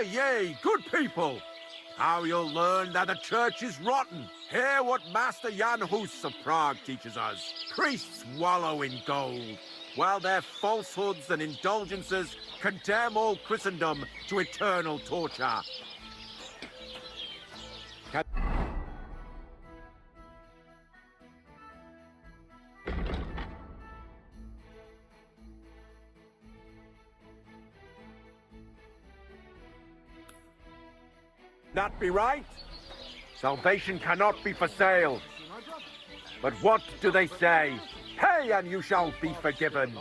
Ye, good people! How you'll learn that the church is rotten. Hear what Master Jan Hus of Prague teaches us. Priests wallow in gold, while their falsehoods and indulgences condemn all Christendom to eternal torture. That be right? Salvation cannot be for sale. But what do they say? Pay and you shall be forgiven.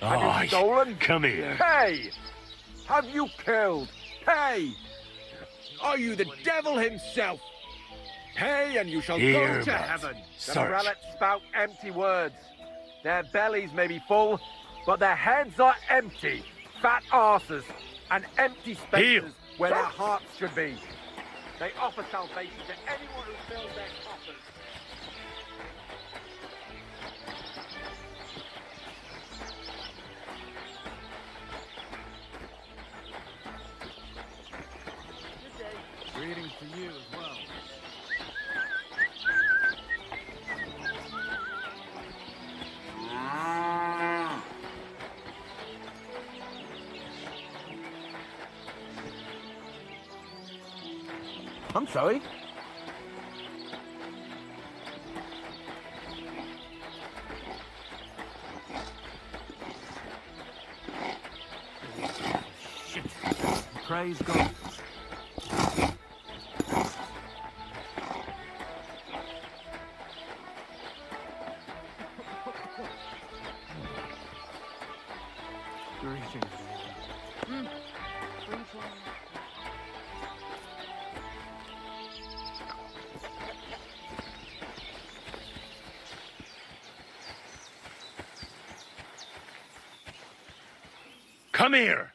Have you stolen? Come here. Pay! Have you killed? Pay! Are you the devil himself? Pay and you shall go to heaven. The prelates spout empty words. Their bellies may be full, but their heads are empty. Fat arses and empty spaces where their hearts should be. They offer salvation to anyone who fills their coffers. Greetings to you as well. I'm sorry? Shit. Praise God. Greetings. Come here.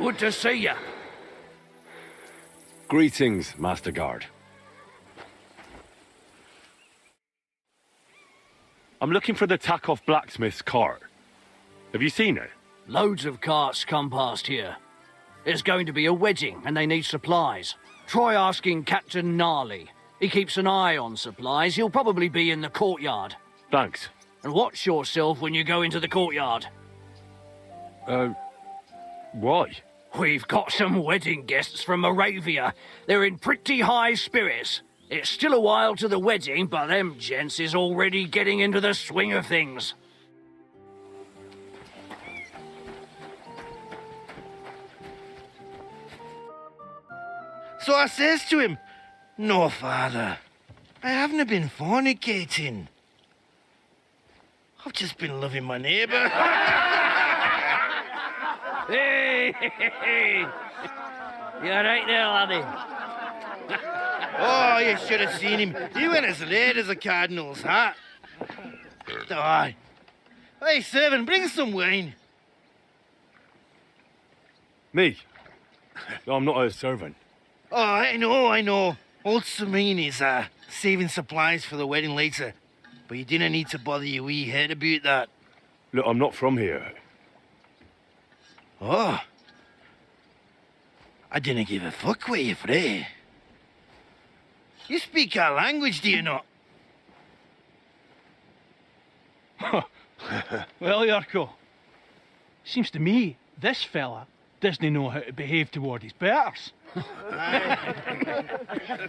Good to see you. Greetings, Master Guard. I'm looking for the Takoff blacksmith's cart. Have you seen it? Loads of carts come past here. There's going to be a wedding and they need supplies. Try asking Captain Gnarly. He keeps an eye on supplies. He'll probably be in the courtyard. Thanks. And watch yourself when you go into the courtyard. Why? We've got some wedding guests from Moravia. They're in pretty high spirits. It's still a while to the wedding, but them gents is already getting into the swing of things. So I says to him, "No, father, I haven't been fornicating. I've just been loving my neighbour." Hey! You alright there, laddie? Oh, you should have seen him. He went as late as a cardinal's hat. Aye. Hey, servant, bring some wine. Me? I'm not a servant. Oh, I know. Old Samin is saving supplies for the wedding later. But you didn't need to bother your wee head about that. Look, I'm not from here. Oh. I didn't give a fuck what you pray. You speak our language, do you not? Well, Yarko, seems to me this fella doesn't know how to behave toward his betters.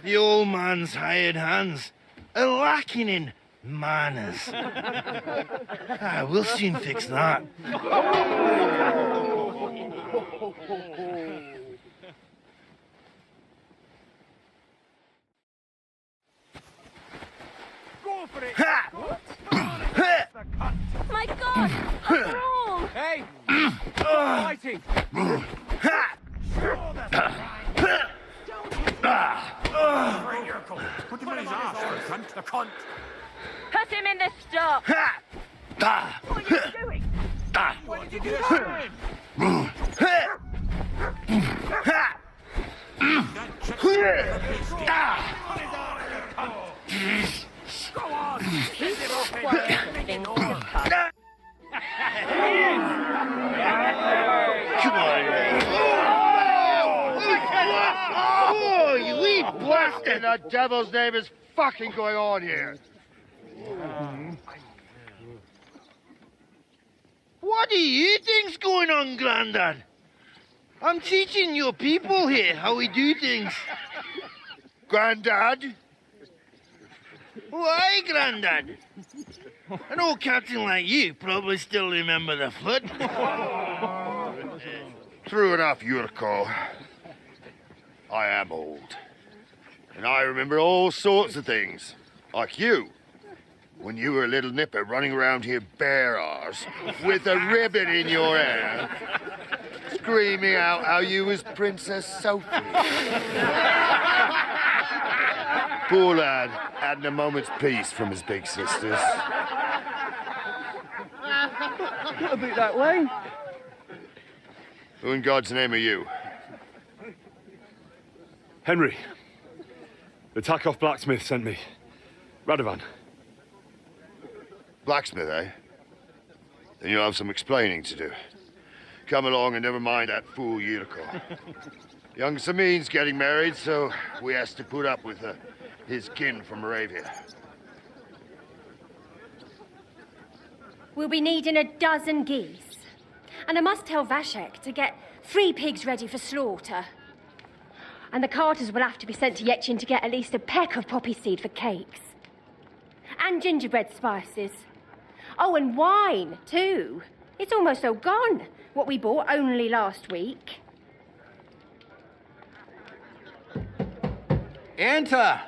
The old man's hired hands are lacking in manners. We'll soon fix that. Go for it! Ha! My God! After all! Hey! Stop fighting! Put him in his arse, the cunt. Put him in the stop! What are you doing? What did you do to him? Go on! Send him off in. Things to come. Come on. Oh, you wee blasted! What the devil's name is fucking going on here? What do you think's going on, Grandad? I'm teaching your people here how we do things. Grandad? Why, Grandad? An old captain like you probably still remember the flood. True enough, Yurko. I am old. And I remember all sorts of things. Like you. When you were a little nipper running around here bare arse with a ribbon in your hair, screaming out how you was Princess Sophie. Poor lad hadn't a moment's peace from his big sisters. What about that line? Who in God's name are you? Henry. The Takeoff blacksmith sent me. Radovan. Blacksmith, eh? Then you'll have some explaining to do. Come along and never mind that fool Yurko. Young Samin's getting married, so we has to put up with his kin from Moravia. We'll be needing a dozen geese. And I must tell Vashek to get 3 pigs ready for slaughter. And the carters will have to be sent to Yetchin to get at least a peck of poppy seed for cakes. And gingerbread spices. Oh, and wine, too. It's almost all gone, what we bought only last week. Enter!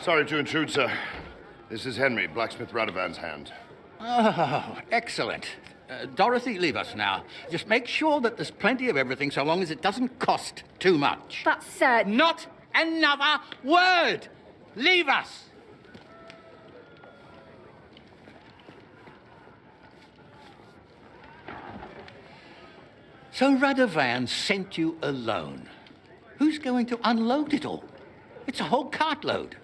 Sorry to intrude, sir. This is Henry, blacksmith Radovan's hand. Oh, excellent. Dorothy, leave us now. Just make sure that there's plenty of everything so long as it doesn't cost too much. But, sir... Not another word! Leave us! So Radovan sent you alone. Who's going to unload it all? It's a whole cartload.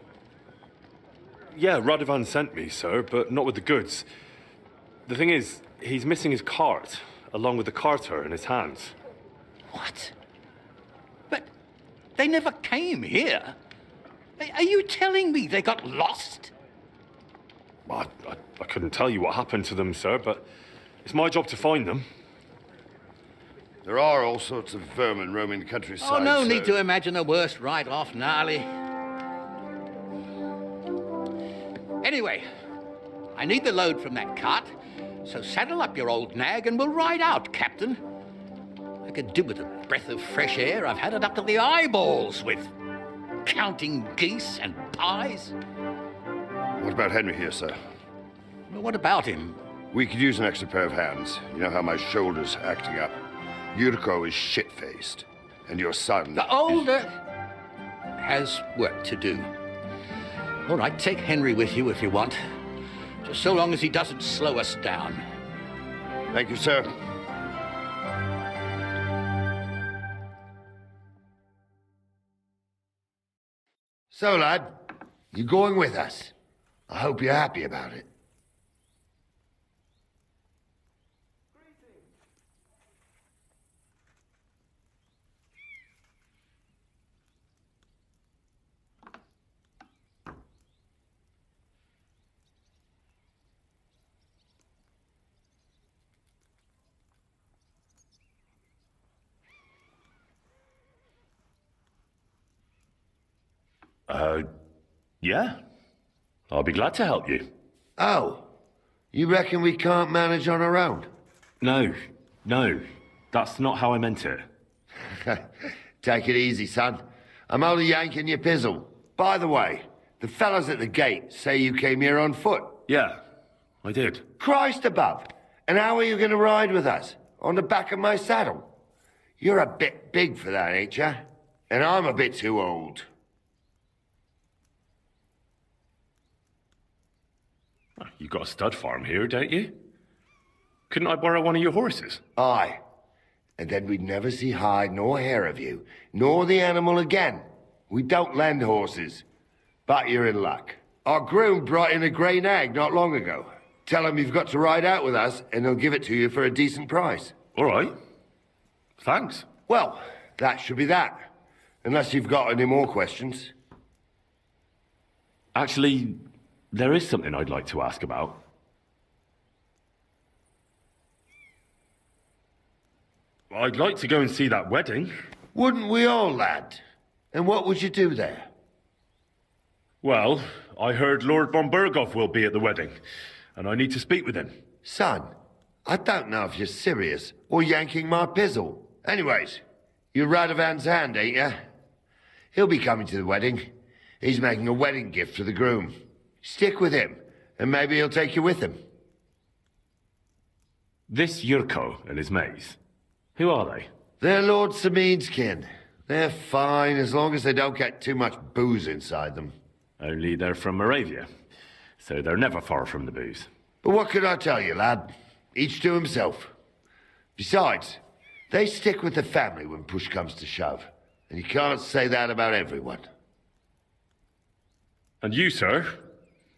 Yeah, Radovan sent me, sir, but not with the goods. The thing is, he's missing his cart, along with the carter in his hands. What? But they never came here. Are you telling me they got lost? I couldn't tell you what happened to them, sir, but it's my job to find them. There are all sorts of vermin roaming the countryside. Oh, no sir. need to imagine the worst right off, Gnarly. Anyway, I need the load from that cart, so saddle up your old nag and we'll ride out, Captain. I could do with a breath of fresh air. I've had it up to the eyeballs with counting geese and pies. What about Henry here, sir? Well, what about him? We could use an extra pair of hands. You know how my shoulder's acting up. Yurko is shit-faced. And your son... The older has work to do. All right, take Henry with you if you want. Just so long as he doesn't slow us down. Thank you, sir. So, lad, you're going with us. I hope you're happy about it. Yeah. I'll be glad to help you. Oh, you reckon we can't manage on our own? No, that's not how I meant it. Take it easy, son. I'm only yanking your pizzle. By the way, the fellas at the gate say you came here on foot. Yeah, I did. Christ above! And how are you going to ride with us? On the back of my saddle? You're a bit big for that, ain't ya? And I'm a bit too old. You got a stud farm here, don't you? Couldn't I borrow one of your horses? Aye. And then we'd never see hide nor hair of you, nor the animal again. We don't lend horses. But you're in luck. Our groom brought in a grey nag not long ago. Tell him you've got to ride out with us, and he'll give it to you for a decent price. All right. Thanks. Well, that should be that. Unless you've got any more questions. Actually, there is something I'd like to ask about. I'd like to go and see that wedding. Wouldn't we all, lad? And what would you do there? Well, I heard Lord von Burgov will be at the wedding, and I need to speak with him. Son, I don't know if you're serious or yanking my pizzle. Anyways, you're Radovan's hand, ain't you? He'll be coming to the wedding. He's making a wedding gift for the groom. Stick with him, and maybe he'll take you with him. This Yurko and his mates, who are they? They're Lord Sameen's kin. They're fine as long as they don't get too much booze inside them. Only they're from Moravia, so they're never far from the booze. But what can I tell you, lad? Each to himself. Besides, they stick with the family when push comes to shove. And you can't say that about everyone. And you, sir?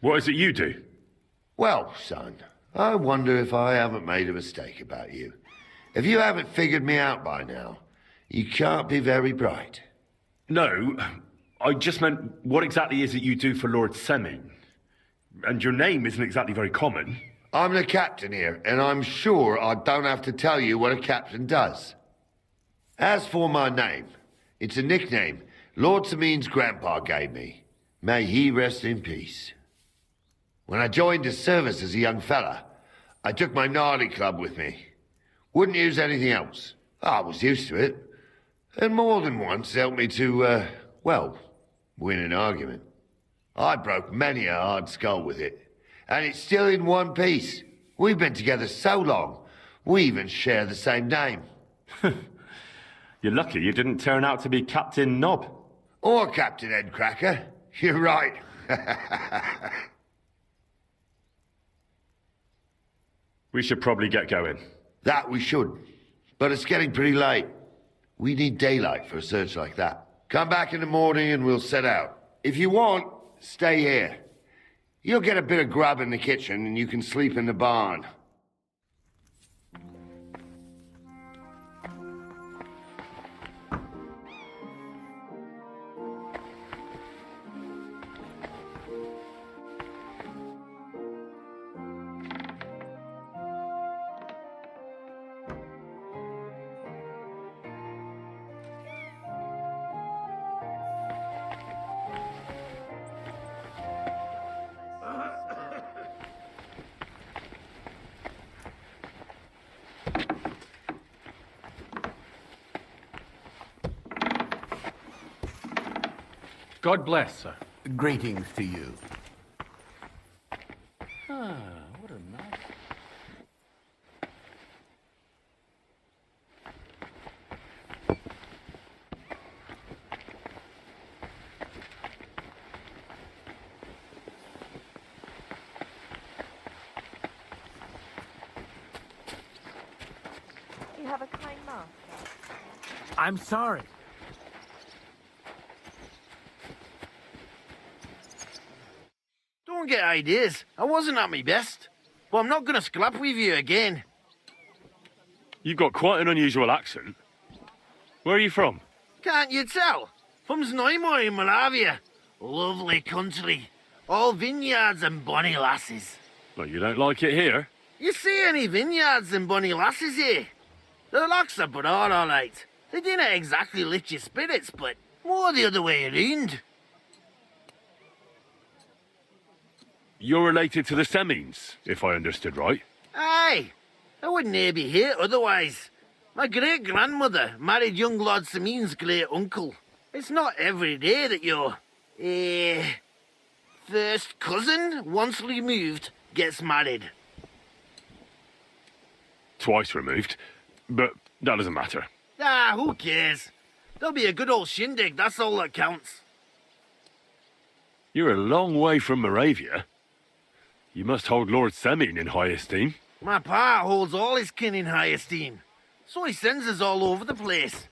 What is it you do? Well, son, I wonder if I haven't made a mistake about you. If you haven't figured me out by now, you can't be very bright. No, I just meant, what exactly is it you do for Lord Seming? And your name isn't exactly very common. I'm the captain here, and I'm sure I don't have to tell you what a captain does. As for my name, it's a nickname Lord Sameen's grandpa gave me. May he rest in peace. When I joined his service as a young fella, I took my gnarly club with me. Wouldn't use anything else. I was used to it. And more than once helped me to, win an argument. I broke many a hard skull with it. And it's still in one piece. We've been together so long, we even share the same name. You're lucky you didn't turn out to be Captain Knob. Or Captain Headcracker. You're right. We should probably get going. That we should. But it's getting pretty late. We need daylight for a search like that. Come back in the morning and we'll set out. If you want, stay here. You'll get a bit of grub in the kitchen and you can sleep in the barn. God bless, sir. Greetings to you. What a nice... You have a kind master. I'm sorry. don't get ideas. I wasn't at my best. But I'm not going to scrap with you again. You've got quite an unusual accent. Where are you from? Can't you tell? From Znojmo in Moravia. Lovely country. All vineyards and bonny lasses. Well, you don't like it here? You see any vineyards and bonny lasses here? The locks are broad, all right. They didn't exactly lift your spirits, but more the other way around. You're related to the Semines, if I understood right. Aye. I wouldn't be here otherwise. My great-grandmother married young Lord Semine's great-uncle. It's not every day that your, first cousin, once removed, gets married. Twice removed, but that doesn't matter. Ah, who cares? There'll be a good old shindig, that's all that counts. You're a long way from Moravia. You must hold Lord Semine in high esteem. My pa holds all his kin in high esteem, so he sends us all over the place.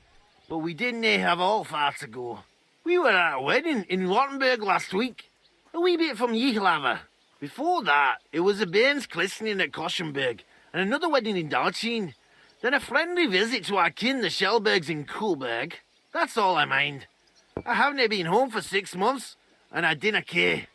But we didn't have all far to go. We were at a wedding in Rottenburg last week, a wee bit from Yihlava. Before that, it was a bairn's christening at Koshenberg, and another wedding in Dalchin. Then a friendly visit to our kin, the Shellbergs in Kuhlberg. That's all I mind. I haven't been home for 6 months, and I dinna care.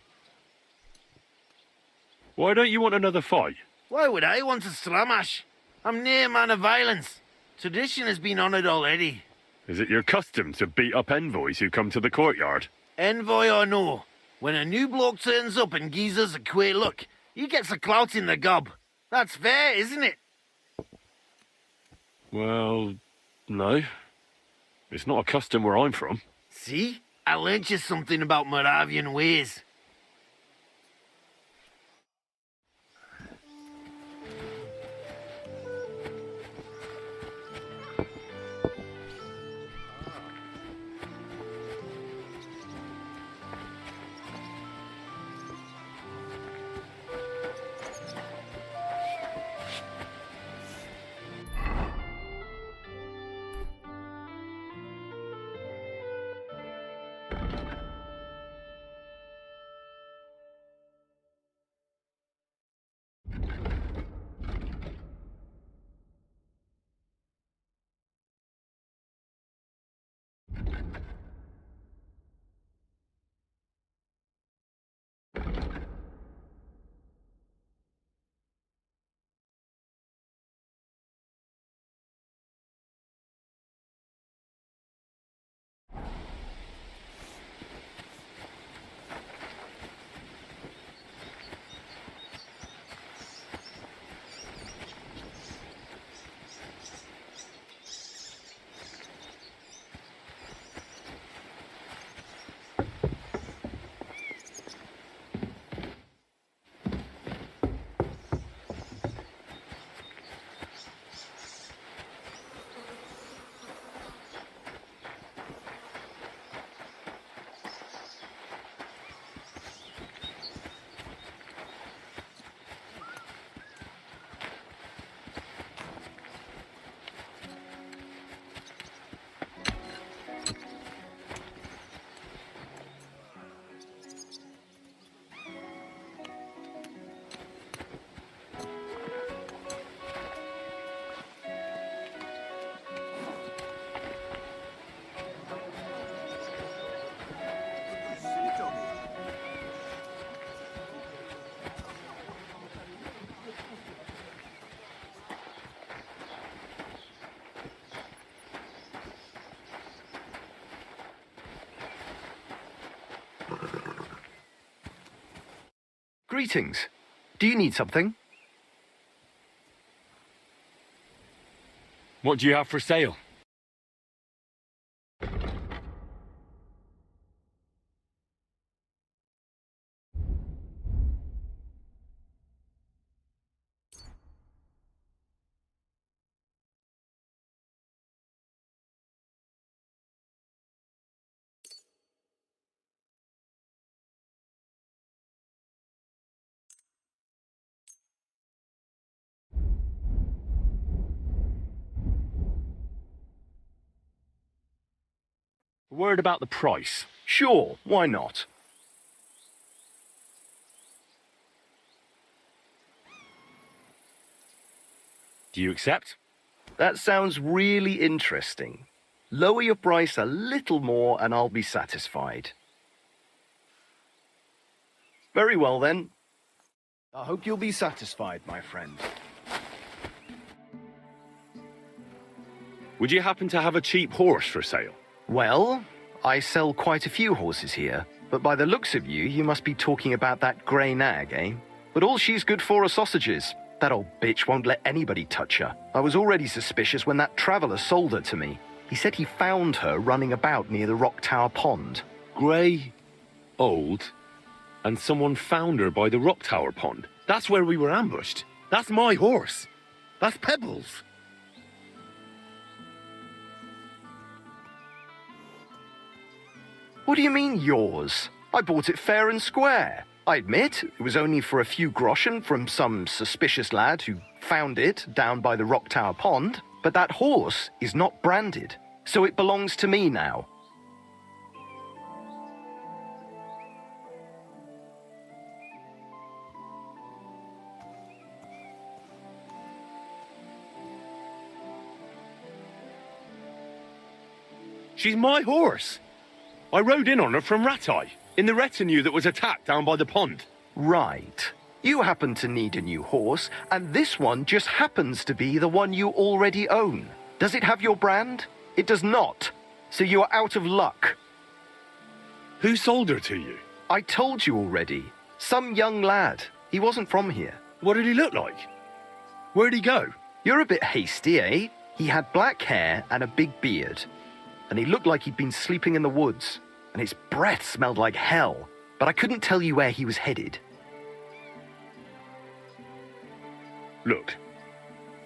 Why don't you want another fight? Why would I want a stramash? I'm nae a man of violence. Tradition has been honoured already. Is it your custom to beat up envoys who come to the courtyard? Envoy or no, when a new bloke turns up and gives us a queer look, he gets a clout in the gob. That's fair, isn't it? Well, no. It's not a custom where I'm from. See? I learnt you something about Moravian ways. Greetings. Do you need something? What do you have for sale? A word about the price. Sure, why not? Do you accept? That sounds really interesting. Lower your price a little more and I'll be satisfied. Very well then. I hope you'll be satisfied, my friend. Would you happen to have a cheap horse for sale? Well, I sell quite a few horses here, but by the looks of you, you must be talking about that grey nag, eh? But all she's good for are sausages. That old bitch won't let anybody touch her. I was already suspicious when that traveller sold her to me. He said he found her running about near the Rock Tower Pond. Grey, old, and someone found her by the Rock Tower Pond. That's where we were ambushed. That's my horse. That's Pebbles. What do you mean, yours? I bought it fair and square. I admit, it was only for a few groschen from some suspicious lad who found it down by the Rock Tower Pond, but that horse is not branded, so it belongs to me now. She's my horse. I rode in on her from Ratai, in the retinue that was attacked down by the pond. Right. You happen to need a new horse, and this one just happens to be the one you already own. Does it have your brand? It does not. So you are out of luck. Who sold her to you? I told you already. Some young lad. He wasn't from here. What did he look like? Where'd he go? You're a bit hasty, eh? He had black hair and a big beard. And he looked like he'd been sleeping in the woods. And his breath smelled like hell. But I couldn't tell you where he was headed. Look,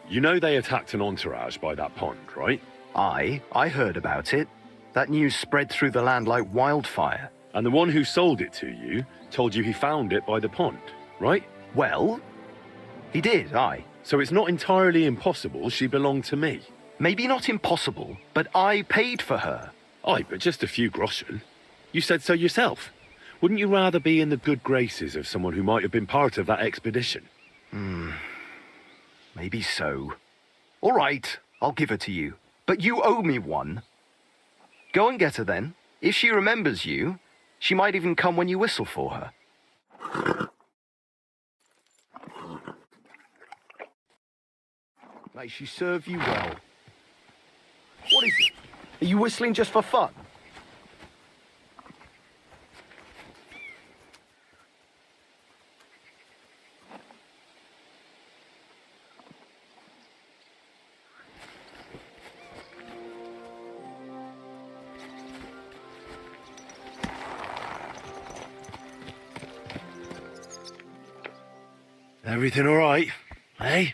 you know they attacked an entourage by that pond, right? I heard about it. That news spread through the land like wildfire. And the one who sold it to you told you he found it by the pond, right? Well, he did, aye. So it's not entirely impossible she belonged to me. Maybe not impossible, but I paid for her. Aye, but just a few groschen. You said so yourself. Wouldn't you rather be in the good graces of someone who might have been part of that expedition? Maybe so. All right, I'll give her to you. But you owe me one. Go and get her then. If she remembers you, she might even come when you whistle for her. May she serve you well. What is it? Are you whistling just for fun? Everything all right, eh?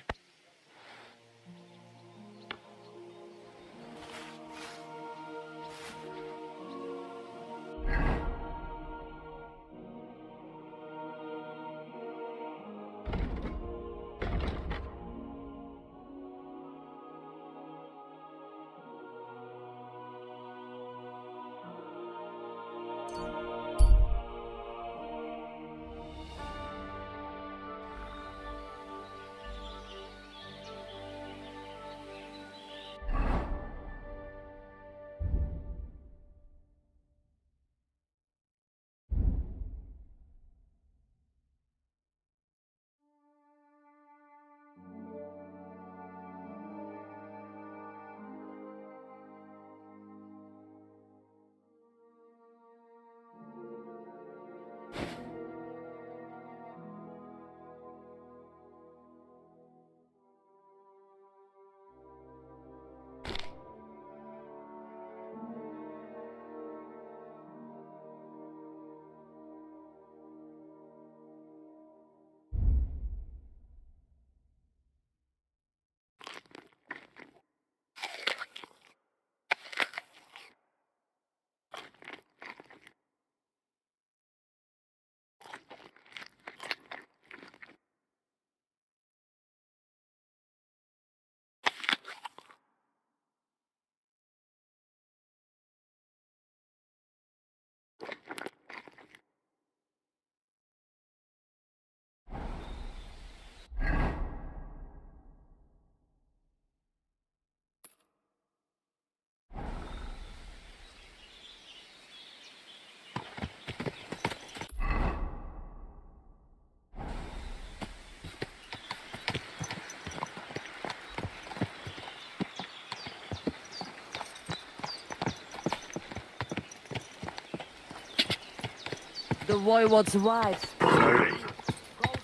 The Voivod's wife. Slowly.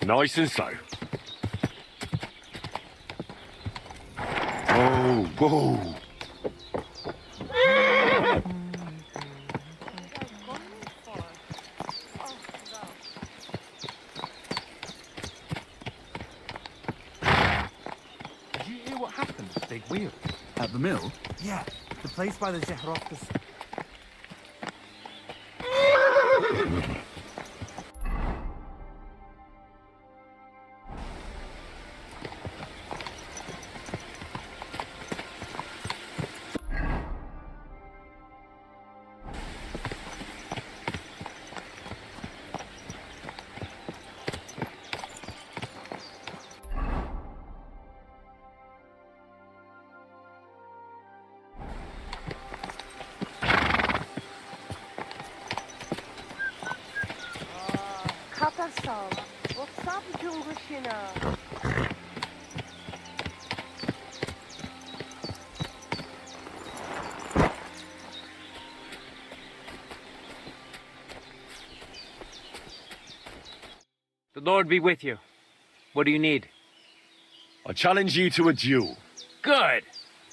Nice and slow. Oh, whoa. Did you hear what happened to Big Wheel? At the mill? Yeah, the place by the Zehrovkas. The Lord be with you. What do you need? I challenge you to a duel. Good.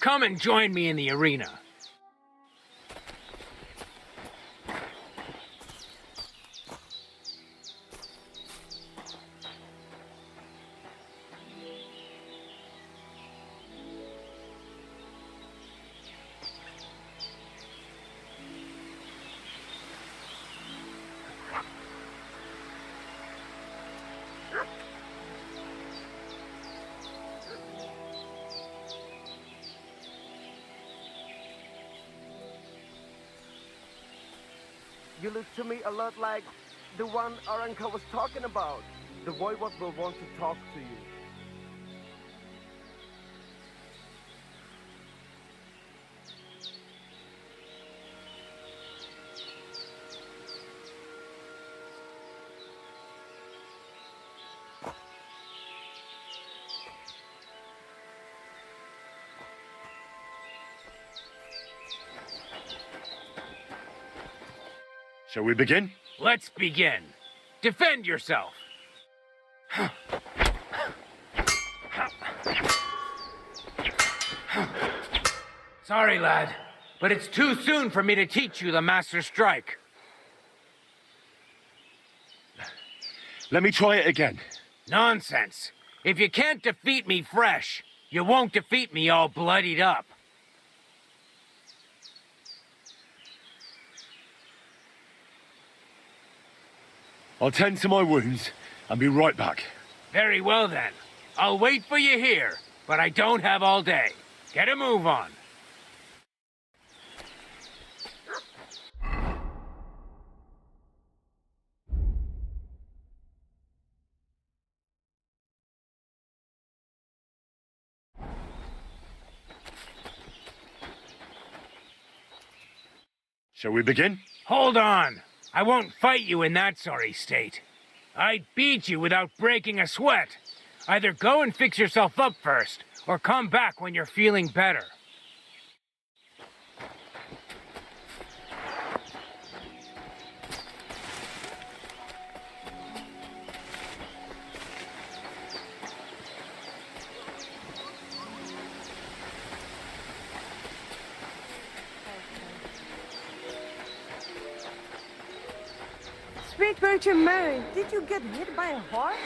Come and join me in the arena. You look to me a lot like the one our uncle was talking about. The Voivod will want to talk to you. Shall we begin? Let's begin. Defend yourself. Sorry, lad, but it's too soon for me to teach you the Master Strike. Let me try it again. Nonsense. If you can't defeat me fresh, you won't defeat me all bloodied up. I'll tend to my wounds and be right back. Very well then. I'll wait for you here, but I don't have all day. Get a move on. Shall we begin? Hold on. I won't fight you in that sorry state. I'd beat you without breaking a sweat. Either go and fix yourself up first, or come back when you're feeling better. Sweet Virgin Mary, did you get hit by a horse?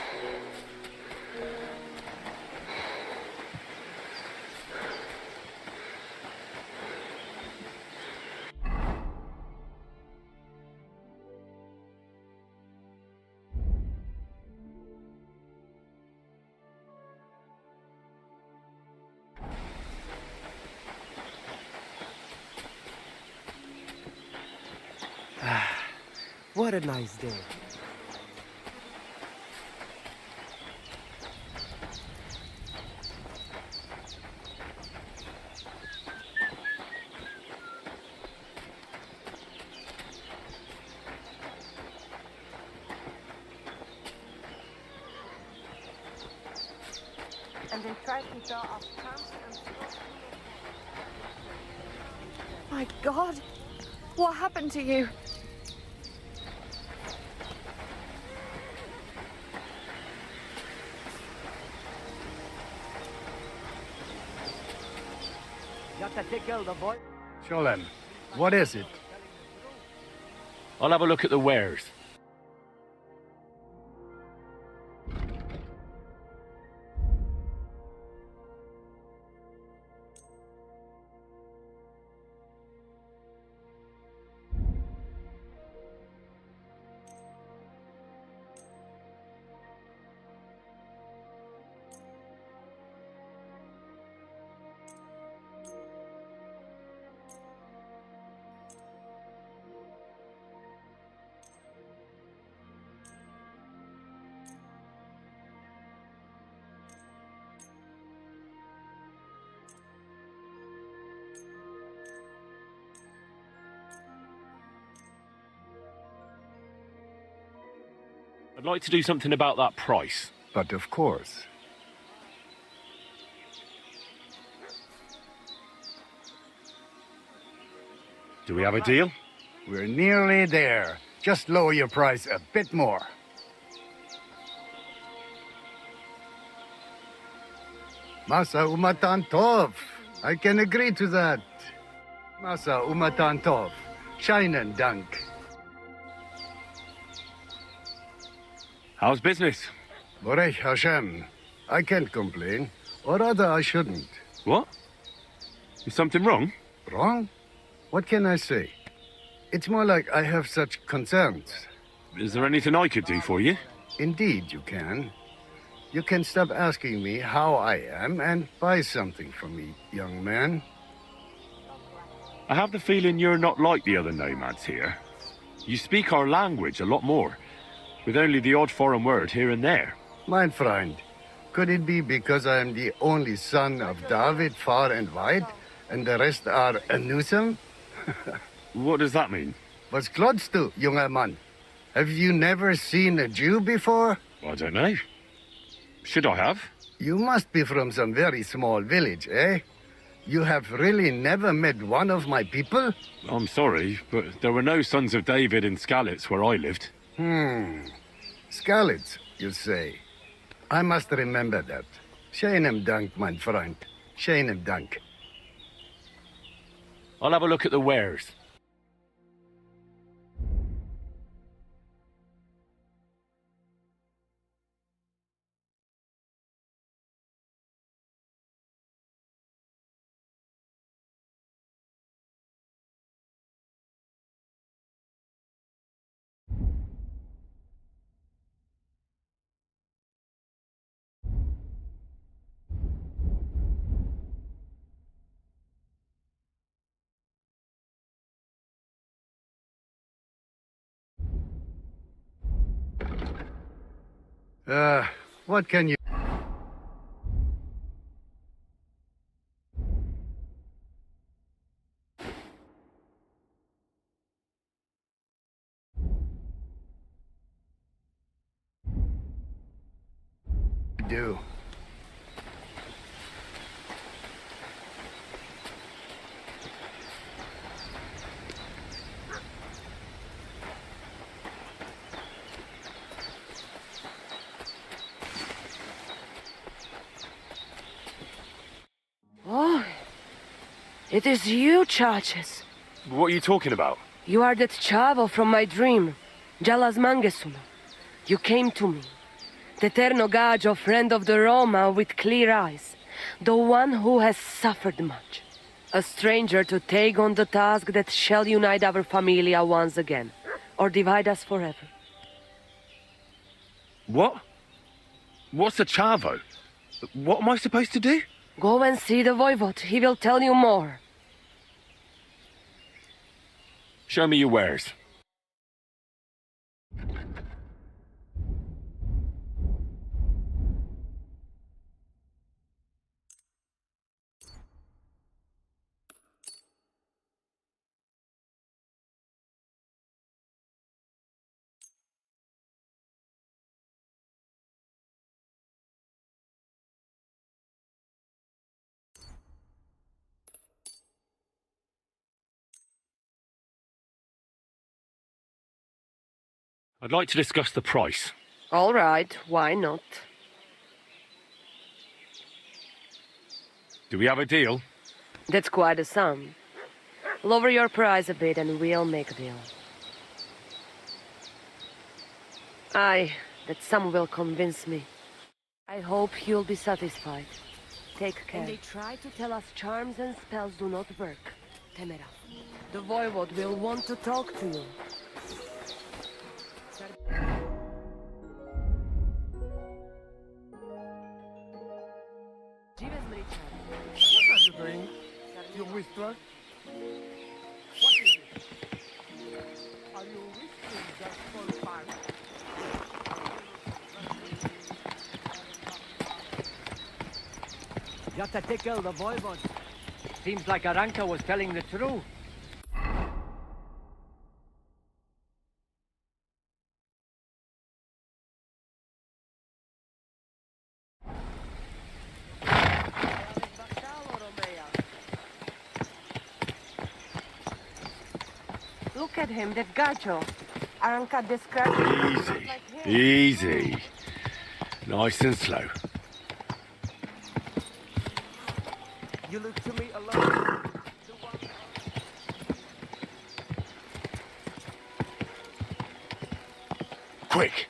What a nice day. And they tried to draw off camps and... My God, what happened to you? to tickle the boy. Sholem, what is it? I'll have a look at the wares. I'd like to do something about that price. But of course. Do we have a deal? We're nearly there. Just lower your price a bit more. Masa umatan tov. I can agree to that. Masa umatan tov. Shine and dunk. How's business? Borech Hashem. I can't complain. Or rather, I shouldn't. What? Is something wrong? Wrong? What can I say? It's more like I have such concerns. Is there anything I could do for you? Indeed, you can. You can stop asking me how I am and buy something for me, young man. I have the feeling you're not like the other nomads here. You speak our language a lot more, with only the odd foreign word here and there. My friend, could it be because I am the only son of David far and wide, and the rest are Anusam? What does that mean? Was klotst du, junger Mann? Have you never seen a Jew before? I don't know. Should I have? You must be from some very small village, eh? You have really never met one of my people? I'm sorry, but there were no sons of David in Skalitz where I lived. Skalitz, you say? I must remember that. Scheinem Dank, mein Freund. Scheinem Dank. I'll have a look at the wares. What can you... do? Oh, it is you, Charges. What are you talking about? You are that chavo from my dream, Jalas Mangesuna. You came to me, the Ternogajo friend of the Roma with clear eyes, the one who has suffered much. A stranger to take on the task that shall unite our familia once again, or divide us forever. What? What's a chavo? What am I supposed to do? Go and see the voivode. He will tell you more. Show me your wares. I'd like to discuss the price. All right, why not? Do we have a deal? That's quite a sum. Lower your price a bit and we'll make a deal. Aye, that sum will convince me. I hope you'll be satisfied. Take care. And they try to tell us charms and spells do not work. Temera. The voivode will want to talk to you. What are you doing? You whistler? What is it? Are you whistling just for fun? Just to tickle the voivode. Seems like Aranka was telling the truth. Look at him, that gacho. Aranka described him like him. Easy. Nice and slow. You look to me alone. Quick!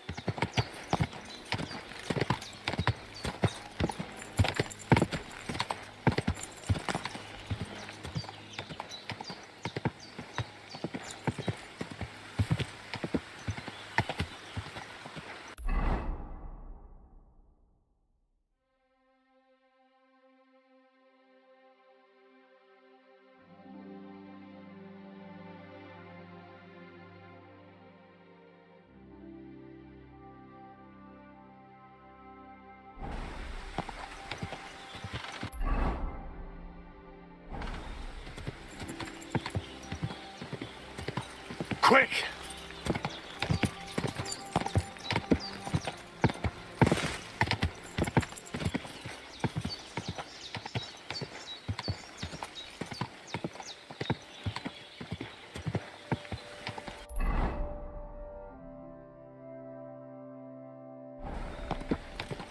Quick!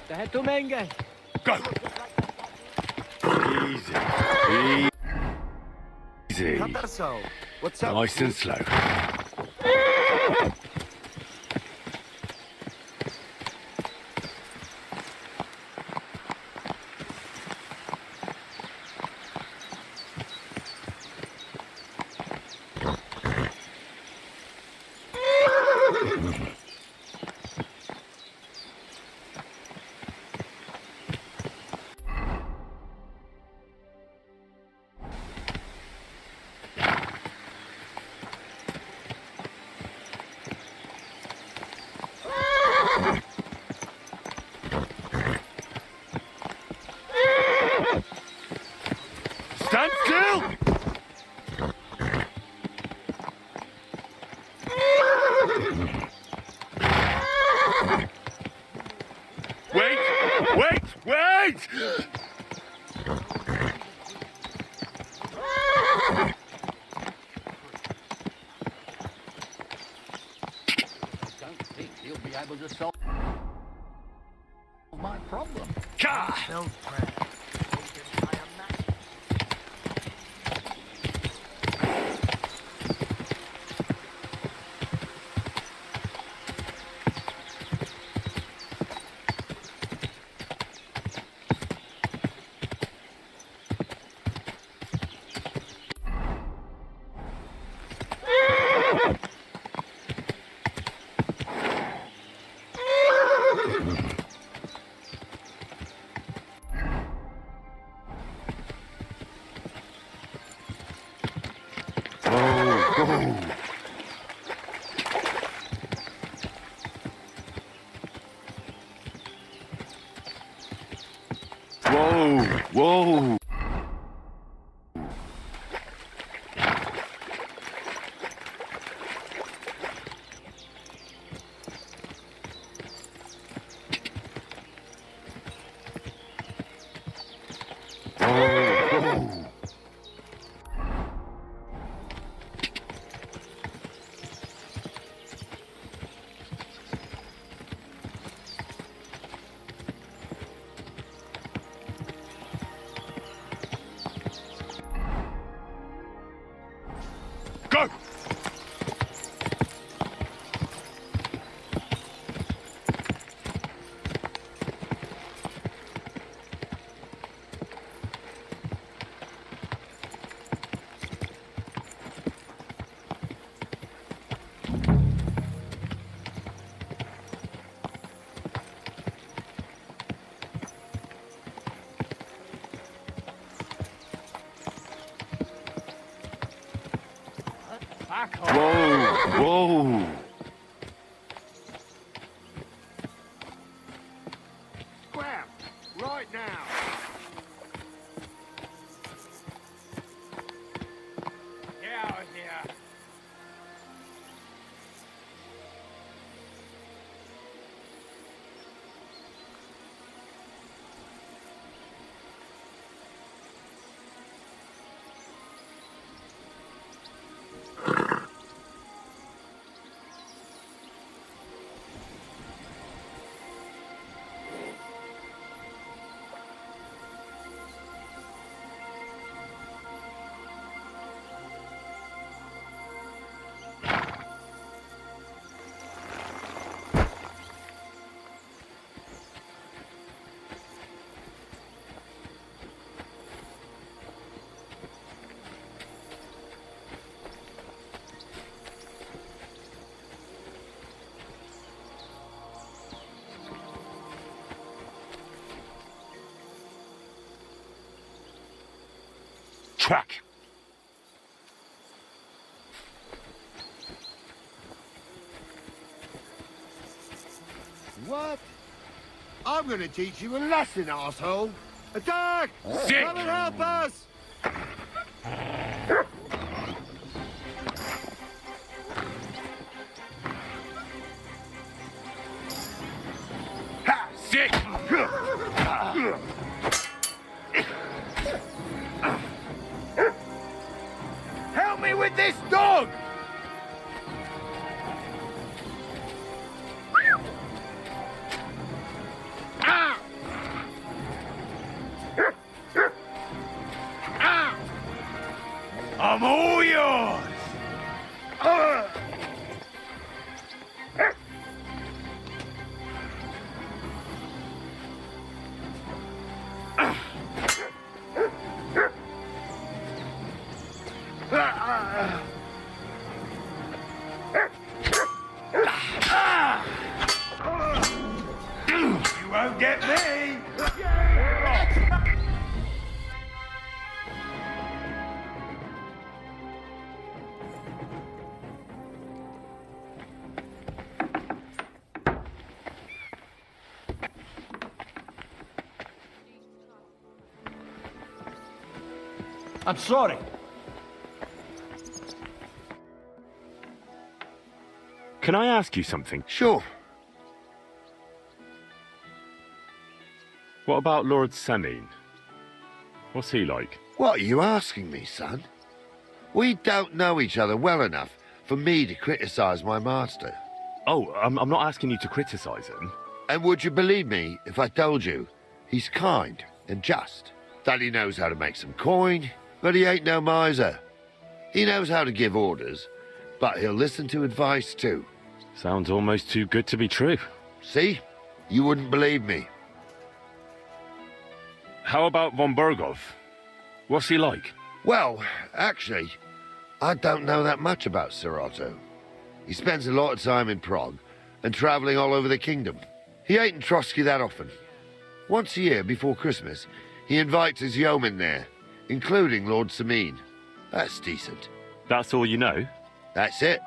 The head to Menge. Go! Easy. Easy. What's up? Nice and slow. Stand still! Wait! Wait! Wait! Don't think he'll be able to solve my problem. Ka! Whoa! Whoa! Whoa, whoa. Grab! Right now! Get out of here. Track. What? I'm gonna teach you a lesson, asshole! Attack! Sick. Come and help us! Ha! Sick! Help me with this dog! Ah! Ah! I'm all yours! You won't get me! I'm sorry. Can I ask you something? Sure. What about Lord Semin? What's he like? What are you asking me, son? We don't know each other well enough for me to criticize my master. Oh, I'm not asking you to criticize him. And would you believe me if I told you he's kind and just? That he knows how to make some coin, but he ain't no miser. He knows how to give orders, but he'll listen to advice too. Sounds almost too good to be true. See? You wouldn't believe me. How about von Bergov? What's he like? Well, actually, I don't know that much about Sir Otto. He spends a lot of time in Prague and travelling all over the kingdom. He ain't in Trotsky that often. Once a year before Christmas, he invites his yeomen there, including Lord Semin. That's decent. That's all you know? That's it.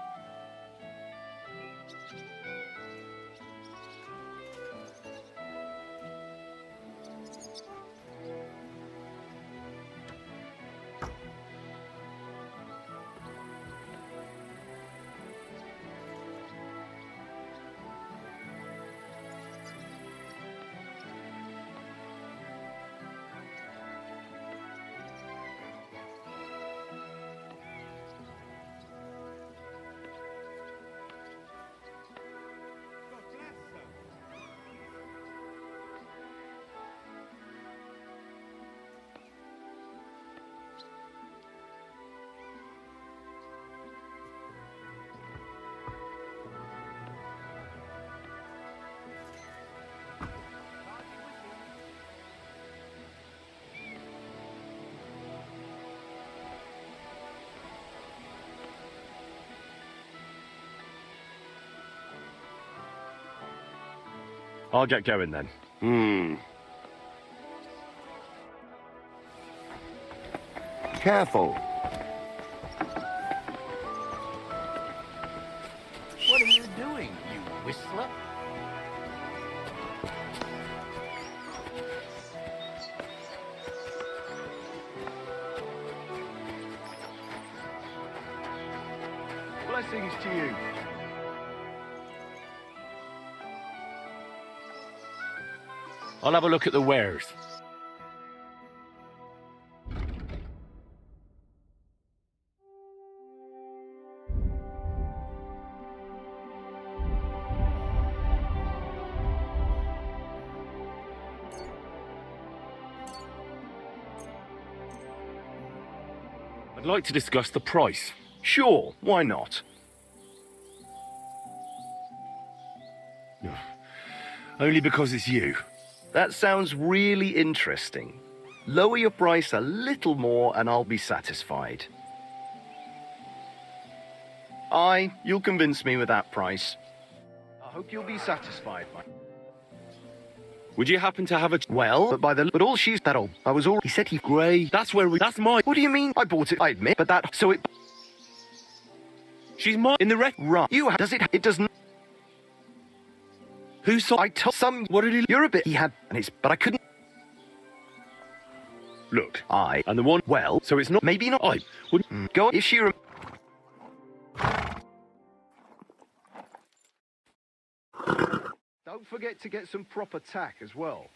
I'll get going then. Careful. Whistler? Blessings to you. I'll have a look at the wares. I'd like to discuss the price. Sure, why not? Only because it's you. That sounds really interesting. Lower your price a little more and I'll be satisfied. Aye, you'll convince me with that price. I hope you'll be satisfied, my... Would you happen to have a... Well, but all she's... That'll... I was all... He said he... Grey. That's where we... That's mine. What do you mean? I bought it, I admit, but that... So it... She's mine in the rec... Right. You... Does it... It doesn't... Who saw... I told some... What did he... You're a bit... He had... And it's... But I couldn't... Look. I... And the one... Well... So it's not... Maybe not... I wouldn't... Go on. If she... Don't forget to get some proper tack as well.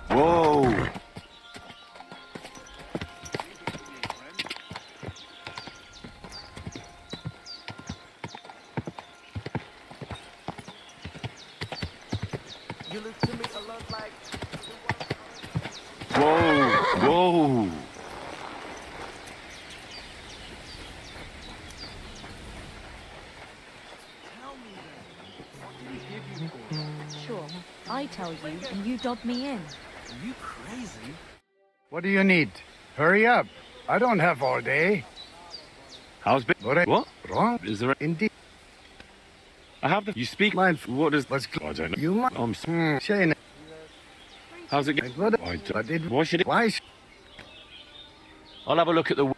Whoa! You look to me a lot like... Whoa! Whoa! Sure, I tell you and you dob me in. Are you crazy? What do you need? Hurry up. I don't have all day. How's been? What? Wrong? Is there... Indeed. I have the... You speak... What is... What's... I don't know. You might... Shane. How's it going? Why should it... Why? I'll have a look at the...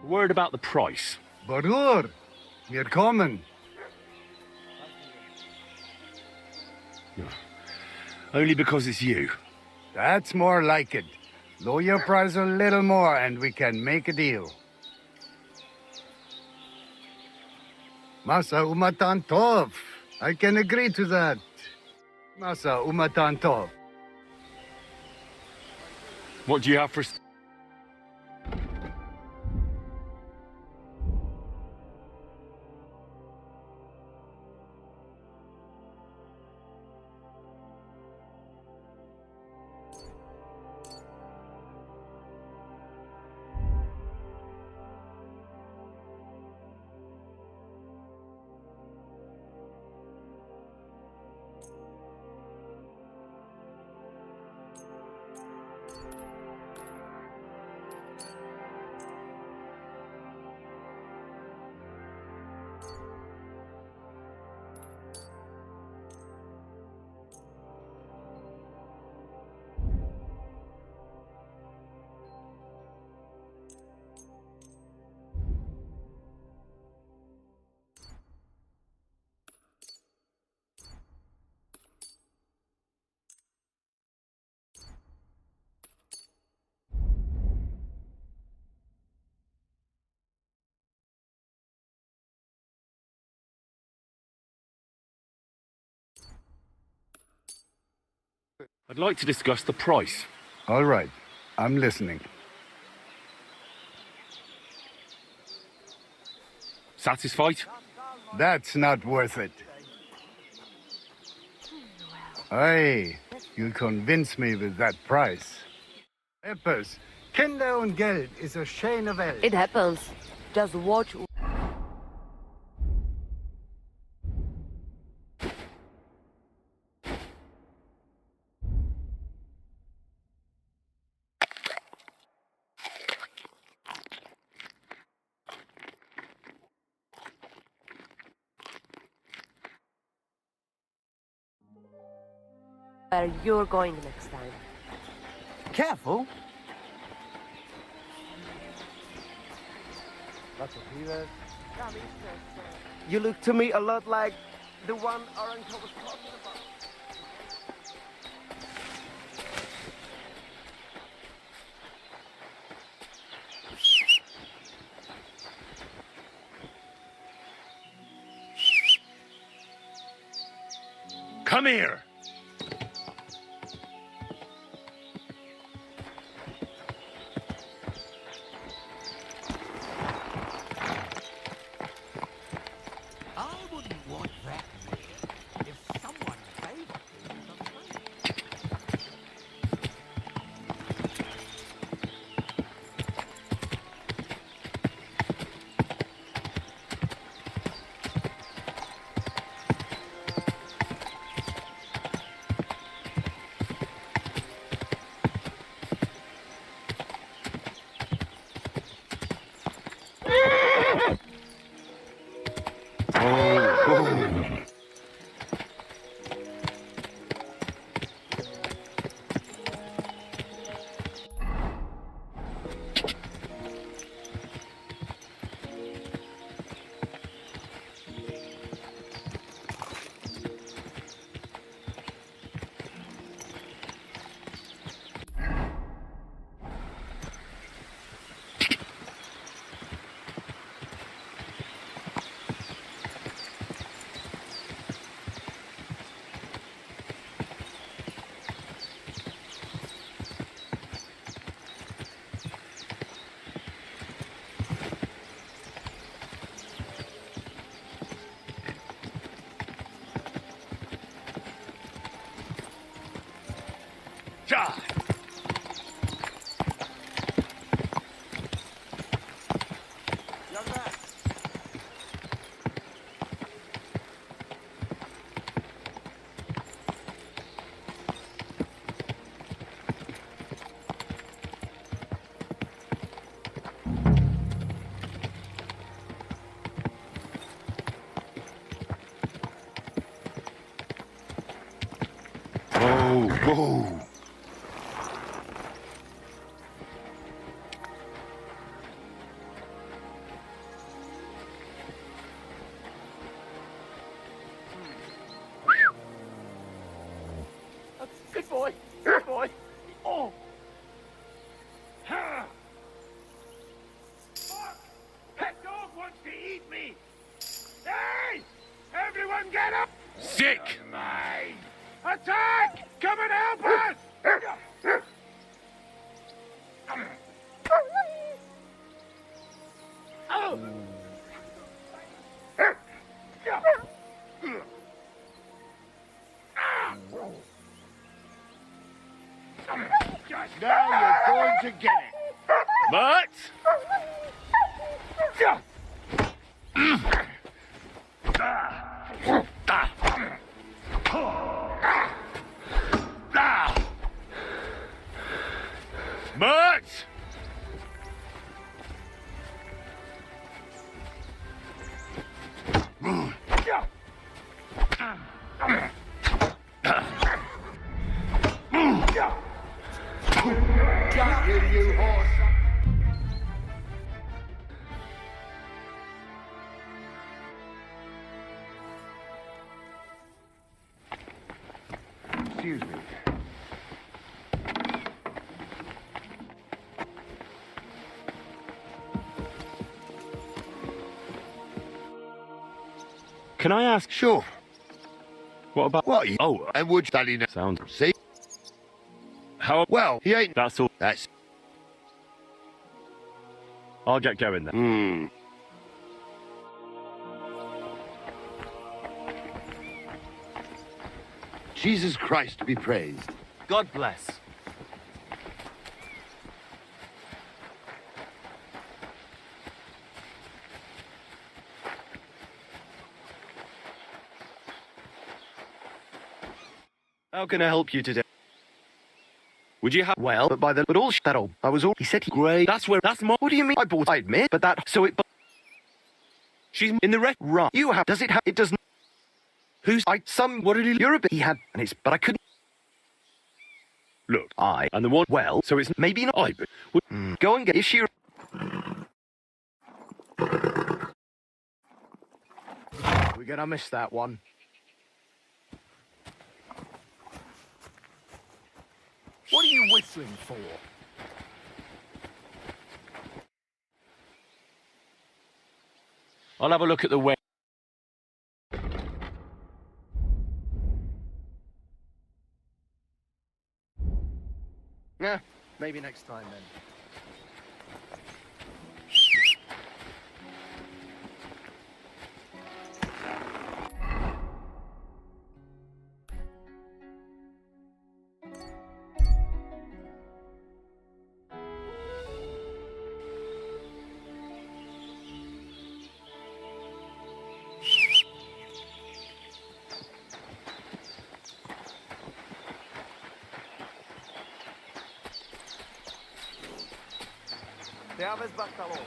Word about the price. Barur, we're coming. Only because it's you. That's more like it. Lower your price a little more and we can make a deal. Masa umatan tov. I can agree to that. Masa umatan tov. What do you have for... I'd like to discuss the price. All right, I'm listening. Satisfied? That's not worth it. Aye, you convince me with that price. Eppers, Kinder und Geld is a chain of L. It happens. Just watch. Where you're going next time. Careful. You look to me a lot like the one Orange was talking about. Come here! Whoa! Good boy. Good boy. Oh. Fuck! That dog wants to eat me. Hey! Everyone get up! Sick! Mine! Attack! Come and help us! Now you're going to get it. But... But... You horse. Excuse me. Can I ask? Sure. What about... What? Oh, And would study now. sound. See? How... Well, he ain't. That's all. That's. I'll get going then. Jesus Christ be praised. God bless. How can I help you today? Would you have... Well, but by the... But all... That'll... I was all... He said he... Great. That's where... That's more... What do you mean? I bought... I admit, but that... So it... She's in the rest. Right. You have... Does it have... It doesn't... Who's... I... Some... What did he... You're a bit... He had... And it's... But I couldn't... Look. I... And the one... Well... So it's... Maybe not... I... But... Go and get... If she... We're gonna miss that one. What are you whistling for? I'll have a look at the way. Yeah, maybe next time then. Teaves Bartalon.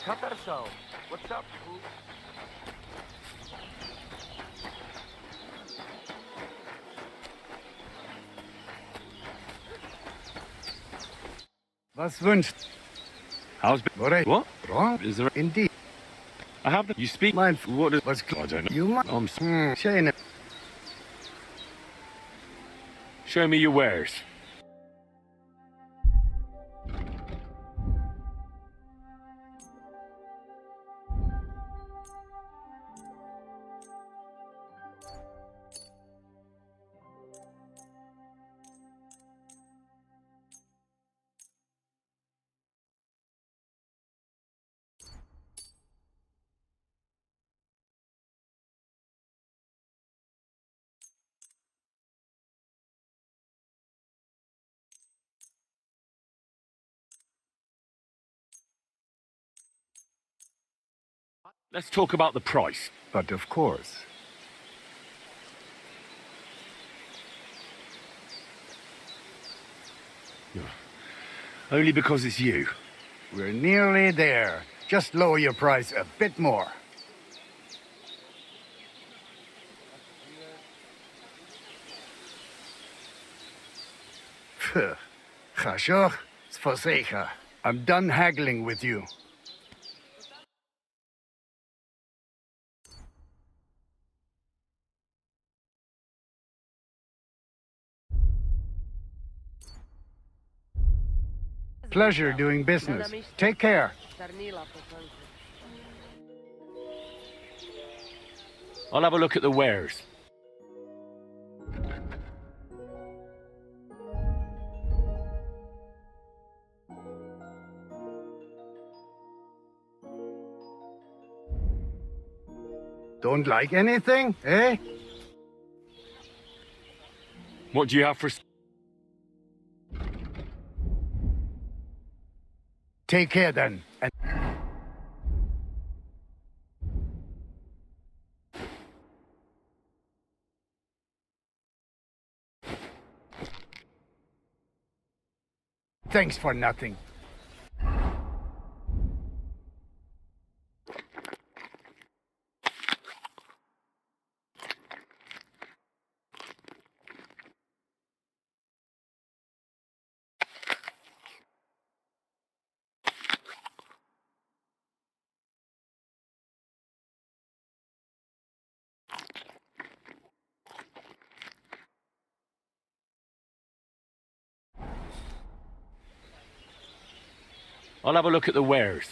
Katarso. What's up? Was wünscht? How's... What? Wrong? Is there... Indeed. I have... You speak... Mein... What is... Was... I don't know. You might... Schöne... Show me your wares. Let's talk about the price. But of course. Only because it's you. We're nearly there. Just lower your price a bit more. Chashoch, Sfosecha. I'm done haggling with you. Pleasure doing business. Take care. I'll have a look at the wares. Don't like anything, eh? What do you have for... Take care then. And thanks for nothing. I'll have a look at the wares.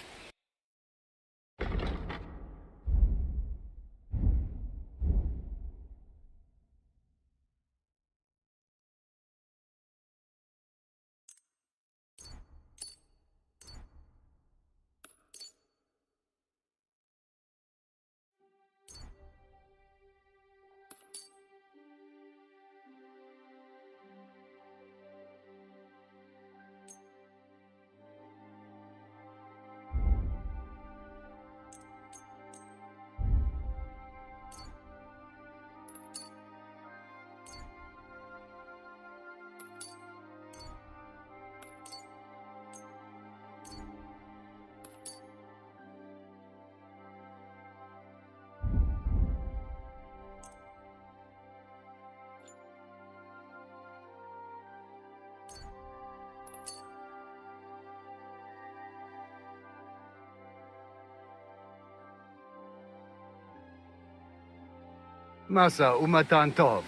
Masa umatan tov.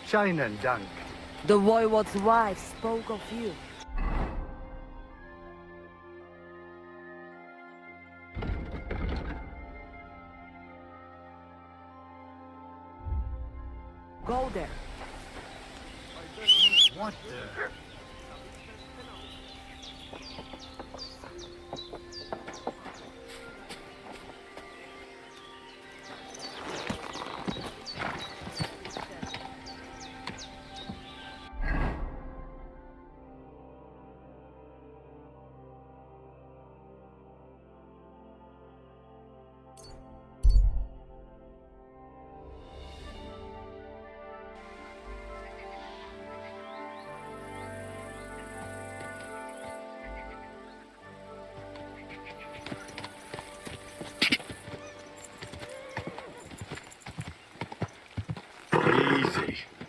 Scheinen dank. The voivode's wife spoke of you. Go there. What the?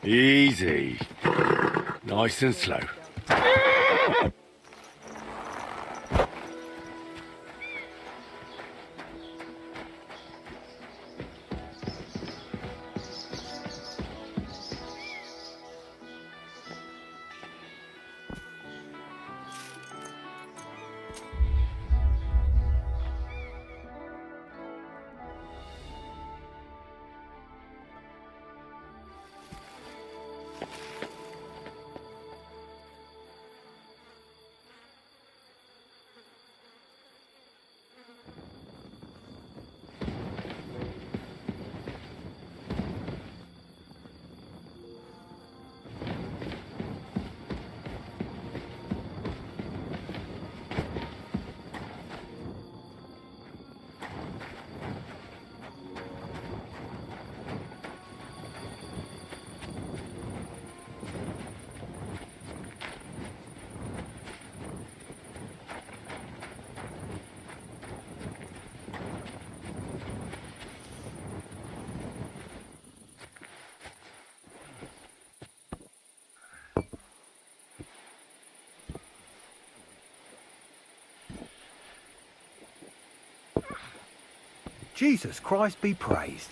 Easy. Nice and slow. Jesus Christ be praised.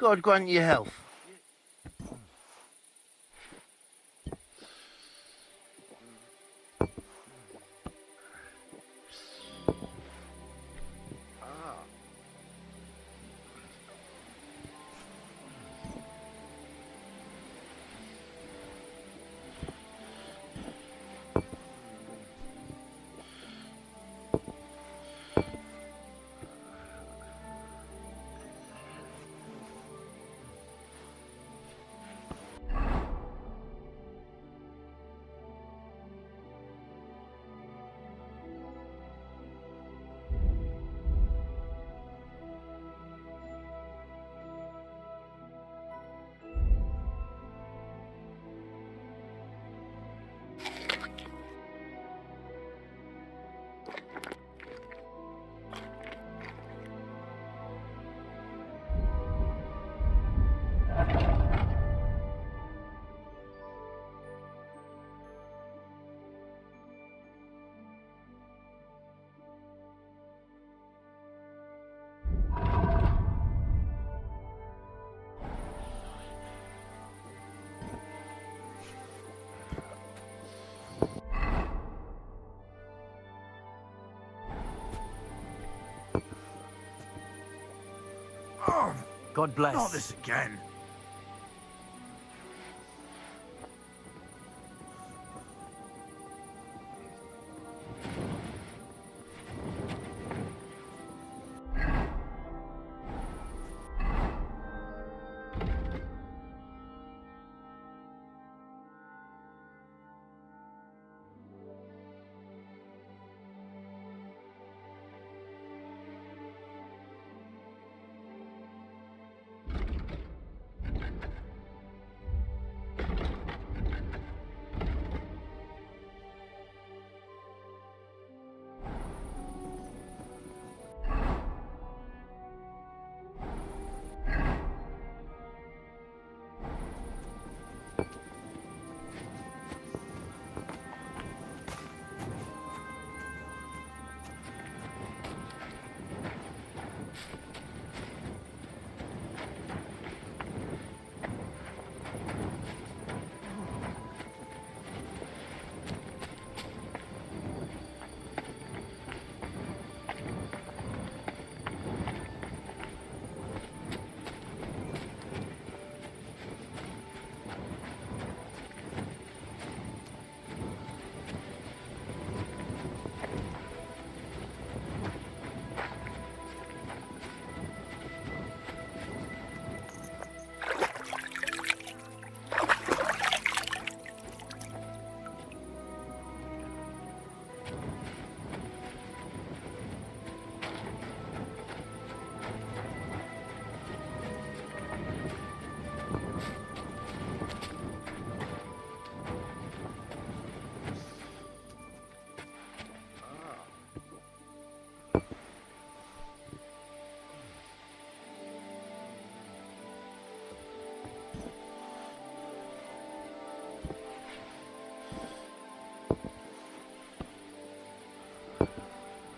God grant you health. God bless. Not this again.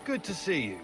Good to see you.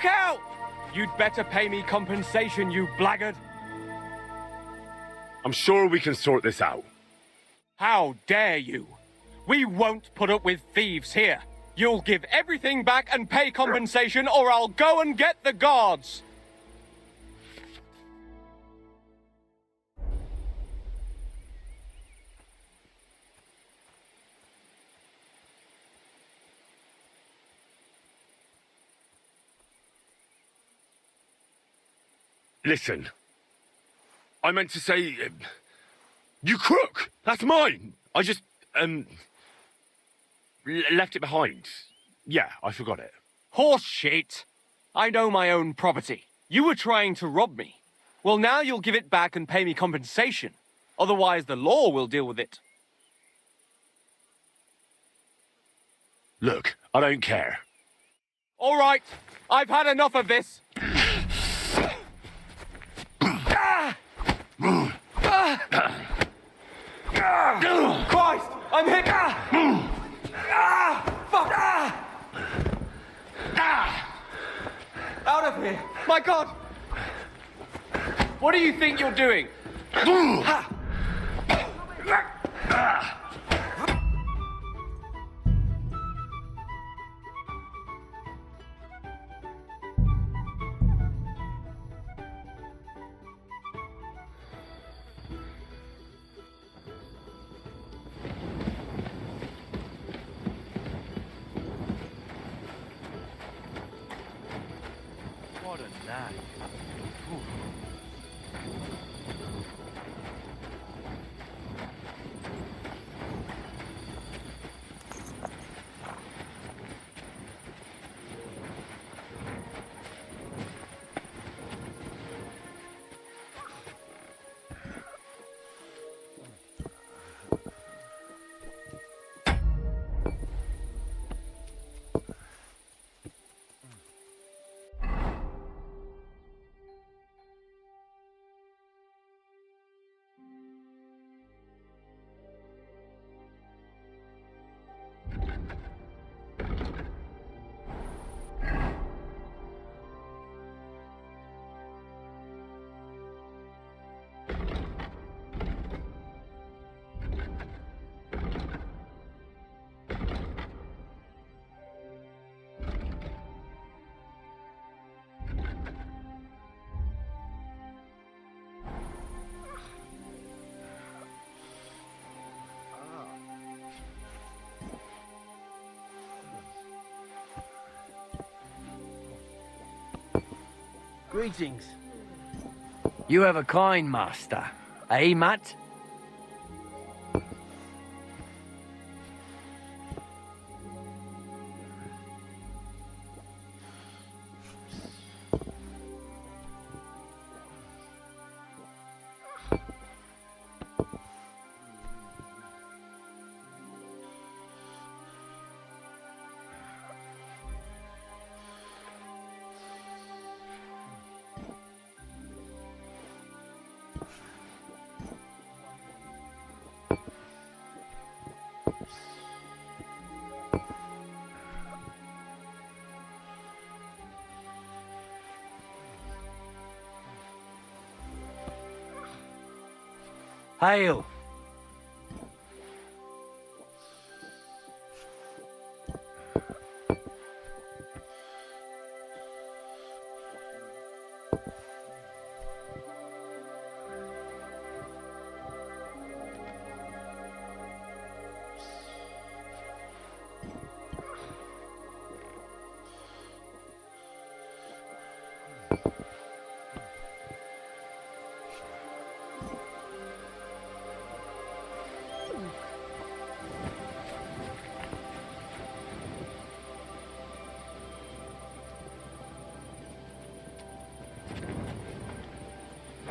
Look out! You'd better pay me compensation, you blackguard. I'm sure we can sort this out. How dare you? We won't put up with thieves here. You'll give everything back and pay compensation, or I'll go and get the guards. Listen, I meant to say, you crook! That's mine! I just, left it behind. Yeah, I forgot it. Horse shit! I know my own property. You were trying to rob me. Well, now you'll give it back and pay me compensation. Otherwise, the law will deal with it. Look, I don't care. All right, I've had enough of this. Christ! I'm hit! Fuck! Out of here! My God! What do you think you're doing? What a night. Greetings. You have a kind master, eh, Matt? Hail!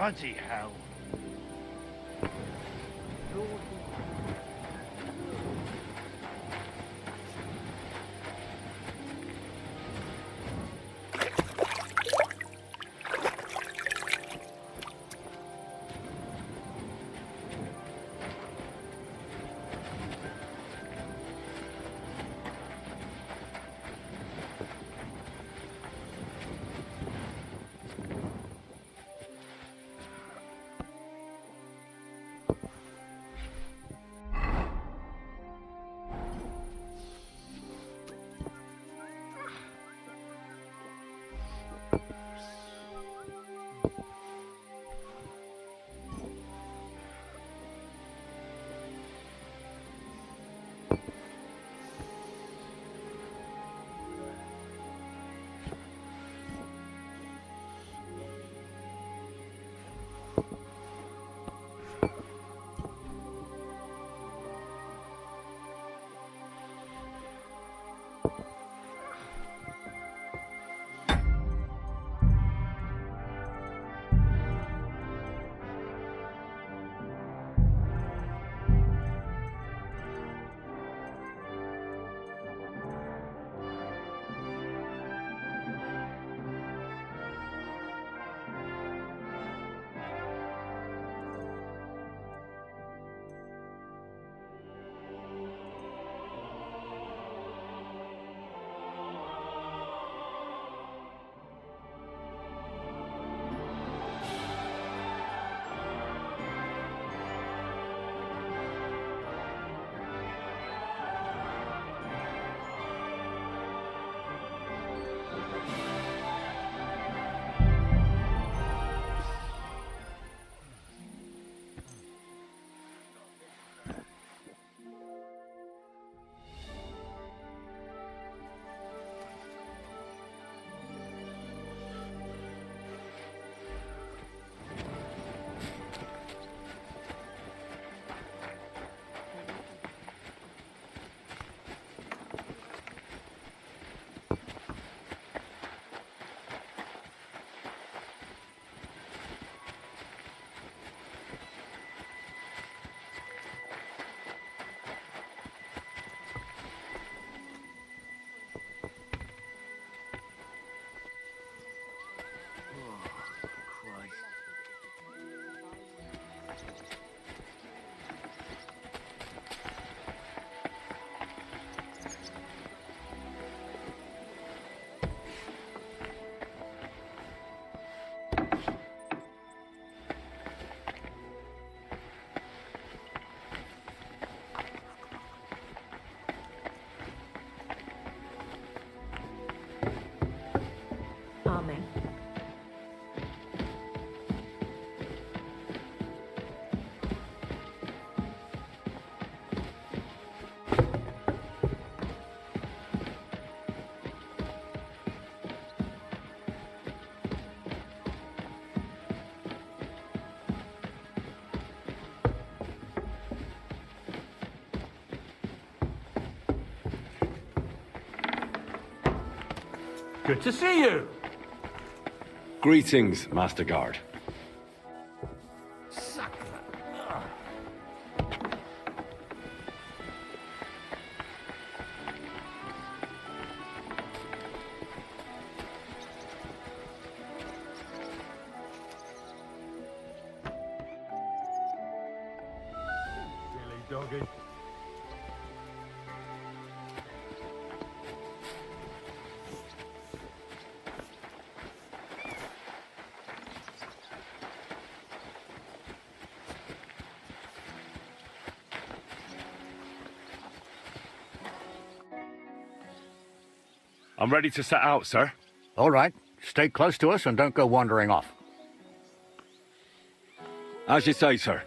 Bloody hell. Good to see you. Greetings, Master Guard. Doggy. I'm ready to set out, sir. All right. Stay close to us and don't go wandering off. As you say, sir.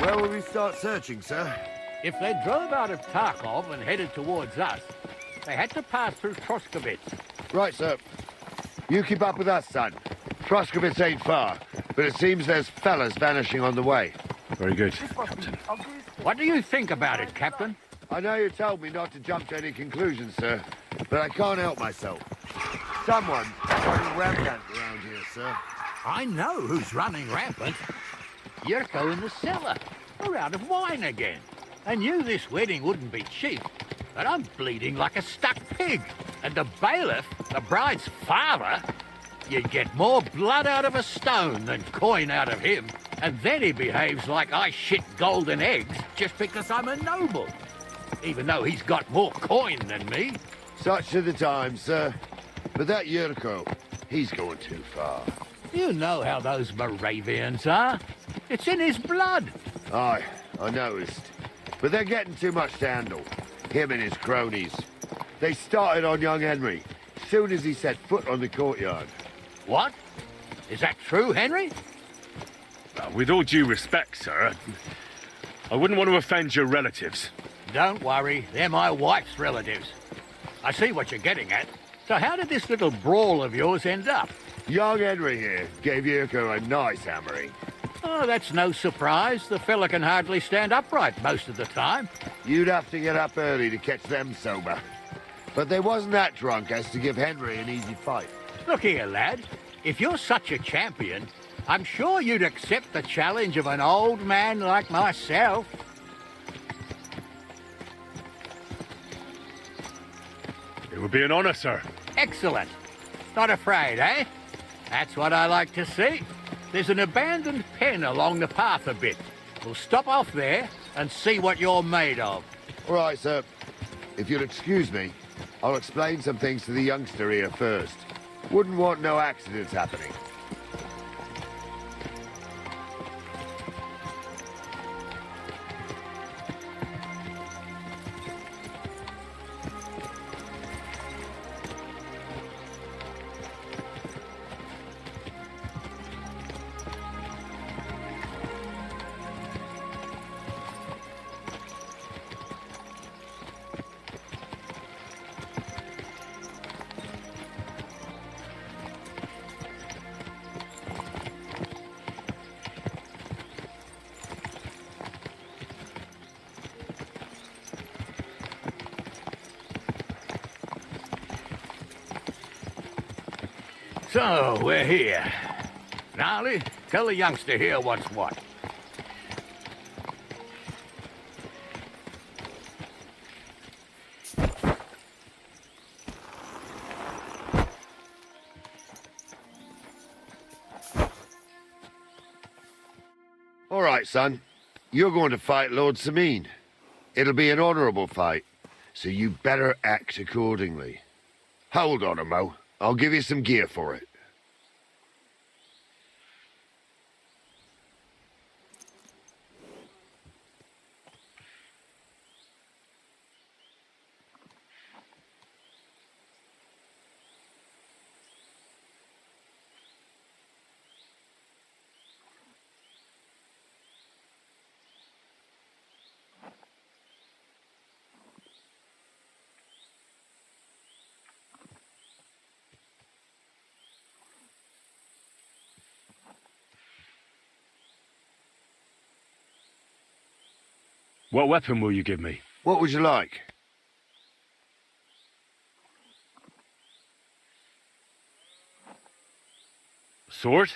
Where will we start searching, sir? If they drove out of Tarkov and headed towards us, they had to pass through Troskovitz. Right, sir. You keep up with us, son. Troskovitz ain't far, but it seems there's fellas vanishing on the way. Very good, Captain. What do you think about it, Captain? I know you told me not to jump to any conclusions, sir, but I can't help myself. Someone's running rampant around here, sir. I know who's running rampant. Yurko in the cellar. We're out of wine again. I knew this wedding wouldn't be cheap, but I'm bleeding like a stuck pig. And the bailiff, the bride's father, you'd get more blood out of a stone than coin out of him. And then he behaves like I shit golden eggs just because I'm a noble. Even though he's got more coin than me. Such are the times, sir. But that Yurko, he's going too far. You know how those Moravians are. It's in his blood. Aye, I noticed. But they're getting too much to handle. Him and his cronies. They started on young Henry, soon as he set foot on the courtyard. What? Is that true, Henry? With all due respect, sir, I wouldn't want to offend your relatives. Don't worry, they're my wife's relatives. I see what you're getting at. So how did this little brawl of yours end up? Young Henry here gave Yurko a nice hammering. Oh, that's no surprise. The fella can hardly stand upright most of the time. You'd have to get up early to catch them sober. But they wasn't that drunk as to give Henry an easy fight. Look here, lad. If you're such a champion, I'm sure you'd accept the challenge of an old man like myself. It would be an honor, sir. Excellent. Not afraid, eh? That's what I like to see. There's an abandoned pen along the path a bit. We'll stop off there and see what you're made of. All right, sir. If you'll excuse me, I'll explain some things to the youngster here first. Wouldn't want no accidents happening. So, we're here. Gnarly, tell the youngster here what's what. All right, son. You're going to fight Lord Sameen. It'll be an honorable fight, so you better act accordingly. Hold on a mo. I'll give you some gear for it. What weapon will you give me? What would you like? Sword?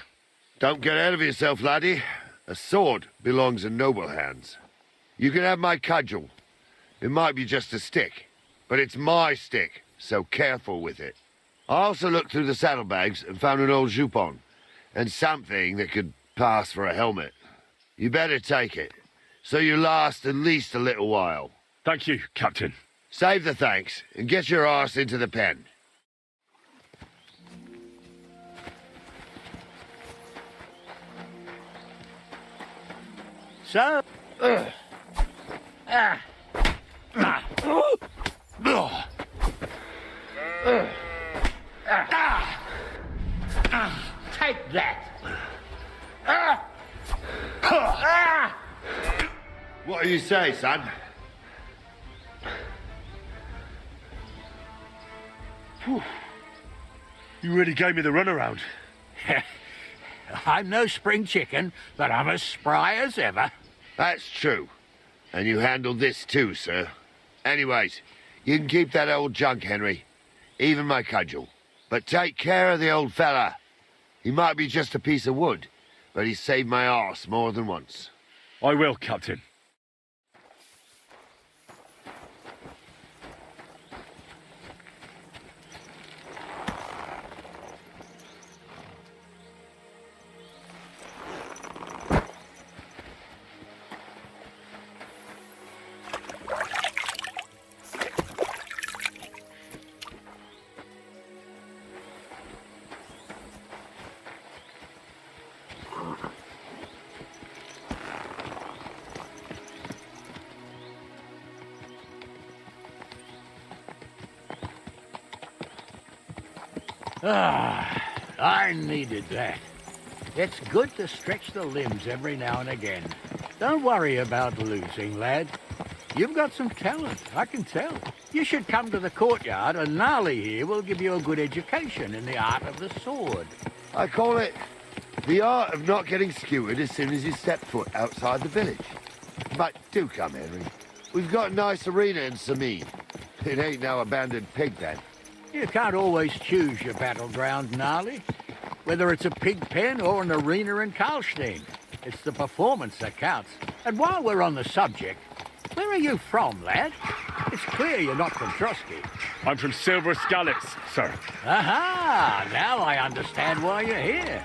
Don't get ahead of yourself, laddie. A sword belongs in noble hands. You can have my cudgel. It might be just a stick, but it's my stick, so careful with it. I also looked through the saddlebags and found an old jupon, and something that could pass for a helmet. You better take it, so you last at least a little while. Thank you, Captain. Save the thanks, and get your arse into the pen. So, take that. What do you say, son? Whew. You really gave me the runaround. I'm no spring chicken, but I'm as spry as ever. That's true. And you handled this too, sir. Anyways, you can keep that old junk, Henry. Even my cudgel. But take care of the old fella. He might be just a piece of wood, but he's saved my arse more than once. I will, Captain. I needed that. It's good to stretch the limbs every now and again. Don't worry about losing, lad. You've got some talent, I can tell. You should come to the courtyard, and Gnarly here will give you a good education in the art of the sword. I call it the art of not getting skewered as soon as you step foot outside the village. But do come, Henry. We've got a nice arena in Samin. It ain't no abandoned pig then. You can't always choose your battleground, Gnarly. Whether it's a pig pen or an arena in Karlstein. It's the performance that counts. And while we're on the subject, where are you from, lad? It's clear you're not from Trotsky. I'm from Silver Scallops, sir. Aha! Now I understand why you're here.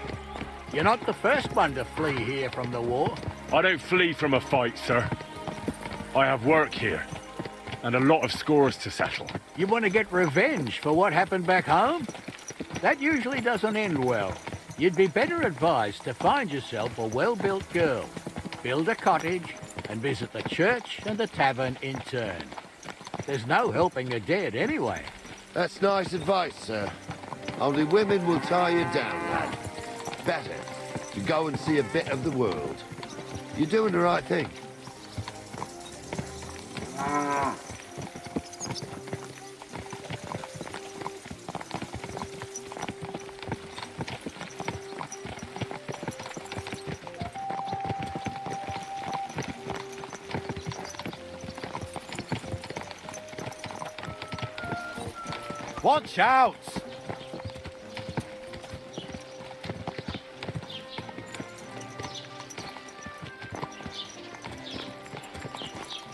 You're not the first one to flee here from the war. I don't flee from a fight, sir. I have work here, and a lot of scores to settle. You want to get revenge for what happened back home? That usually doesn't end well. You'd be better advised to find yourself a well-built girl, build a cottage, and visit the church and the tavern in turn. There's no helping the dead anyway. That's nice advice, sir. Only women will tie you down, lad. Better to go and see a bit of the world. You're doing the right thing. Watch out!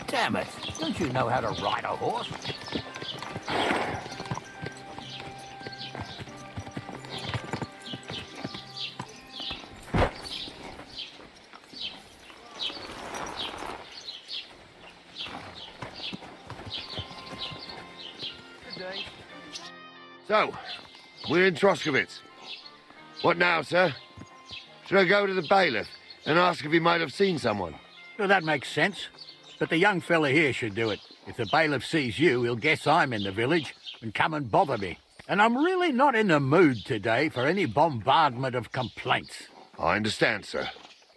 Damn it! Don't you know how to ride a horse? So, we're in Troskowitz. What now, sir? Should I go to the bailiff and ask if he might have seen someone? Well, that makes sense. But the young fella here should do it. If the bailiff sees you, he'll guess I'm in the village and come and bother me. And I'm really not in the mood today for any bombardment of complaints. I understand, sir.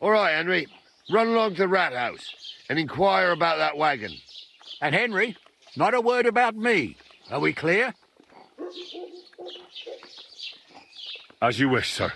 All right, Henry. Run along to the rat house and inquire about that wagon. And Henry, not a word about me. Are we clear? As you wish, sir.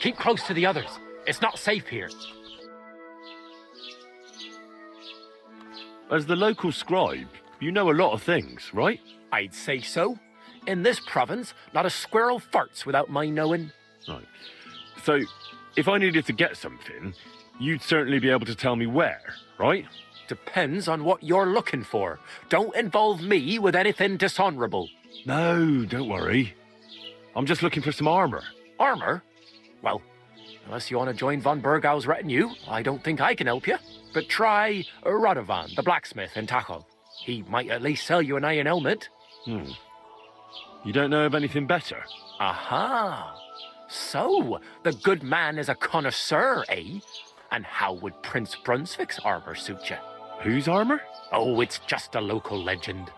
Keep close to the others. It's not safe here. As the local scribe, you know a lot of things, right? I'd say so. In this province, not a squirrel farts without my knowing. Right. So, if I needed to get something, you'd certainly be able to tell me where, right? Depends on what you're looking for. Don't involve me with anything dishonorable. No, don't worry. I'm just looking for some armor. Armor? Well, unless you want to join von Burgau's retinue, I don't think I can help you. But try Radovan, the blacksmith in Tachel. He might at least sell you an iron helmet. You don't know of anything better? Aha! So, the good man is a connoisseur, eh? And how would Prince Brunswick's armor suit you? Whose armor? Oh, it's just a local legend.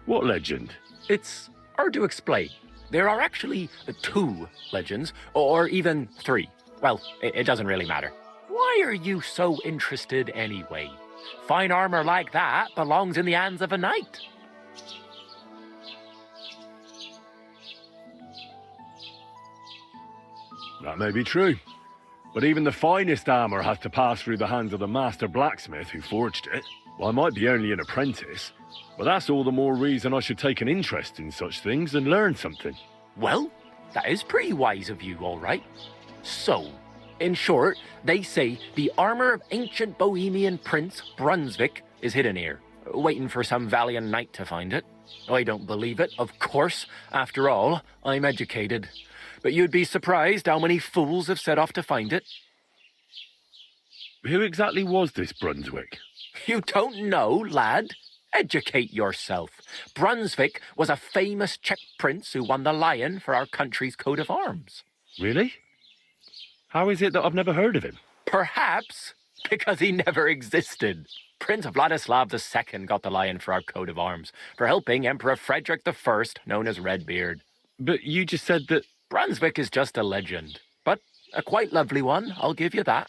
What legend? It's hard to explain. There are actually 2 legends, or even 3. Well, it doesn't really matter. Why are you so interested anyway? Fine armor like that belongs in the hands of a knight. That may be true. But even the finest armor has to pass through the hands of the master blacksmith who forged it. Well, I might be only an apprentice, but that's all the more reason I should take an interest in such things and learn something. Well, that is pretty wise of you, all right. So, in short, they say the armor of ancient Bohemian Prince Brunswick is hidden here, waiting for some valiant knight to find it. I don't believe it, of course. After all, I'm educated. But you'd be surprised how many fools have set off to find it. Who exactly was this Brunswick? You don't know, lad? Educate yourself. Brunswick was a famous Czech prince who won the lion for our country's coat of arms. Really? How is it that I've never heard of him? Perhaps because he never existed. Prince Vladislav II got the lion for our coat of arms for helping Emperor Frederick I, known as Redbeard. But you just said that... Brunswick is just a legend, but a quite lovely one, I'll give you that.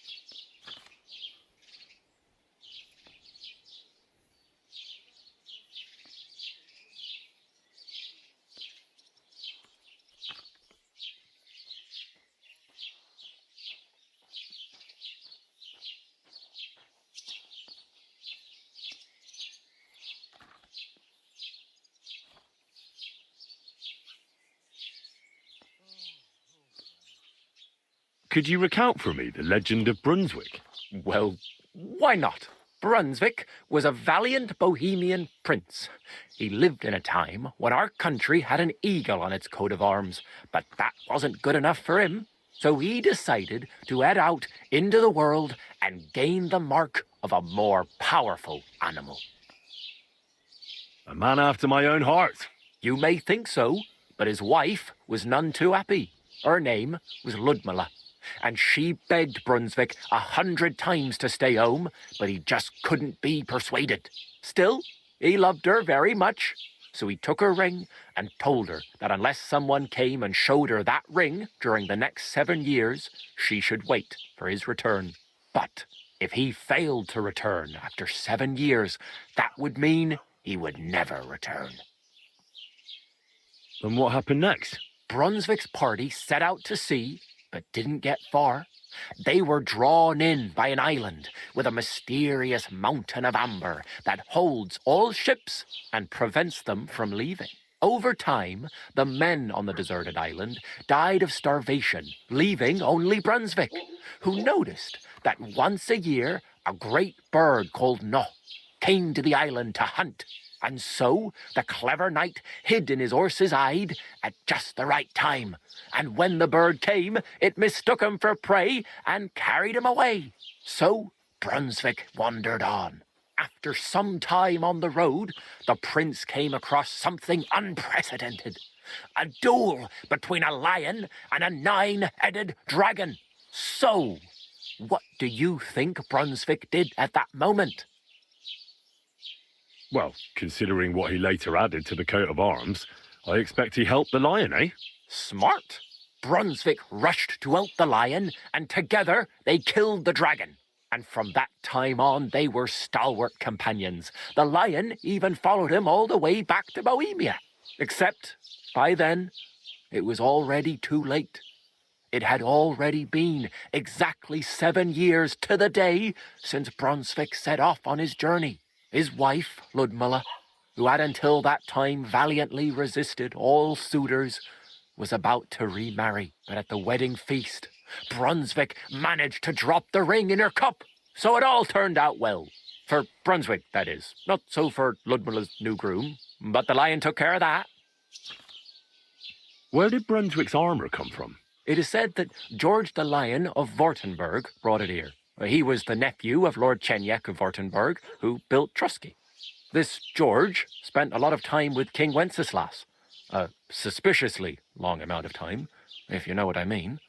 Could you recount for me the legend of Brunswick? Well, why not? Brunswick was a valiant Bohemian prince. He lived in a time when our country had an eagle on its coat of arms, but that wasn't good enough for him. So he decided to head out into the world and gain the mark of a more powerful animal. A man after my own heart. You may think so, but his wife was none too happy. Her name was Ludmilla, and she begged Brunswick 100 times to stay home, but he just couldn't be persuaded. Still, he loved her very much, so he took her ring and told her that unless someone came and showed her that ring during the next 7 years, she should wait for his return. But if he failed to return after 7 years, that would mean he would never return. And what happened next? Brunswick's party set out to sea, but didn't get far. They were drawn in by an island with a mysterious mountain of amber that holds all ships and prevents them from leaving. Over time, the men on the deserted island died of starvation, leaving only Brunswick, who noticed that once a year a great bird called No came to the island to hunt. And so the clever knight hid in his horse's hide at just the right time. And when the bird came, it mistook him for prey and carried him away. So Brunswick wandered on. After some time on the road, the prince came across something unprecedented. A duel between a lion and a 9-headed dragon. So, what do you think Brunswick did at that moment? Well, considering what he later added to the coat of arms, I expect he helped the lion, eh? Smart. Brunswick rushed to help the lion, and together they killed the dragon. And from that time on, they were stalwart companions. The lion even followed him all the way back to Bohemia. Except, by then, it was already too late. It had already been exactly 7 years to the day since Brunswick set off on his journey. His wife, Ludmilla, who had until that time valiantly resisted all suitors, was about to remarry. But at the wedding feast, Brunswick managed to drop the ring in her cup. So it all turned out well. For Brunswick, that is. Not so for Ludmilla's new groom. But the lion took care of that. Where did Brunswick's armour come from? It is said that George the Lion of Württemberg brought it here. He was the nephew of Lord Chenjek of Württemberg, who built Trusky. This George spent a lot of time with King Wenceslas. A suspiciously long amount of time, if you know what I mean.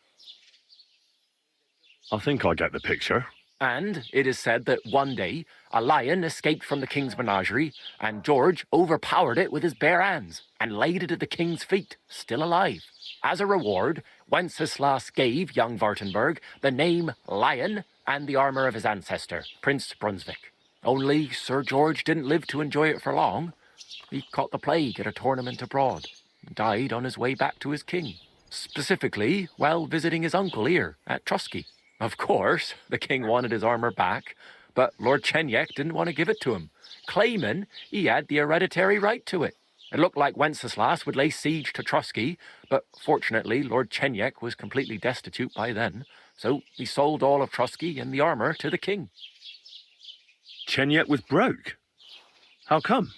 I think I get the picture. And it is said that one day, a lion escaped from the king's menagerie, and George overpowered it with his bare hands and laid it at the king's feet, still alive. As a reward, Wenceslas gave young Württemberg the name Lion and the armour of his ancestor, Prince Brunswick. Only Sir George didn't live to enjoy it for long. He caught the plague at a tournament abroad, and died on his way back to his king. Specifically, while visiting his uncle here at Trusky. Of course, the king wanted his armour back, but Lord Chenjek didn't want to give it to him, claiming he had the hereditary right to it. It looked like Wenceslas would lay siege to Trusky, but fortunately Lord Chenjek was completely destitute by then, so he sold all of Trusky and the armour to the king. Chenjek was broke? How come?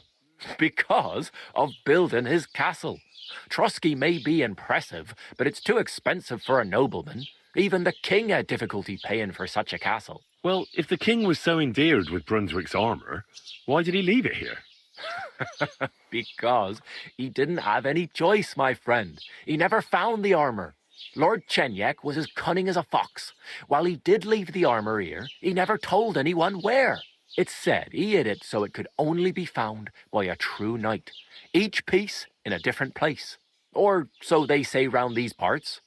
Because of building his castle. Trusky may be impressive, but it's too expensive for a nobleman. Even the king had difficulty paying for such a castle. Well, if the king was so endeared with Brunswick's armour, why did he leave it here? Because he didn't have any choice, my friend. He never found the armour. Lord Chenjek was as cunning as a fox. While he did leave the armour here, he never told anyone where. It's said he hid it so it could only be found by a true knight, each piece in a different place. Or so they say round these parts.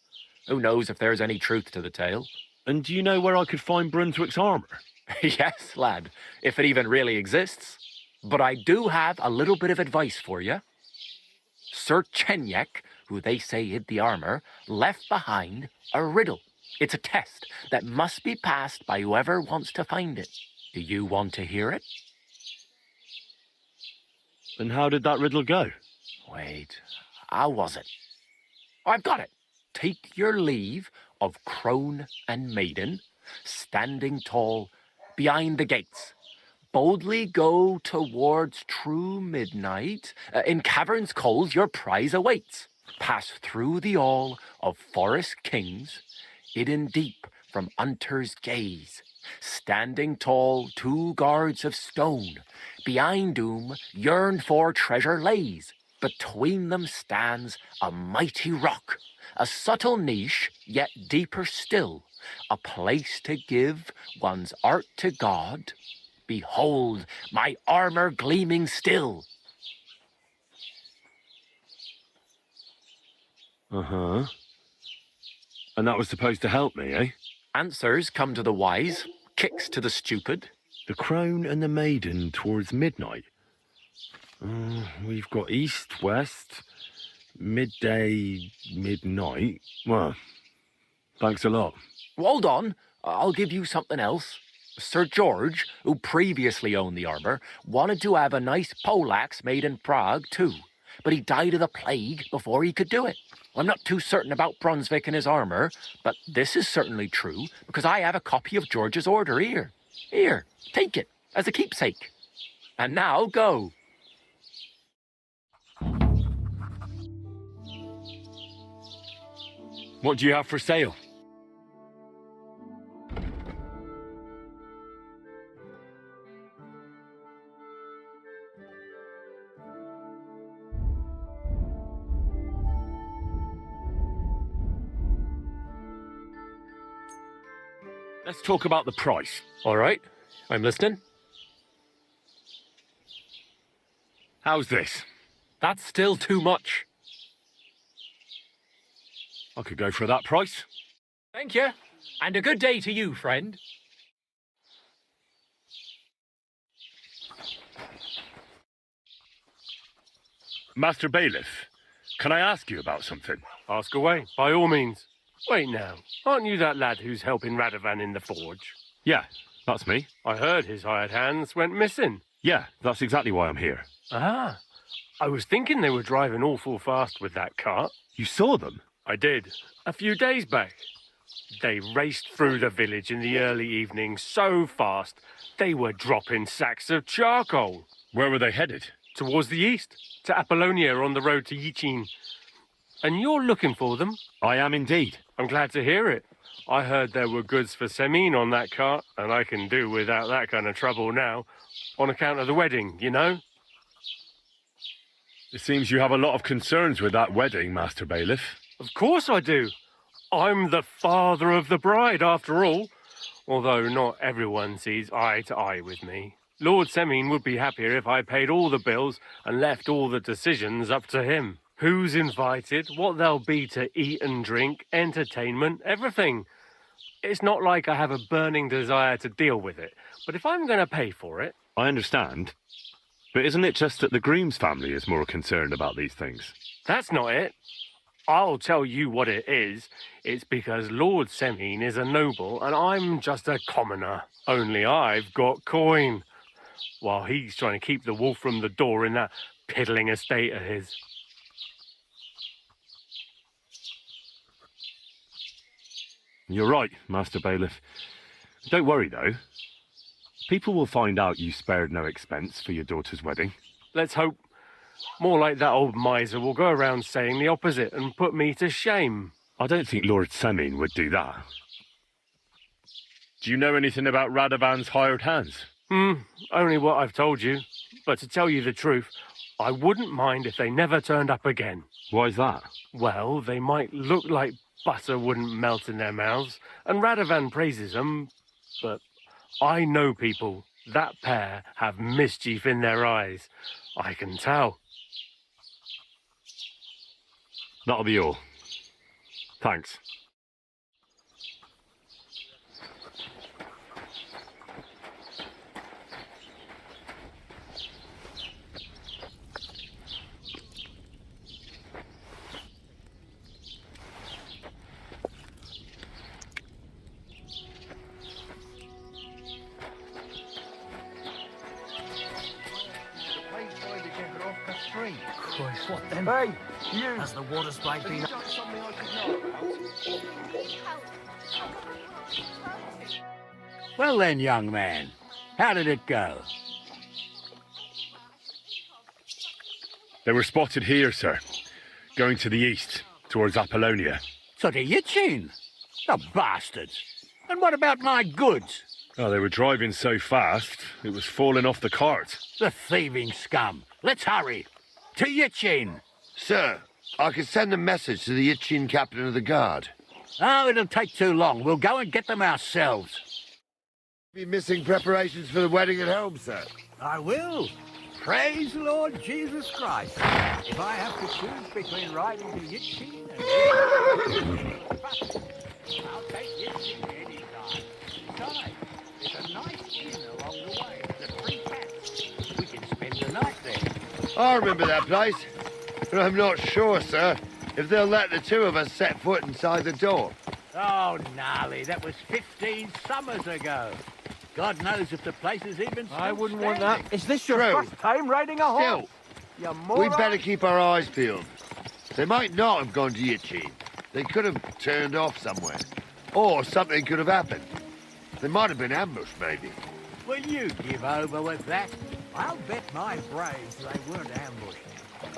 Who knows if there's any truth to the tale? And do you know where I could find Brunswick's armour? Yes, lad, if it even really exists. But I do have a little bit of advice for you. Sir Chenjek, who they say hid the armour, left behind a riddle. It's a test that must be passed by whoever wants to find it. Do you want to hear it? And how did that riddle go? Wait, how was it? I've got it. Take your leave of crone and maiden, standing tall behind the gates. Boldly go towards true midnight. In caverns cold your prize awaits. Pass through the all of forest kings, hidden deep from hunter's gaze. Standing tall, 2 guards of stone, behind whom yearned for treasure lays. Between them stands a mighty rock, a subtle niche, yet deeper still, a place to give one's art to God. Behold, my armour gleaming still. Uh-huh. And that was supposed to help me, eh? Answers come to the wise, kicks to the stupid. The crone and the maiden towards midnight. We've got east, west, Midday, midnight? Well, thanks a lot. Hold on, I'll give you something else. Sir George, who previously owned the armour, wanted to have a nice poleaxe made in Prague too, but he died of the plague before he could do it. I'm not too certain about Brunswick and his armour, but this is certainly true, because I have a copy of George's order here. Here, take it, as a keepsake. And now, go. What do you have for sale? Let's talk about the price. All right, I'm listening. How's this? That's still too much. I could go for that price. Thank you, and a good day to you, friend. Master Bailiff, can I ask you about something? Ask away, by all means. Wait now, aren't you that lad who's helping Radovan in the forge? Yeah, that's me. I heard his hired hands went missing. Yeah, that's exactly why I'm here. Ah, I was thinking they were driving awful fast with that cart. You saw them? I did, a few days back. They raced through the village in the early evening so fast, they were dropping sacks of charcoal. Where were they headed? Towards the east, to Apollonia on the road to Yichin. And you're looking for them? I am indeed. I'm glad to hear it. I heard there were goods for Semin on that cart, and I can do without that kind of trouble now, on account of the wedding, you know? It seems you have a lot of concerns with that wedding, Master Bailiff. Of course I do. I'm the father of the bride, after all. Although not everyone sees eye to eye with me. Lord Semin would be happier if I paid all the bills and left all the decisions up to him. Who's invited, what there'll be to eat and drink, entertainment, everything. It's not like I have a burning desire to deal with it, but if I'm going to pay for it... I understand. But isn't it just that the groom's family is more concerned about these things? That's not it. I'll tell you what it is. It's because Lord Semin is a noble and I'm just a commoner. Only I've got coin. While he's trying to keep the wolf from the door in that piddling estate of his. You're right, Master Bailiff. Don't worry, though. People will find out you spared no expense for your daughter's wedding. Let's hope. More like that old miser will go around saying the opposite and put me to shame. I don't think Lord Semin would do that. Do you know anything about Radovan's hired hands? Only what I've told you. But to tell you the truth, I wouldn't mind if they never turned up again. Why's that? Well, they might look like butter wouldn't melt in their mouths, and Radovan praises them, but I know people. That pair have mischief in their eyes. I can tell. That'll be all. Thanks. Christ, what then? Hey, you! Has the water spike been... Well then, young man, how did it go? They were spotted here, sir. Going to the east, towards Apollonia. So to Yichin? The bastards! And what about my goods? Oh, they were driving so fast, it was falling off the cart. The thieving scum! Let's hurry! To Yichin! Sir, I can send a message to the Yichin captain of the guard. Oh, it'll take too long. We'll go and get them ourselves. Be missing preparations for the wedding at home, sir. I will. Praise the Lord Jesus Christ. If I have to choose between riding to Yichin and... I'll take Yichin any time. Besides, it's a nice inn along the way. The free cats. We can spend the night there. I remember that place. But I'm not sure, sir, if they'll let the two of us set foot inside the door. Oh, gnarly, that was 15 summers ago. God knows if the place is even still I wouldn't want that. standing. Is this your True. first time riding a horse? Still, You we'd moron. better keep our eyes peeled. They might not have gone to Yichin. They could have turned off somewhere. Or something could have happened. They might have been ambushed, maybe. Will you give over with that? I'll bet my brains they weren't ambushed.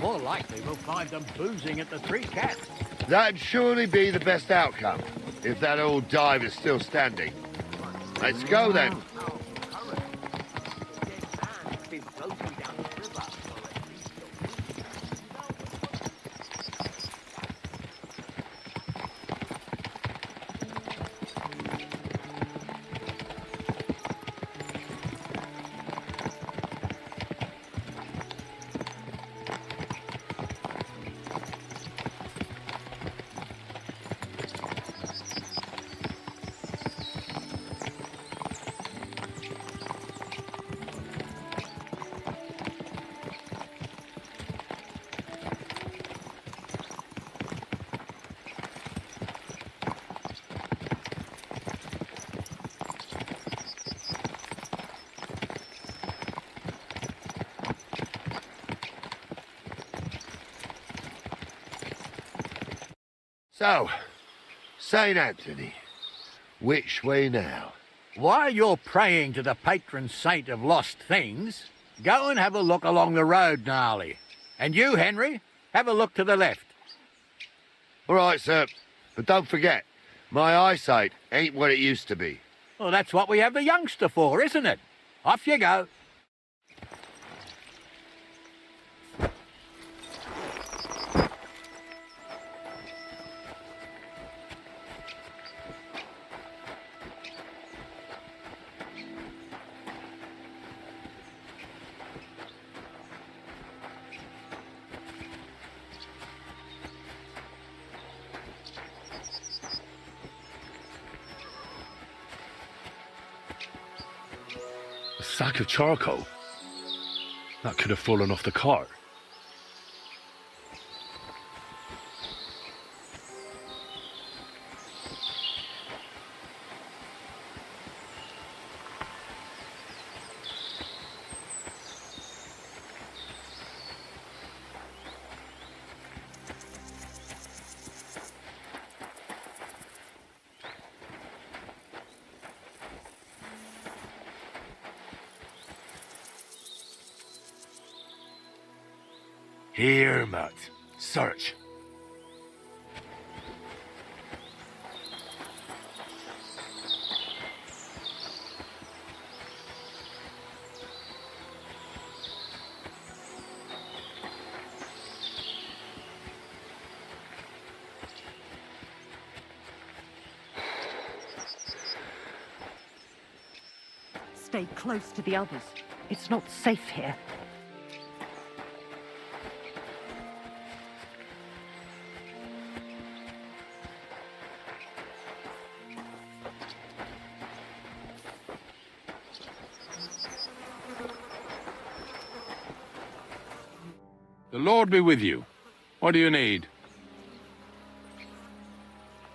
More likely we'll find them boozing at the Three Cats. That'd surely be the best outcome, if that old dive is still standing. Let's go then. So, St. Anthony, which way now? While you're praying to the patron saint of lost things, go and have a look along the road, Gnarly. And you, Henry, have a look to the left. All right, sir. But don't forget, my eyesight ain't what it used to be. Well, that's what we have the youngster for, isn't it? Off you go. A sack of charcoal? That could have fallen off the cart. Here, Matt. Search. Stay close to the others. It's not safe here. The Lord be with you. What do you need?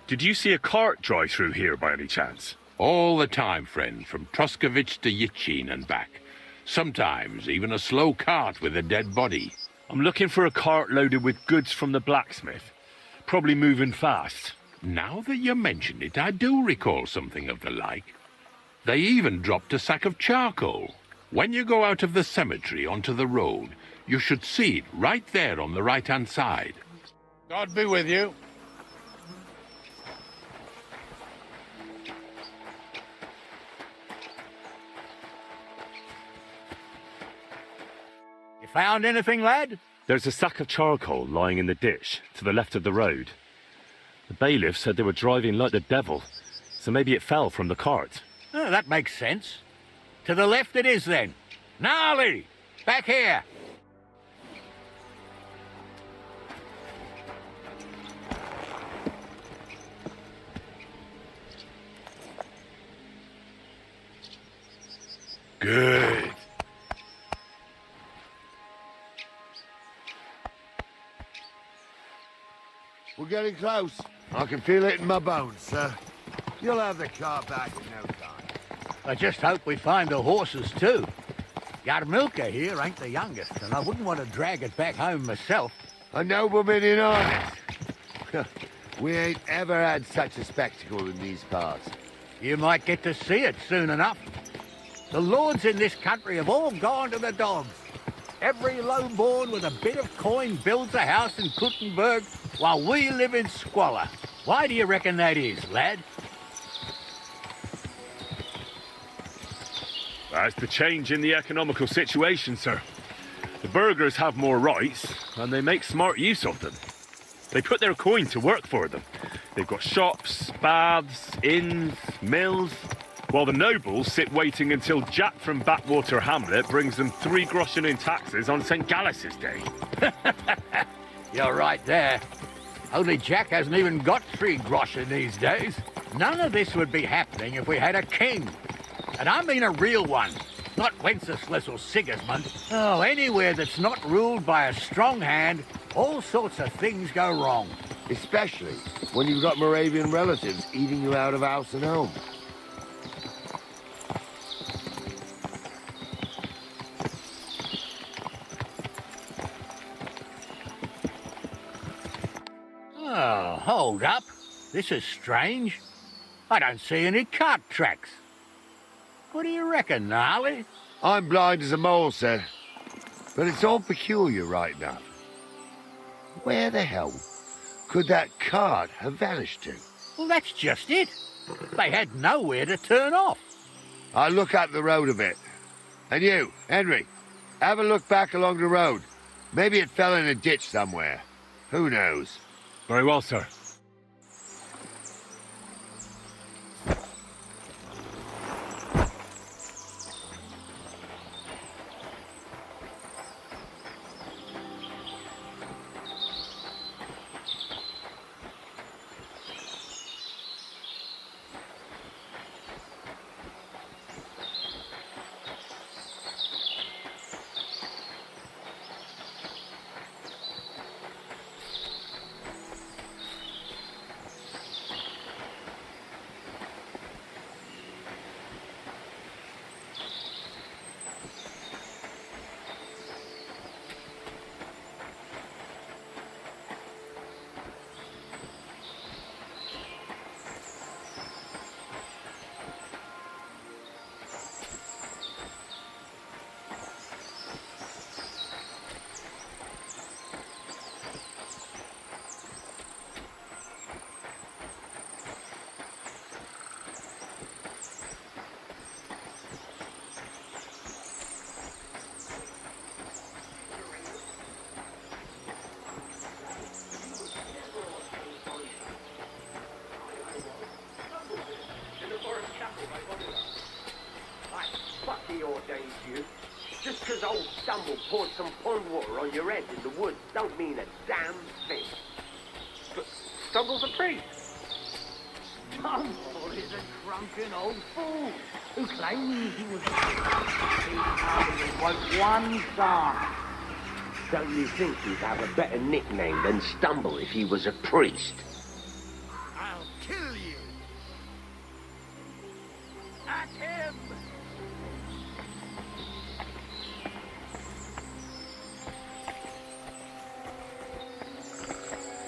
Did you see a cart drive through here by any chance? All the time, friend, from Truskovich to Yichin and back. Sometimes even a slow cart with a dead body. I'm looking for a cart loaded with goods from the blacksmith. Probably moving fast. Now that you mention it, I do recall something of the like. They even dropped a sack of charcoal. When you go out of the cemetery onto the road, you should see it right there on the right-hand side. God be with you. You found anything, lad? There's a sack of charcoal lying in the ditch to the left of the road. The bailiff said they were driving like the devil, so maybe it fell from the cart. Oh, that makes sense. To the left it is, then. Gnarly! Back here! Good. We're getting close. I can feel it in my bones, sir. You'll have the car back in no time. I just hope we find the horses too. Yarmilka here ain't the youngest, and I wouldn't want to drag it back home myself. A nobleman in harness. We ain't ever had such a spectacle in these parts. You might get to see it soon enough. The lords in this country have all gone to the dogs. Every lowborn with a bit of coin builds a house in Kuttenberg while we live in squalor. Why do you reckon that is, lad? That's the change in the economical situation, sir. The burghers have more rights, and they make smart use of them. They put their coin to work for them. They've got shops, baths, inns, mills, while the nobles sit waiting until Jack from Backwater Hamlet brings them 3 groschen in taxes on St. Gallus's Day. You're right there. Only Jack hasn't even got 3 groschen these days. None of this would be happening if we had a king. And I mean a real one, not Wenceslas or Sigismund. Oh, anywhere that's not ruled by a strong hand, all sorts of things go wrong. Especially when you've got Moravian relatives eating you out of house and home. Oh, hold up. This is strange. I don't see any cart tracks. What do you reckon, Gnarly? I'm blind as a mole, sir. But it's all peculiar right now. Where the hell could that cart have vanished to? Well, that's just it. They had nowhere to turn off. I'll look up the road a bit. And you, Henry, have a look back along the road. Maybe it fell in a ditch somewhere. Who knows? Very well, sir. Just because old Stumble poured some pond water on your head in the woods don't mean a damn thing. But Stumble's a priest. Stumble is a drunken old fool who claims he was one song. Don't you think he'd have a better nickname than Stumble if he was a priest? I'll kill you. At him.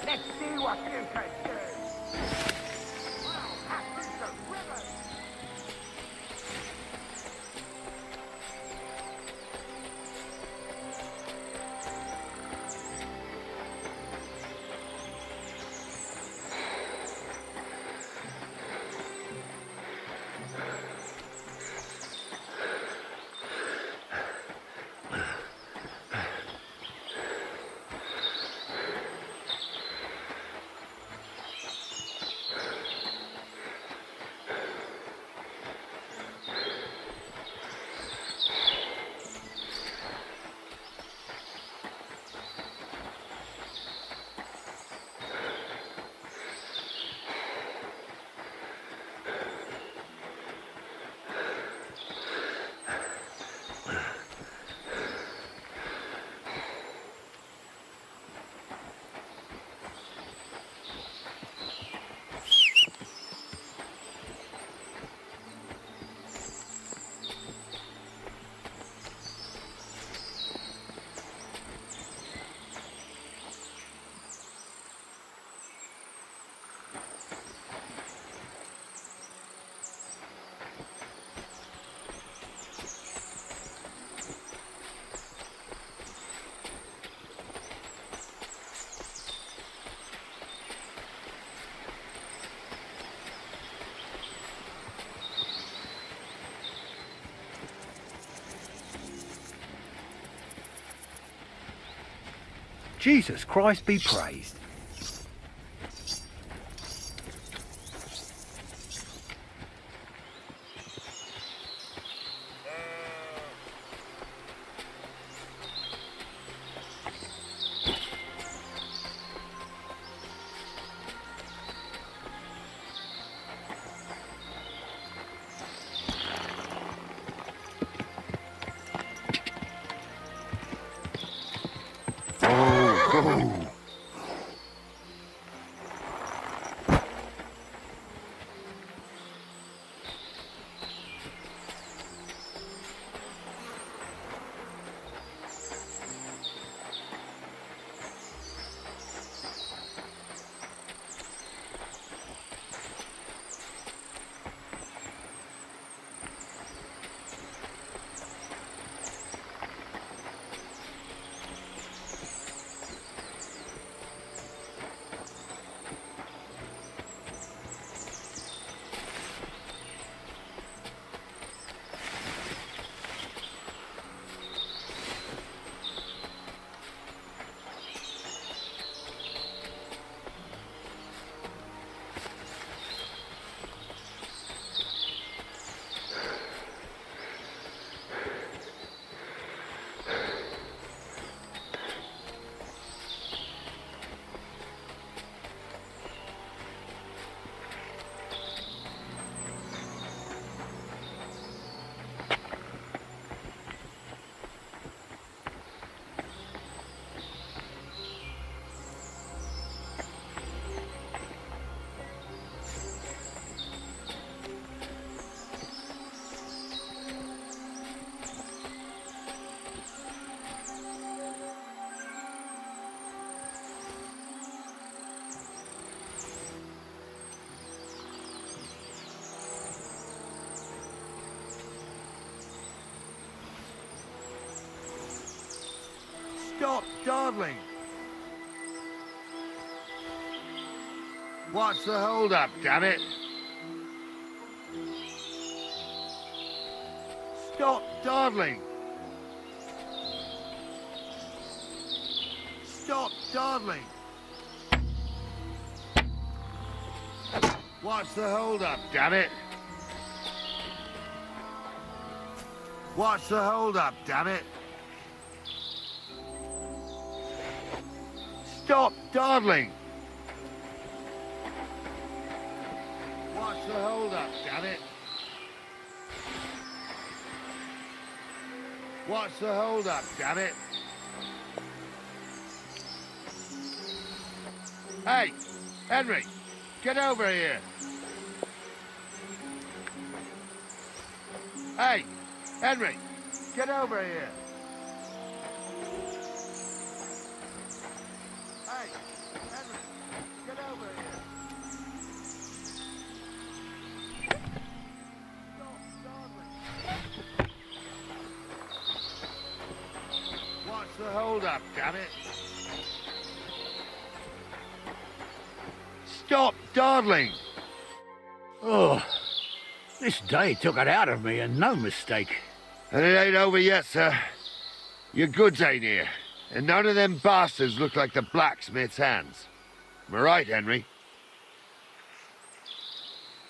Let's see what you can do. Jesus Christ be praised. Stop dawdling! What's the hold-up, damn it? Stop dawdling! Stop dawdling! What's the hold-up, damn it? What's the hold-up, damn it? Stop dawdling! What's the hold-up, damn it? What's the hold-up, damn it? Hey, Henry, get over here. Hey, Henry, get over here. Hey, Henry, get over here. Stop dawdling. What's the hold-up, damn it? Stop dawdling! Oh, this day took it out of me, and no mistake. And it ain't over yet, sir. Your goods ain't here, and none of them bastards look like the blacksmith's hands. Am I right, Henry?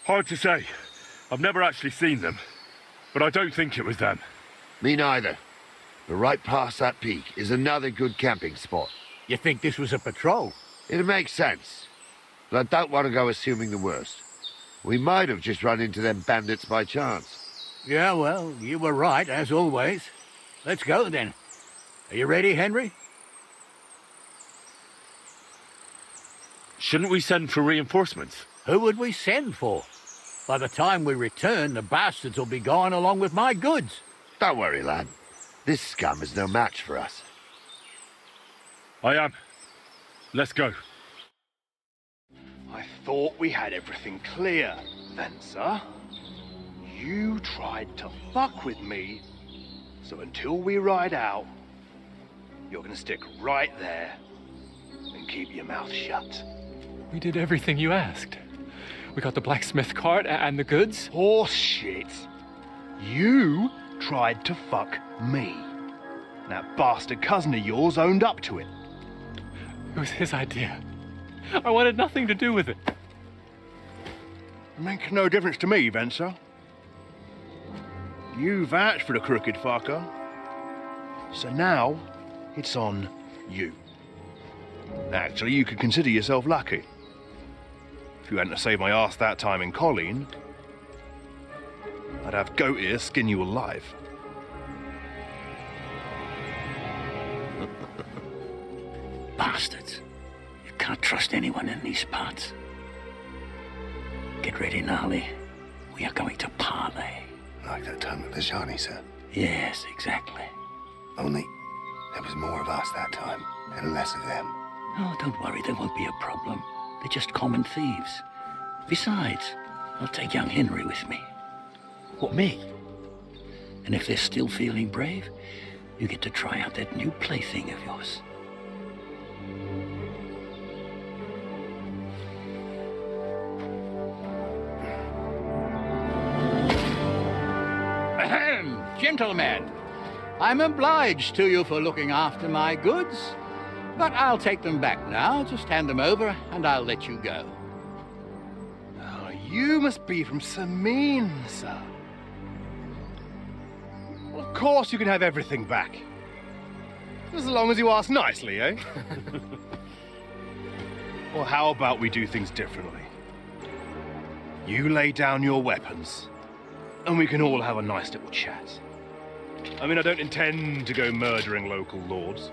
Hard to say. I've never actually seen them, but I don't think it was them. Me neither. But right past that peak is another good camping spot. You think this was a patrol? It makes sense. But I don't want to go assuming the worst. We might have just run into them bandits by chance. Yeah, well, you were right, as always. Let's go, then. Are you ready, Henry? Shouldn't we send for reinforcements? Who would we send for? By the time we return, the bastards will be gone along with my goods. Don't worry, lad. This scum is no match for us. I am. Let's go. I thought we had everything clear, then, sir. You tried to fuck with me, so until we ride out, you're gonna stick right there and keep your mouth shut. We did everything you asked. We got the blacksmith cart and the goods. Horse shit. You tried to fuck me. That bastard cousin of yours owned up to it. It was his idea. I wanted nothing to do with it. Make no difference to me, Venser. You vouched for the crooked fucker. So now, it's on you. Actually, you could consider yourself lucky. If you hadn't saved my ass that time in Colleen, I'd have goat ear skin you alive. Bastards. You can't trust anyone in these parts. Get ready, Gnarly. We are going to parley. Like that time with the Shani, sir? Yes, exactly. Only there was more of us that time, and less of them. Oh, don't worry, there won't be a problem. They're just common thieves. Besides, I'll take young Henry with me. What, me? And if they're still feeling brave, you get to try out that new plaything of yours. Ahem, gentlemen, I'm obliged to you for looking after my goods, but I'll take them back now. Just hand them over and I'll let you go. Oh, you must be from Samin, sir. Well, of course you can have everything back. As long as you ask nicely, eh? Well, how about we do things differently? You lay down your weapons, and we can all have a nice little chat. I mean, I don't intend to go murdering local lords.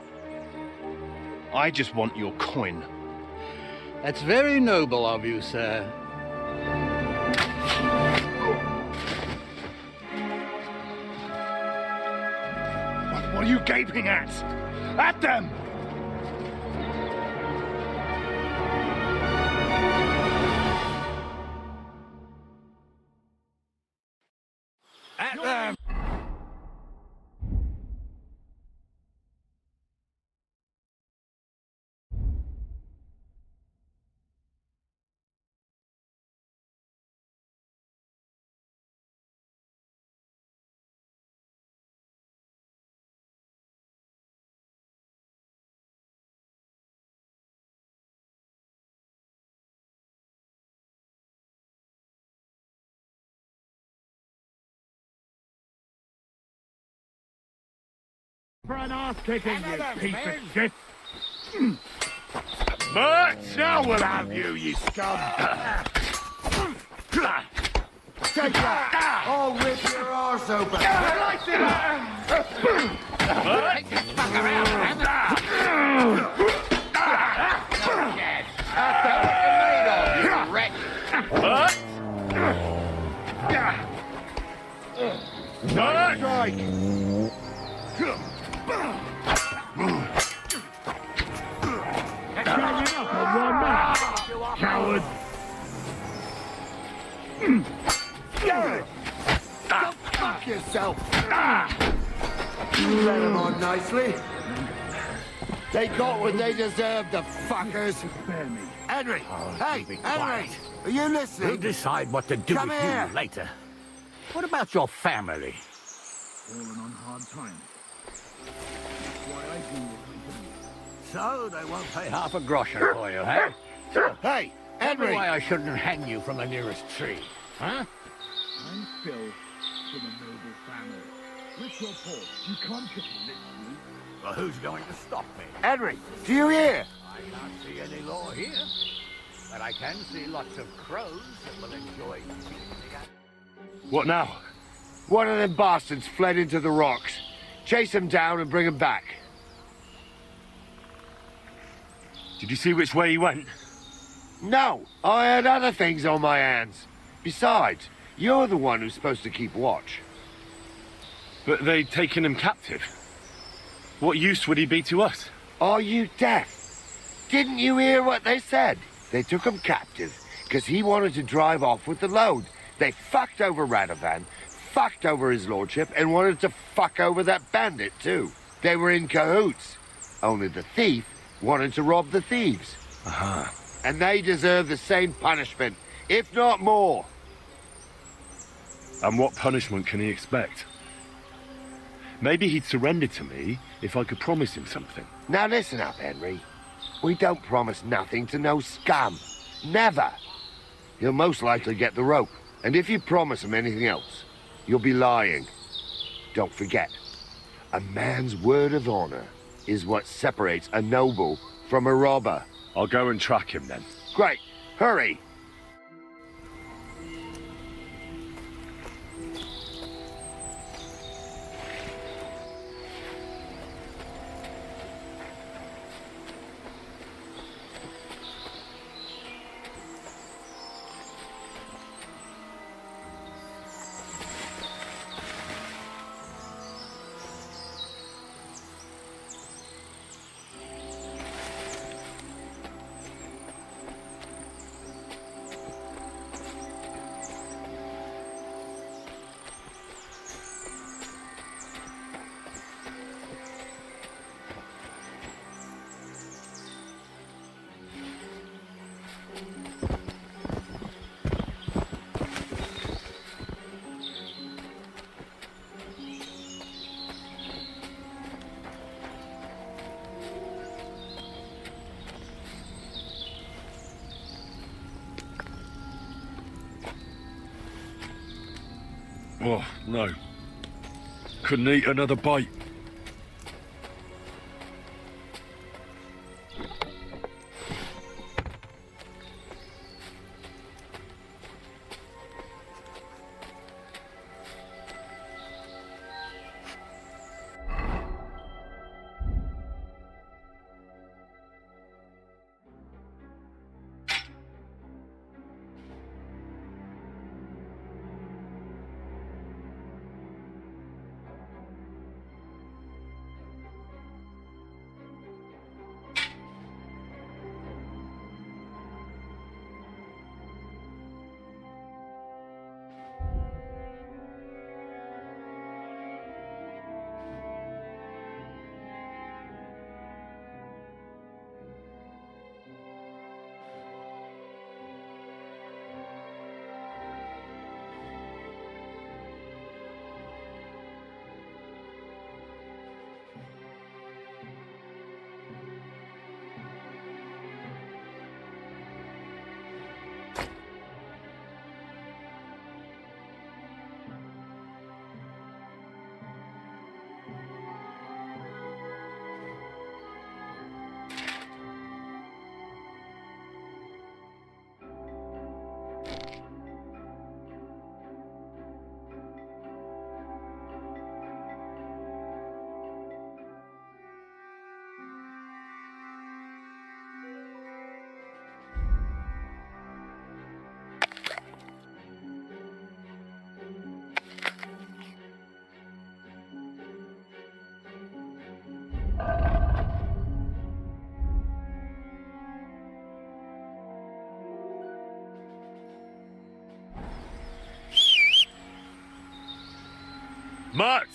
I just want your coin. That's very noble of you, sir. What are you gaping at? At them! At them! For an ass kicking, you piece of shit! But now we'll have you, you scum! Take that! I'll rip your arse open! Take this fucker out, man! That's what you're made of, you wretch! Strike! Coward! Go fuck yourself! You let them on nicely. They got what they deserved, the fuckers. Henry! Hey, Henry! Are you listening? We'll decide what to do Come with here. you later. What about your family? Fallen on hard times. Why I do what I do. So they won't pay half a groschen for you, eh? So, hey, tell me Henry! why I shouldn't hang you from the nearest tree, huh? I'm Phil from a noble family. What's your fault? You can't just literally. Well, who's going to stop me? Henry, do you hear? I can't see any law here, but I can see lots of crows that will enjoy What now? One of them bastards fled into the rocks. Chase him down and bring him back. Did you see which way he went? No, I had other things on my hands. Besides, you're the one who's supposed to keep watch. But they'd taken him captive. What use would he be to us? Are you deaf? Didn't you hear what they said? They took him captive because he wanted to drive off with the load. They fucked over Radovan, fucked over his lordship, and wanted to fuck over that bandit too. They were in cahoots. Only the thief wanted to rob the thieves. Uh-huh. And they deserve the same punishment, if not more. And what punishment can he expect? Maybe he'd surrender to me if I could promise him something. Now listen up, Henry. We don't promise nothing to no scum. Never. He'll most likely get the rope. And if you promise him anything else, you'll be lying. Don't forget, a man's word of honor is what separates a noble from a robber. I'll go and track him then. Great. Hurry. Oh, no. Couldn't eat another bite. Matt!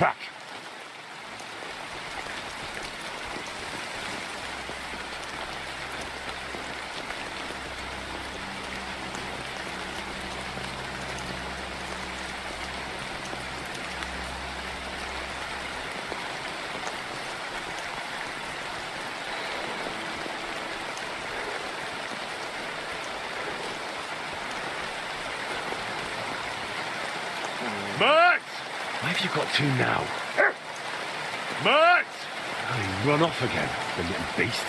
track. Mert! Where have you got to now? Mert! Oh, you run off again, the little beast.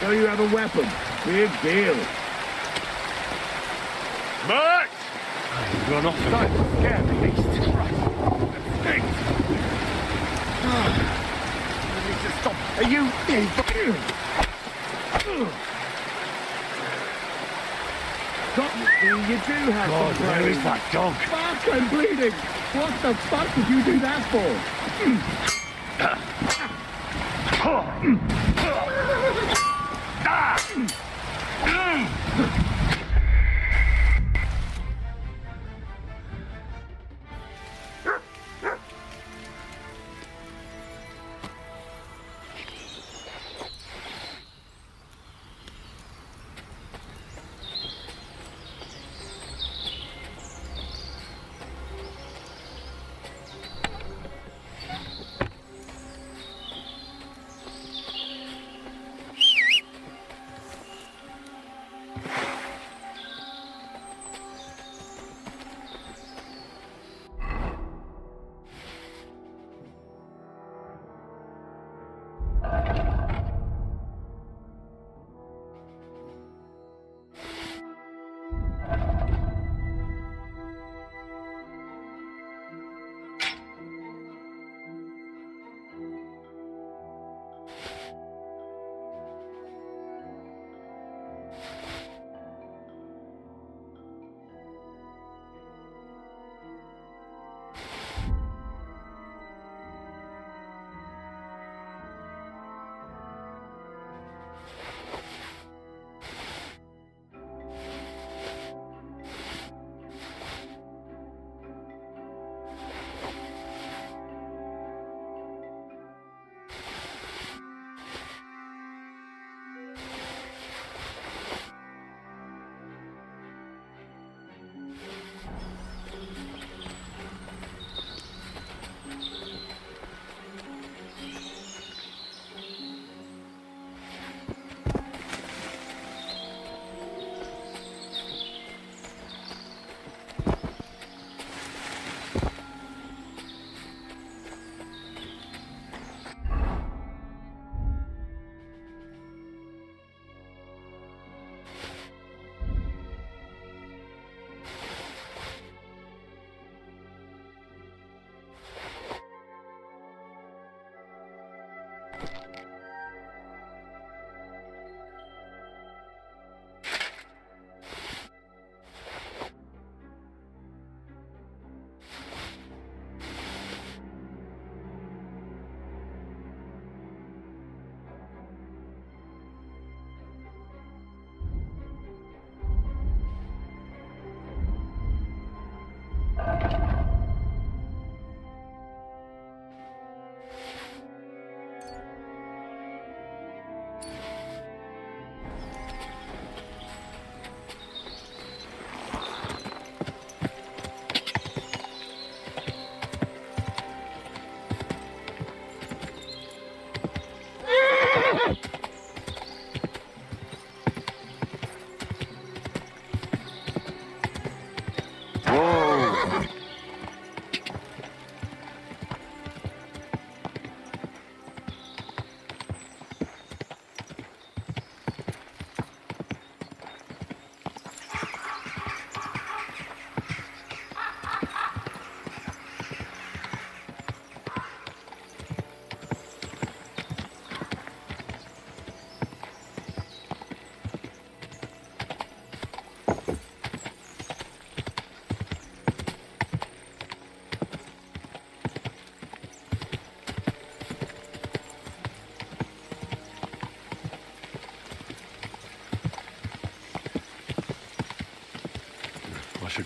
So you have a weapon. Big deal. Mert! Oh, run off. Don't scare me, beast. Right. I need to stop. Are you... You do have God, some where brains. is that dog? Fuck, I'm bleeding. What the fuck did you do that for?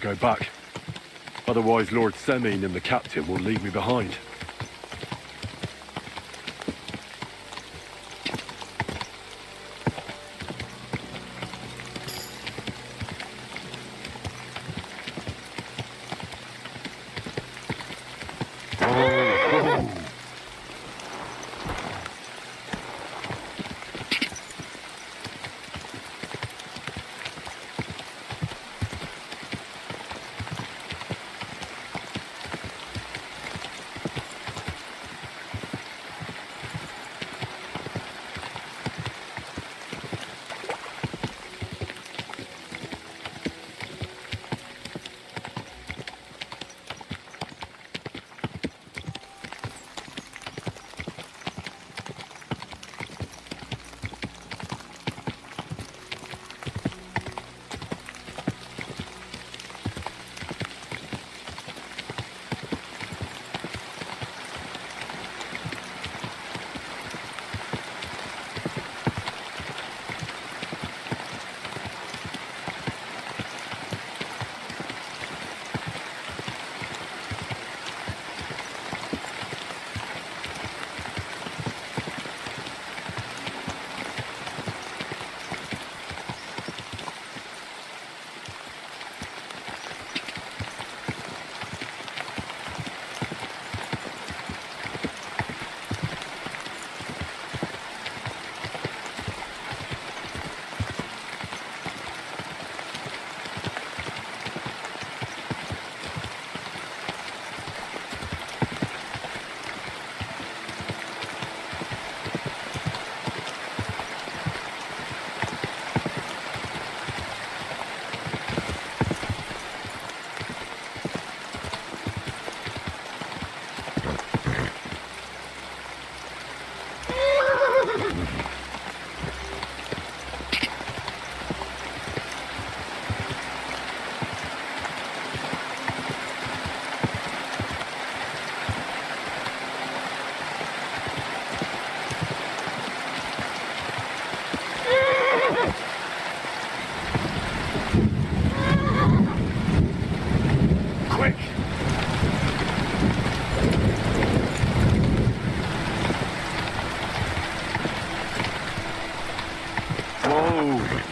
go back. Otherwise, Lord Semine and the captain will leave me behind.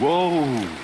Whoa!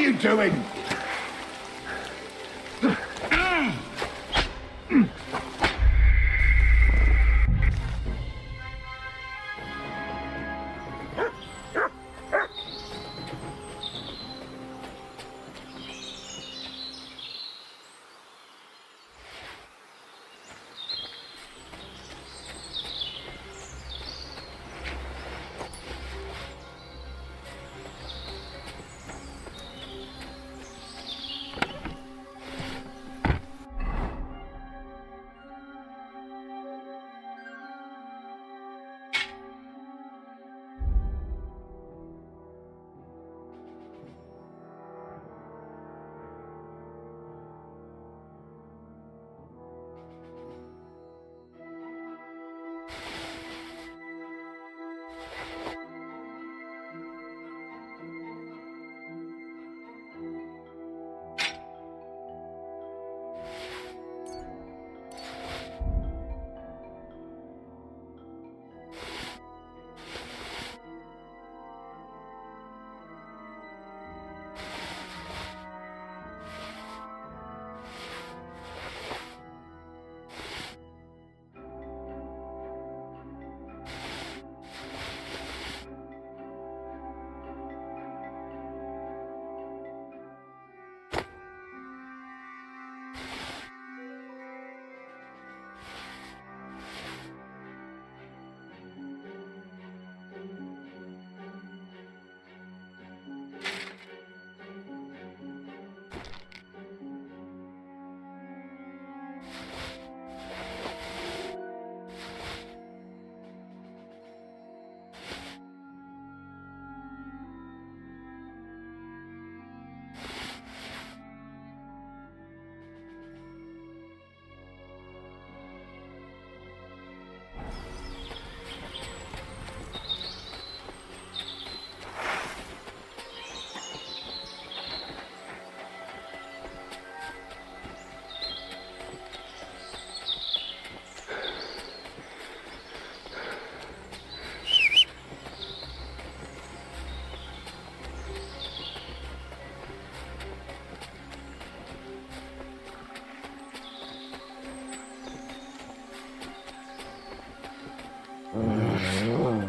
are you doing?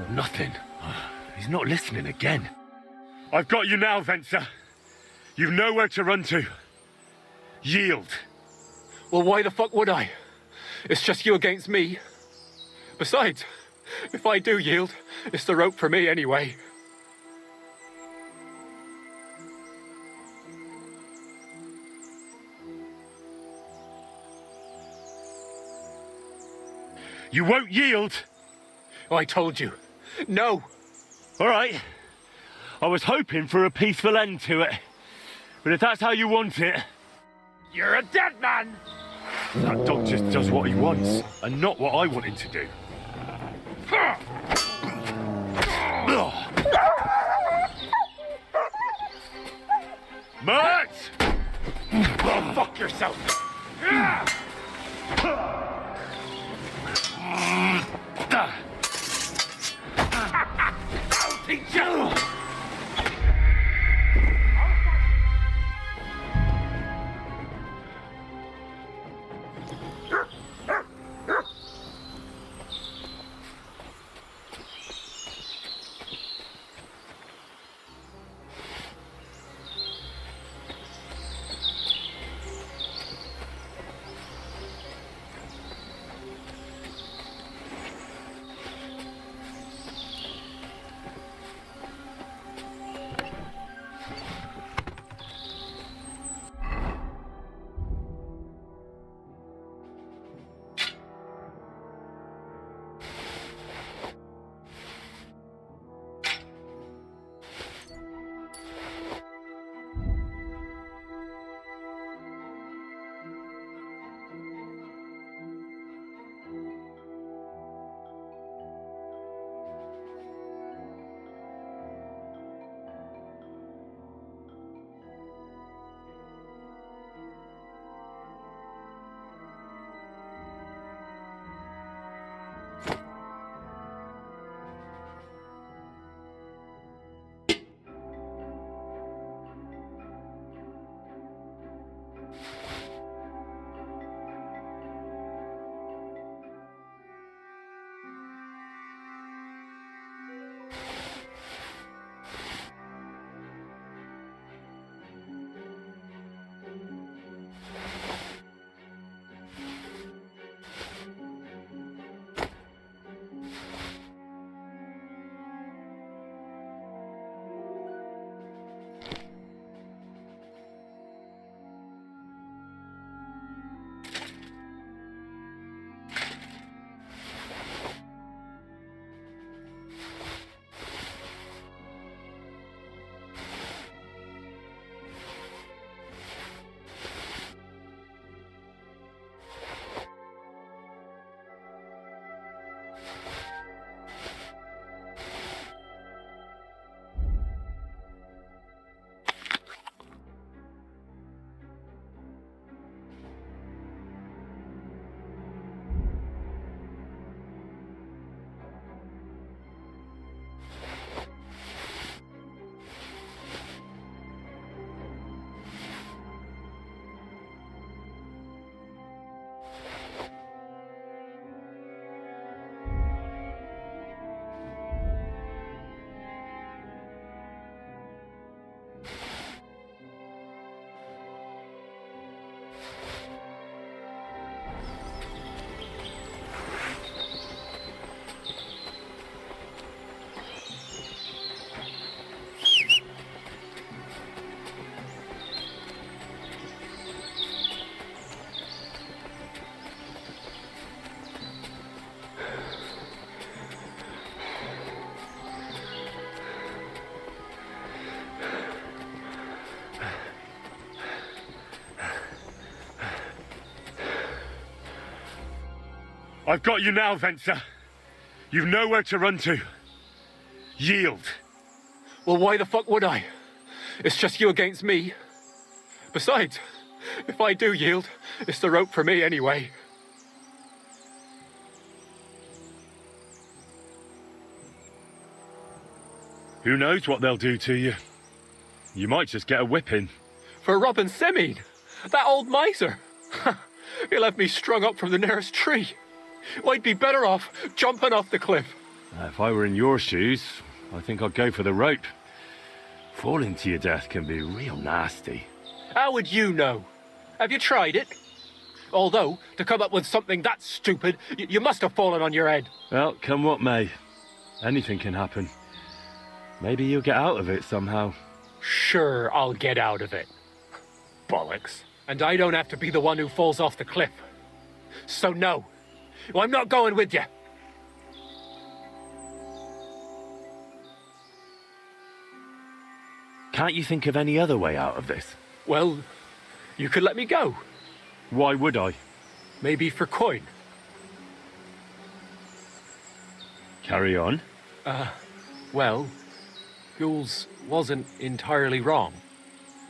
Nothing. He's not listening again. I've got you now, Venser. You've nowhere to run to. Yield. Well, why the fuck would I? It's just you against me. Besides, if I do yield, it's the rope for me anyway. You won't yield? Oh, I told you. No. All right. I was hoping for a peaceful end to it. But if that's how you want it... You're a dead man! That dog just does what he wants, and not what I want him to do. Mert! Go fuck yourself! I'll teach you! I've got you now, Venser. You've nowhere to run to. Yield. Well, why the fuck would I? It's just you against me. Besides, if I do yield, it's the rope for me anyway. Who knows what they'll do to you? You might just get a whipping. For robbing Semine, that old miser. He'll have me strung up from the nearest tree. I'd be better off jumping off the cliff. If I were in your shoes, I think I'd go for the rope. Falling to your death can be real nasty. How would you know? Have you tried it? Although, to come up with something that stupid, you must have fallen on your head. Well, come what may. Anything can happen. Maybe you'll get out of it somehow. Sure, I'll get out of it. Bollocks. And I don't have to be the one who falls off the cliff. So no, I'm not going with you. Can't you think of any other way out of this? Well, you could let me go. Why would I? Maybe for coin. Carry on. Well, Jules wasn't entirely wrong.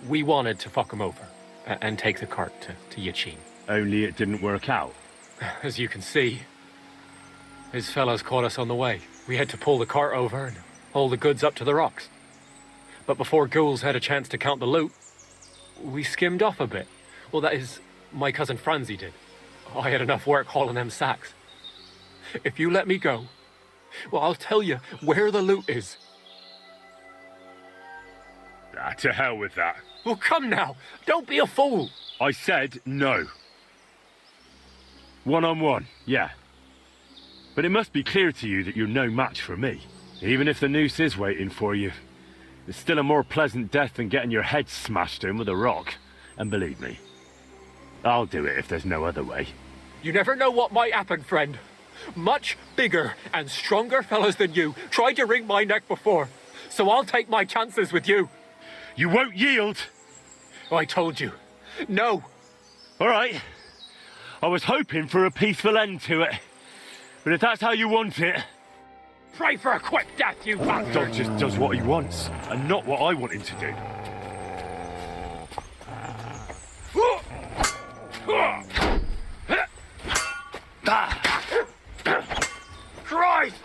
We wanted to fuck him over and take the cart to Yachin. Only it didn't work out. As you can see, his fellows caught us on the way. We had to pull the cart over and haul the goods up to the rocks. But before Jules had a chance to count the loot, we skimmed off a bit. Well, that is, my cousin Franzi did. I had enough work hauling them sacks. If you let me go, well, I'll tell you where the loot is. Ah, to hell with that. Well, come now. Don't be a fool. I said no. One-on-one, yeah. But it must be clear to you that you're no match for me. Even if the noose is waiting for you, it's still a more pleasant death than getting your head smashed in with a rock. And believe me, I'll do it if there's no other way. You never know what might happen, friend. Much bigger and stronger fellas than you tried to wring my neck before, so I'll take my chances with you. You won't yield. Oh, I told you. No. All right. I was hoping for a peaceful end to it. But if that's how you want it... Pray for a quick death, you bastard! Dog just does what he wants, and not what I want him to do. Christ!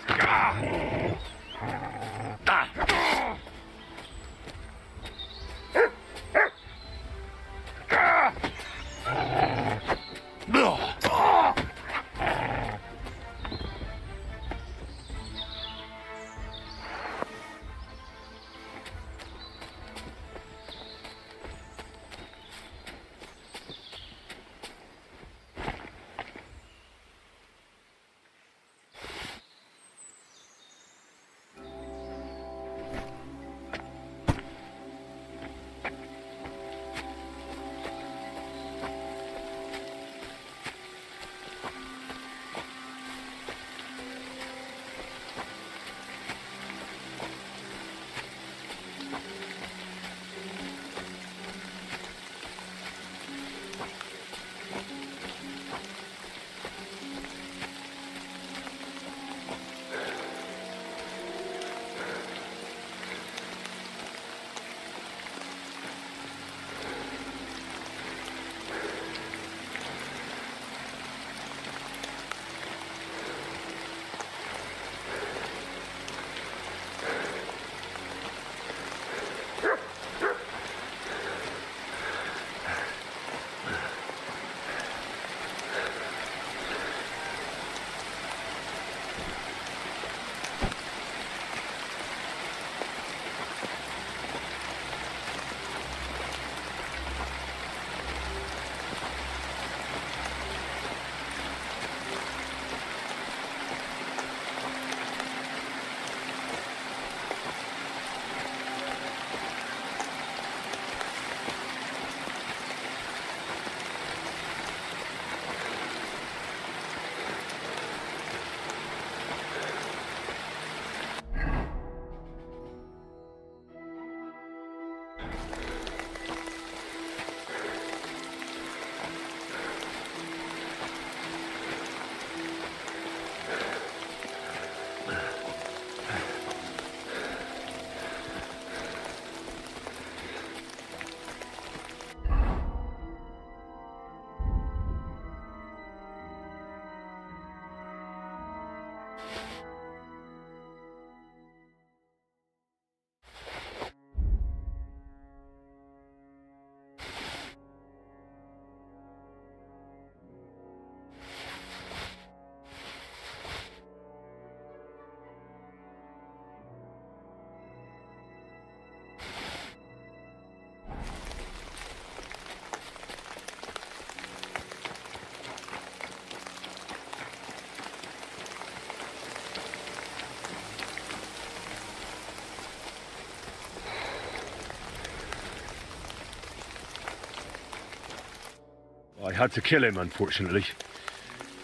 I had to kill him, unfortunately.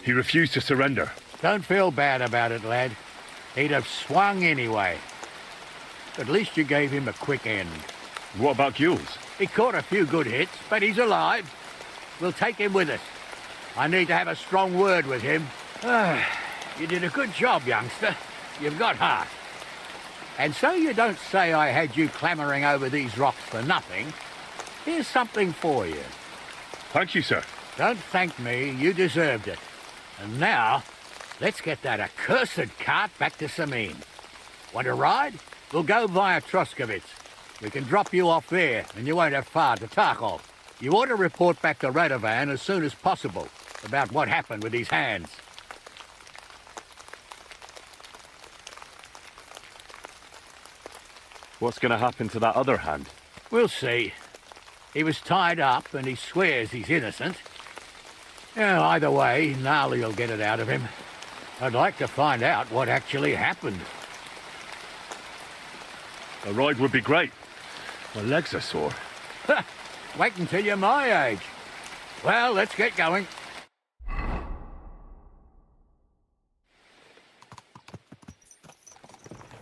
He refused to surrender. Don't feel bad about it, lad. He'd have swung anyway. At least you gave him a quick end. What about Gules? He caught a few good hits, but he's alive. We'll take him with us. I need to have a strong word with him. You did a good job, youngster. You've got heart. And so you don't say I had you clambering over these rocks for nothing. Here's something for you. Thank you, sir. Don't thank me. You deserved it. And now, let's get that accursed cart back to Samin. Want to ride? We'll go via Troskovitz. We can drop you off there, and you won't have far to Tarkov. You ought to report back to Radovan as soon as possible about what happened with these hands. What's going to happen to that other hand? We'll see. He was tied up, and he swears he's innocent. Yeah, either way, Gnarly'll get it out of him. I'd like to find out what actually happened. A ride would be great. My legs are sore. Wait until you're my age. Well, let's get going.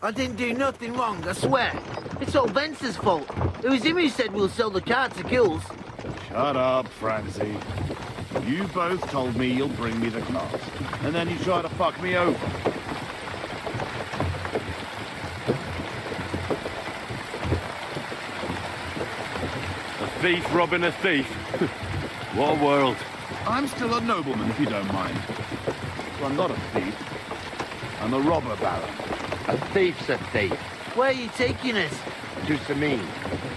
I didn't do nothing wrong, I swear. It's all Vence's fault. It was him who said we'll sell the car to Gules. Shut up, Francie. You both told me you'll bring me the cars, and then you try to fuck me over. A thief robbing a thief. What a world. I'm still a nobleman, if you don't mind. Well, I'm not a thief. I'm a robber baron. A thief's a thief. Where are you taking us? To Samin.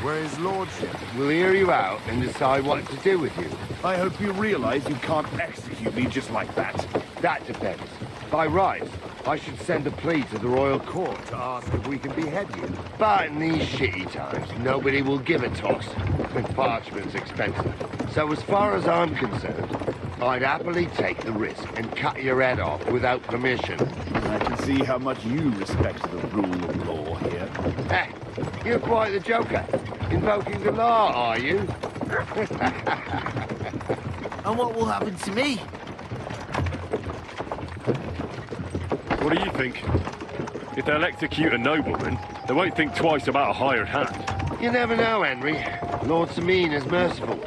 Where his lordship? We'll hear you out and decide what to do with you. I hope you realize you can't execute me just like that. That depends. By rights, I should send a plea to the royal court to ask if we can behead you. But in these shitty times, nobody will give a toss. And parchment's expensive. So as far as I'm concerned, I'd happily take the risk and cut your head off without permission. I can see how much you respect the rule of law here. Heh, you're quite the joker. Invoking the law, are you? And what will happen to me? What do you think? If they'll execute a nobleman, they won't think twice about a hired hand. You never know, Henry. Lord Samin is merciful.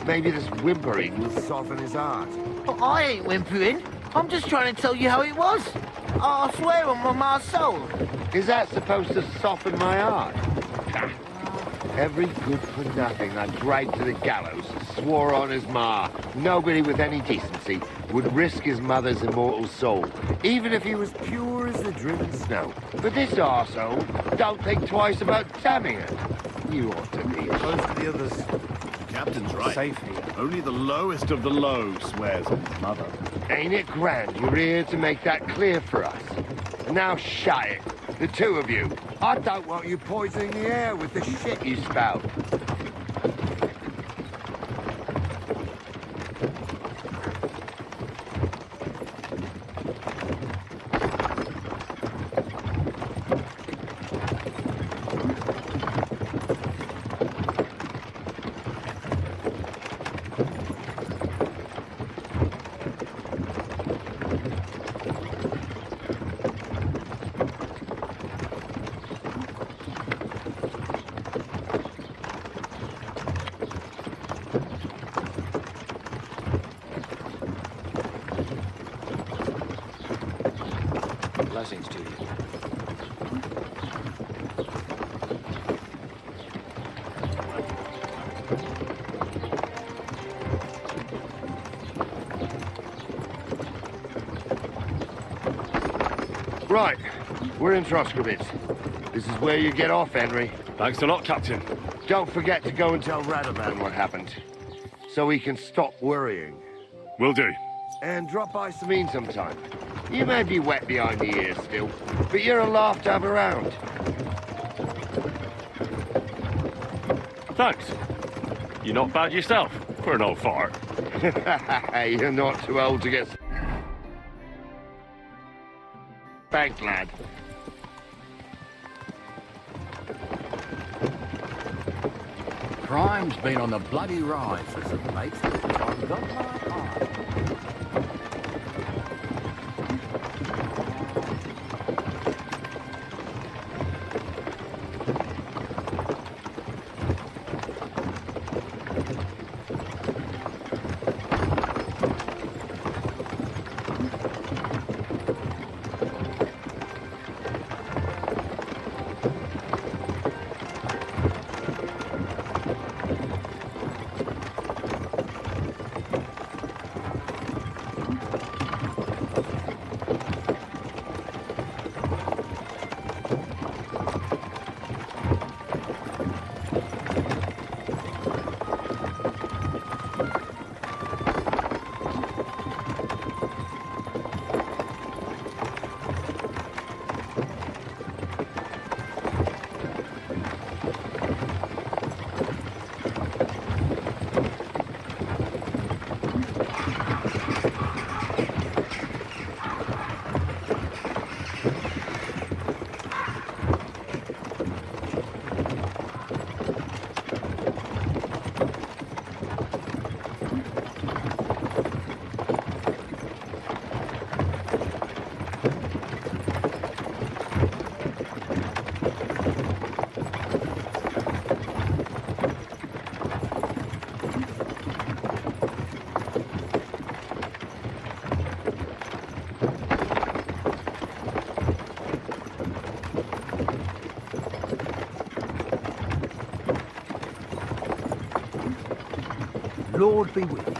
Maybe this whimpering will soften his heart. But I ain't whimpering. I'm just trying to tell you how it was. I swear on my soul. Is that supposed to soften my heart? Every good-for-nothing I dragged to the gallows swore on his ma. Nobody with any decency would risk his mother's immortal soul, even if he was pure as the driven snow. But this arsehole don't think twice about damning it. You ought to be Most of the others. The captain's right. Safe here. Only the lowest of the low swears on his mother. Ain't it grand you're here to make that clear for us? Now shut it, the two of you. I don't want you poisoning the air with the shit you spout. Blessings to you. Right, we're in Troskovitz. This is where you get off, Henry. Thanks a lot, Captain. Don't forget to go and tell Radovan what happened, so he can stop worrying. Will do. And drop by Samin sometime. You may be wet behind the ears still, but you're a laugh to have around. Thanks. You're not bad yourself for an old fart. You're not too old to get spanked, lad. Crime's been on the bloody rise as of late. I've got my eye. Lord be with you.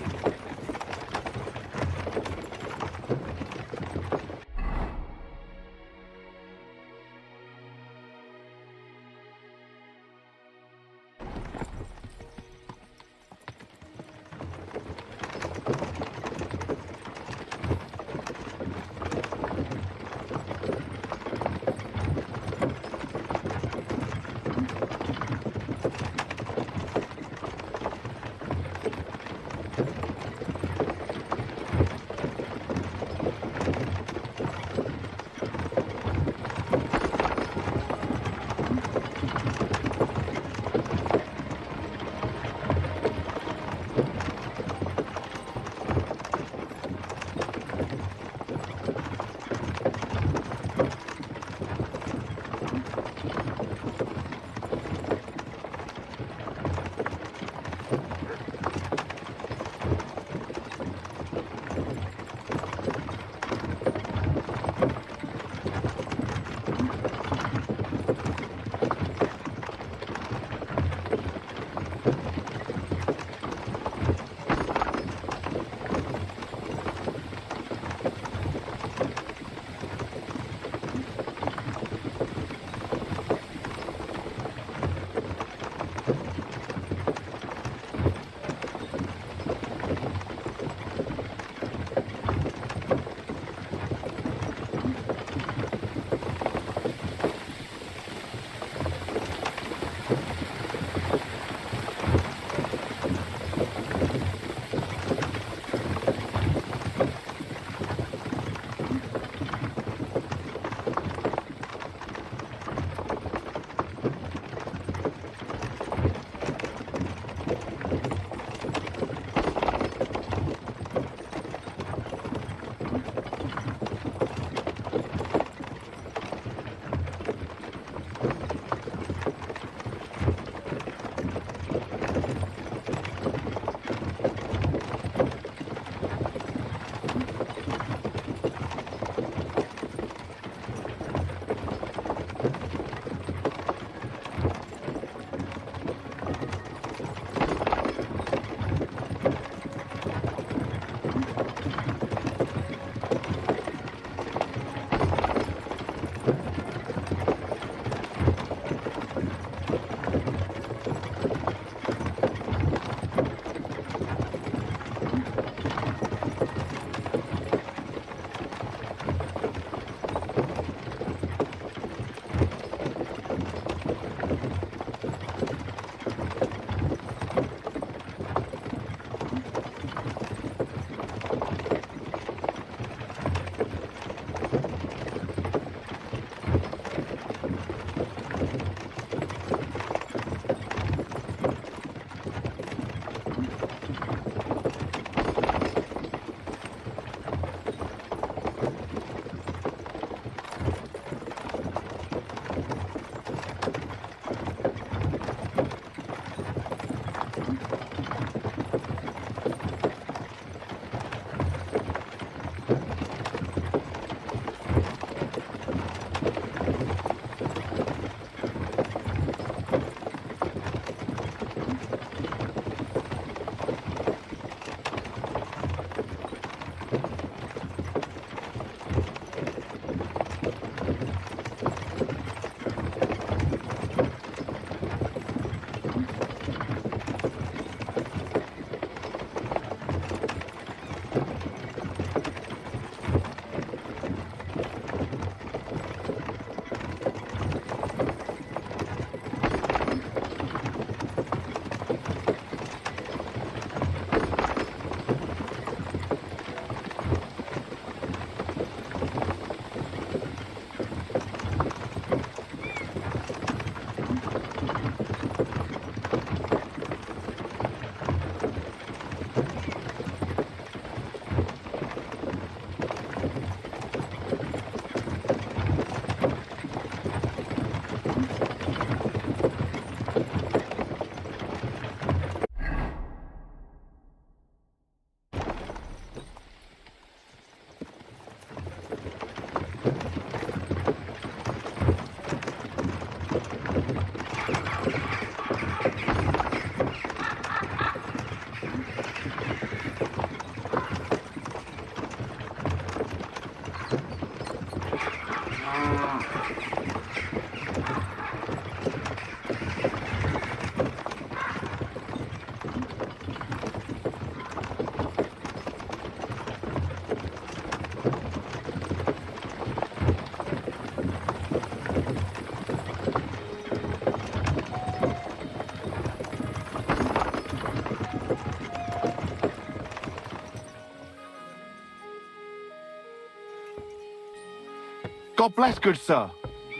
God bless, good sir. You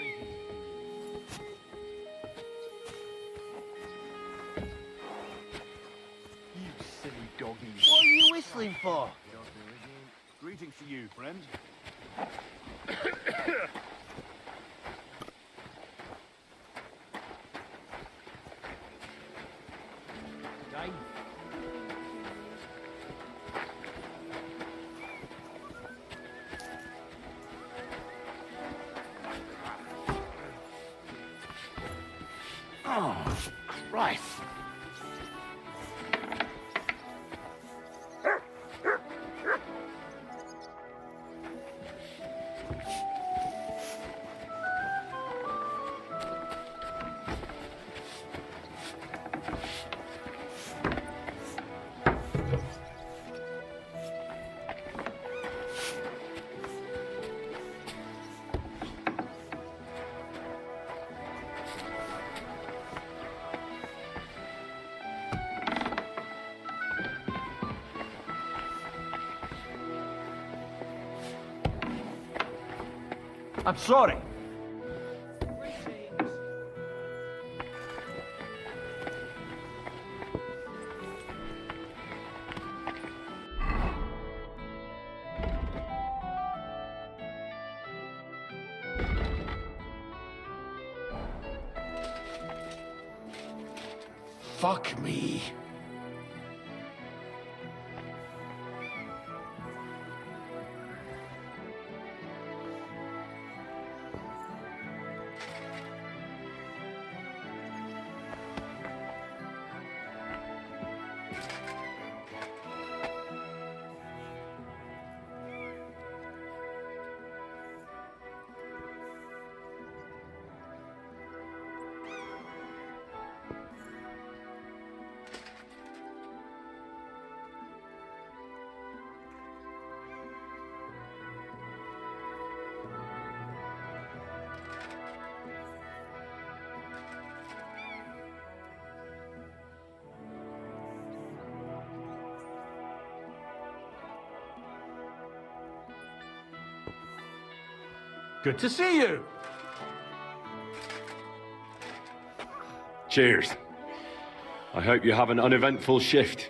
silly doggies. What are you whistling for? Greetings to you, friend. Oh, Christ. I'm sorry. Fuck me. Good to see you. Cheers. I hope you have an uneventful shift.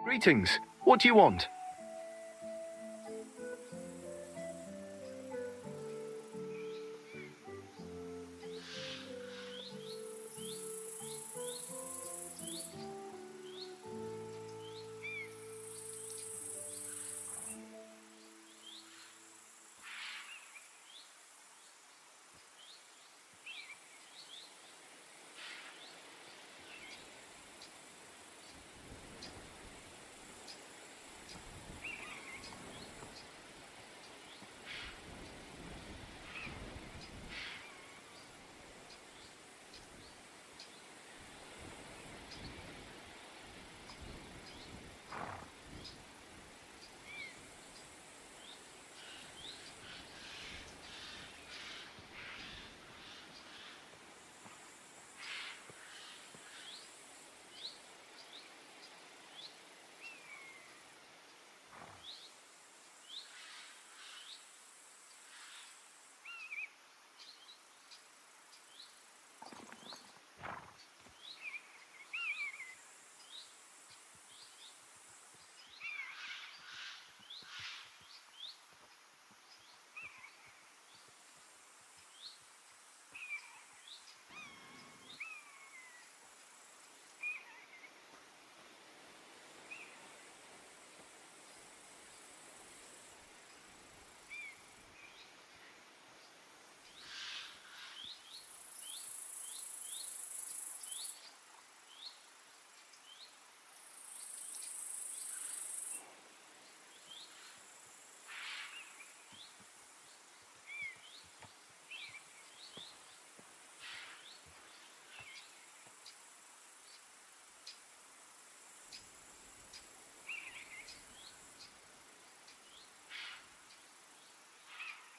Greetings. What do you want?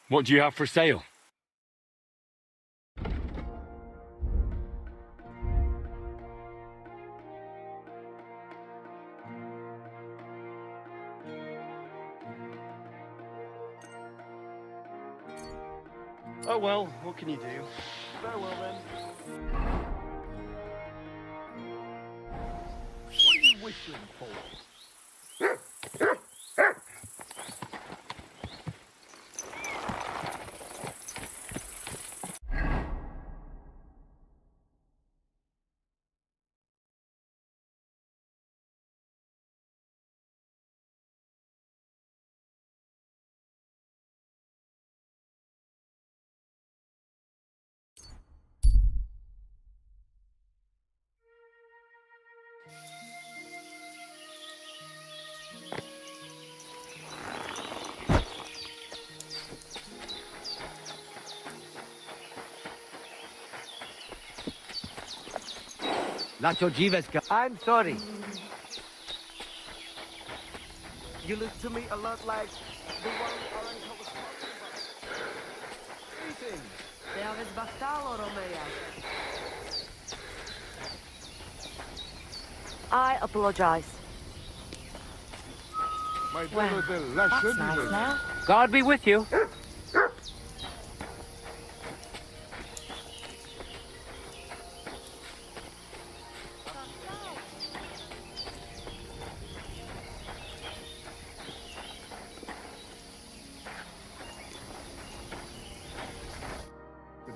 What do you have for sale? Oh well, what can you do? Farewell then. What are you whistling for? I'm sorry. You look to me a lot like the one Oriental was talking about. Greetings. I apologize. Well, that's nice now. God be with you.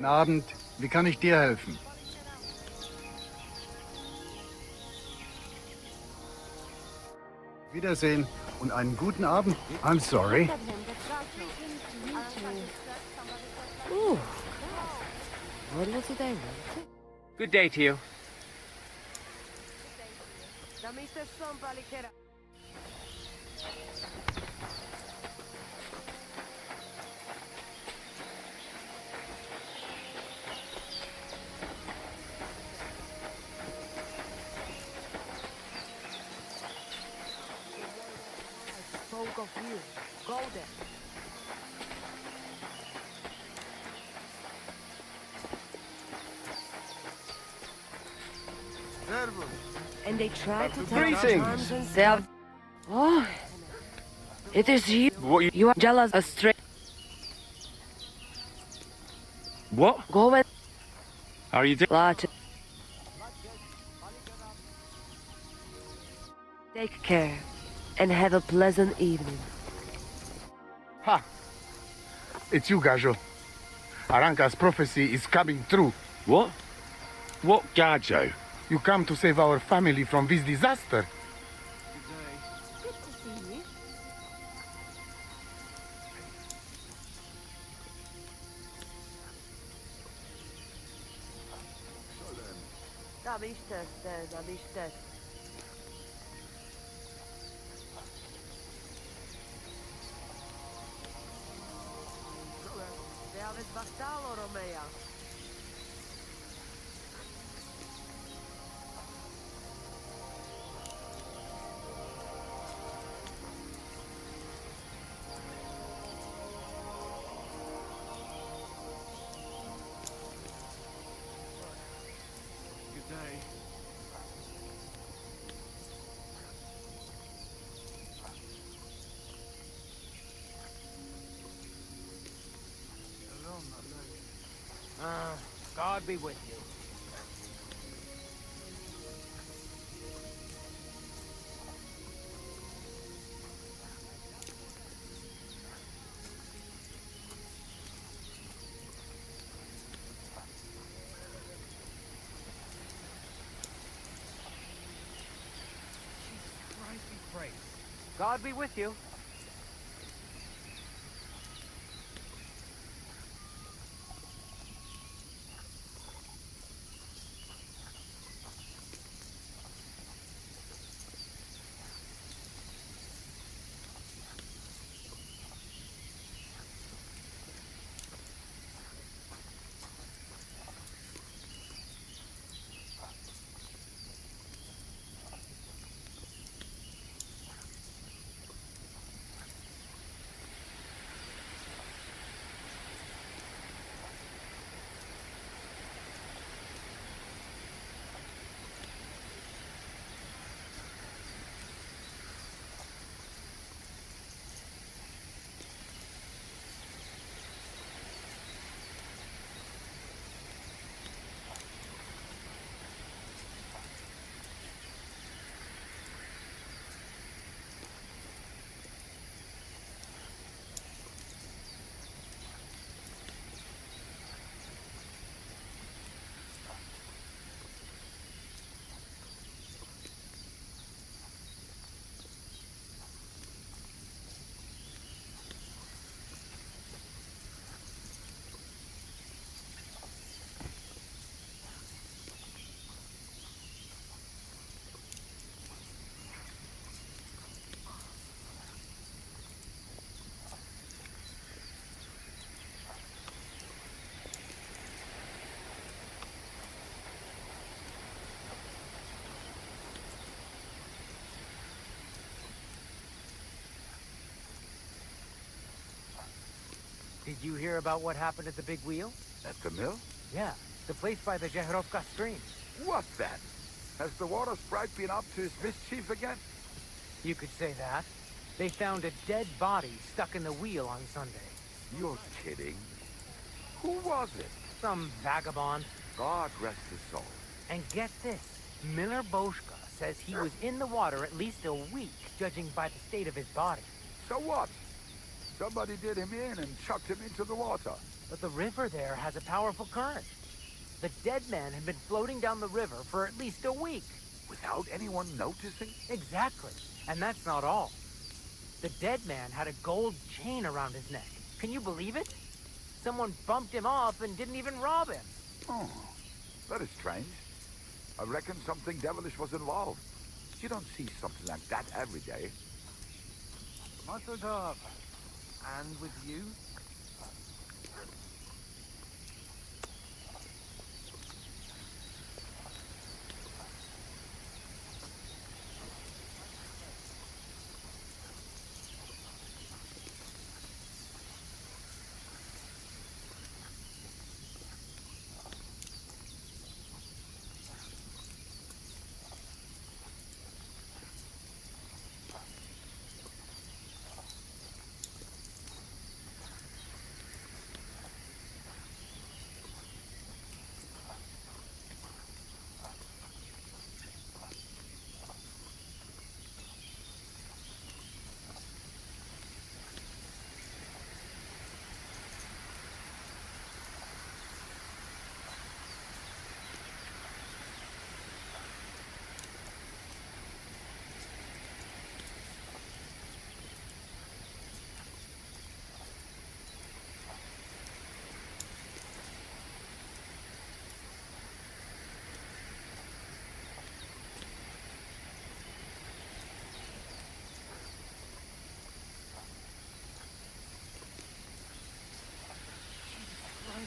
Guten Abend, wie kann ich dir helfen? Wiedersehen und einen guten Abend. I'm sorry. Ooh. What was it they Good day to you. Spoke of you. Go there. And they try to take our arms and stuff. Oh, it is you. What You are jealous as straight. What? Go and How are you doing? Take care and have a pleasant evening. Ha! It's you, Gajo. Aranka's prophecy is coming true. What? What Gajo? You come to save our family from this disaster. Good to see you. God be with you. God be with you. Did you hear about what happened at the big wheel? At the mill? Yeah, the place by the Zhehrovka stream. What then? Has the water sprite been up to his mischief again? You could say that. They found a dead body stuck in the wheel on Sunday. You're kidding. Who was it? Some vagabond. God rest his soul. And get this, Miller Boschka says he was in the water at least a week, judging by the state of his body. So what? Somebody did him in and chucked him into the water. But the river there has a powerful current. The dead man had been floating down the river for at least a week. Without anyone noticing? Exactly. And that's not all. The dead man had a gold chain around his neck. Can you believe it? Someone bumped him off and didn't even rob him. Oh, that is strange. I reckon something devilish was involved. You don't see something like that every day. Mazel tov. And with you?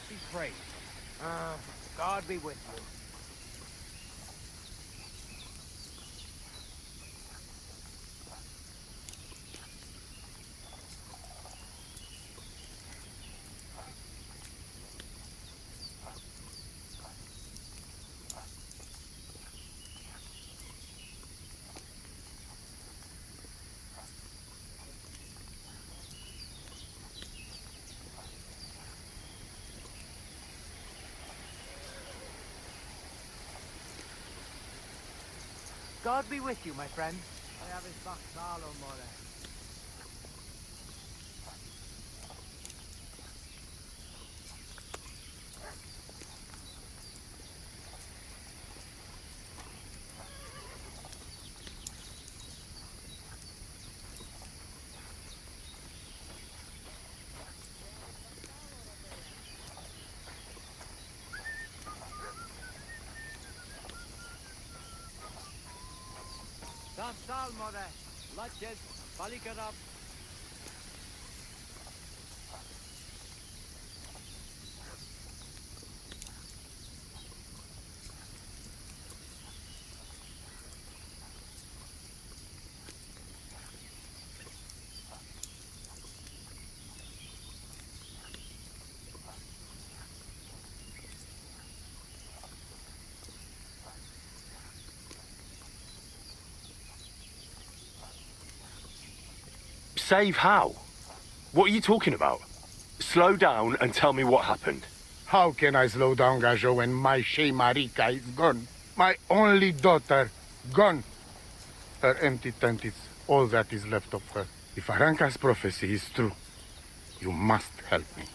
Be praised. God be with you. God be with you, my friend. Salmore, Latches, Balikarab. Save how? What are you talking about? Slow down and tell me what happened. How can I slow down, Gajo, when my Shea Marika is gone? My only daughter, gone. Her empty tent is all that is left of her. If Aranka's prophecy is true, you must help me.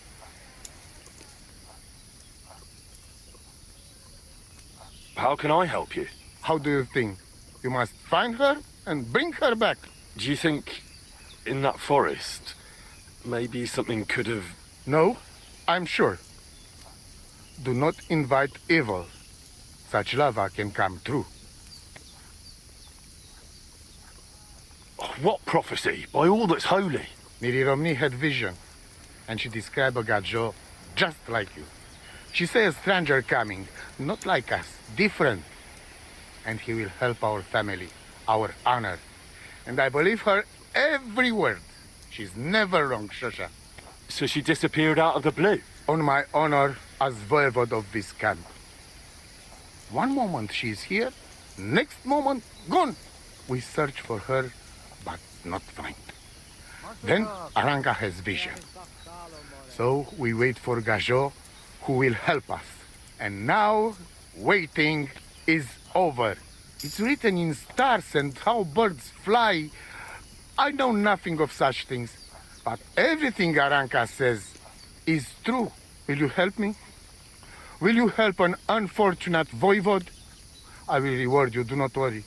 How can I help you? How do you think? You must find her and bring her back. Do you think in that forest, maybe something could have... No, I'm sure. Do not invite evil. Such lava can come true. What prophecy? By all that's holy. Miri Romney had vision, and she described a Gajo just like you. She says a stranger coming, not like us, different. And he will help our family, our honor. And I believe her every word. She's never wrong, Shosha. So she disappeared out of the blue? On my honor as voivode of this camp. One moment she's here, next moment gone. We search for her, but not find. Then Aranka has vision. So we wait for Gajo, who will help us. And now, waiting is over. It's written in stars and how birds fly. I know nothing of such things, but everything Aranka says is true. Will you help me? Will you help an unfortunate voivode? I will reward you, do not worry.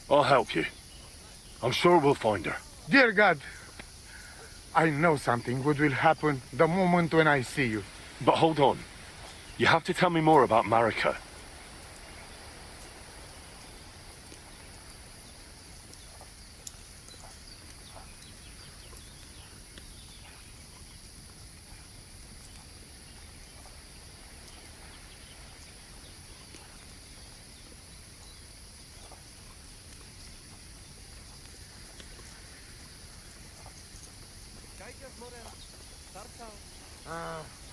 I'll help you. I'm sure we'll find her. Dear God, I know something good will happen the moment when I see you. But hold on. You have to tell me more about Marika.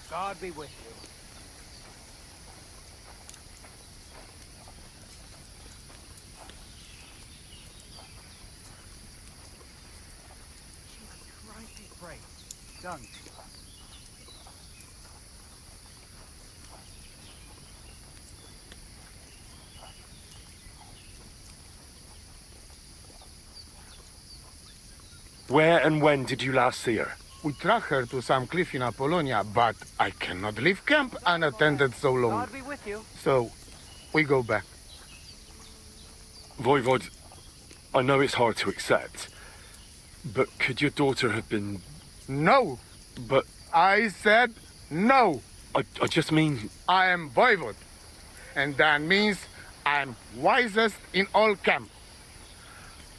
God be with you. Jesus Christ, he prays. Done. Where and when did you last see her? We track her to some cliff in Apollonia, but I cannot leave camp unattended so long. God be with you. So, we go back. Voivode, I know it's hard to accept, but could your daughter have been... No! But... I said no! I just mean... I am voivode, and that means I am wisest in all camp.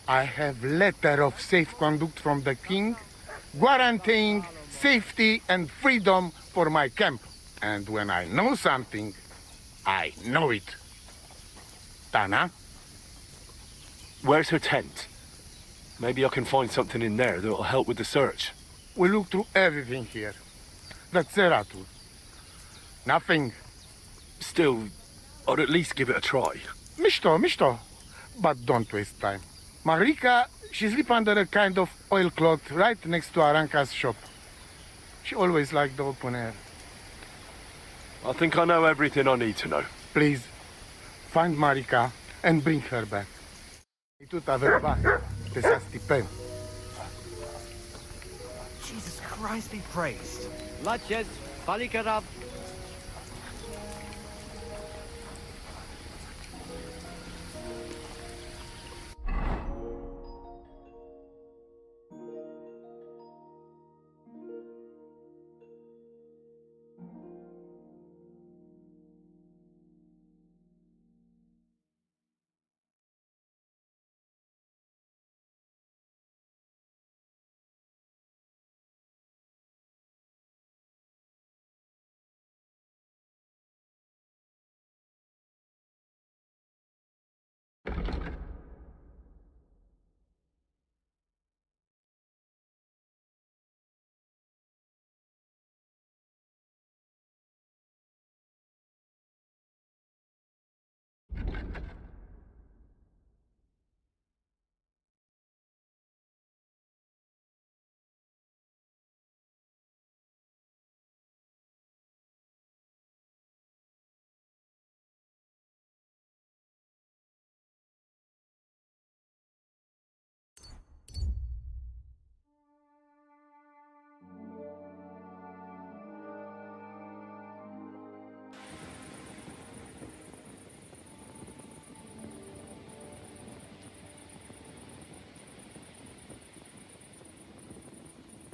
I have letter of safe conduct from the king, guaranteeing safety and freedom for my camp. And when I know something, I know it. Tana? Where's her tent? Maybe I can find something in there that'll help with the search. We look through everything here. That's Zeratul. Nothing. Still, I'd at least give it a try. Misto. But don't waste time. Marika, she sleep under a kind of oilcloth right next to Aranka's shop. She always liked the open air. I think I know everything I need to know. Please, find Marika and bring her back. Jesus Christ be praised. Laches, Balikarab.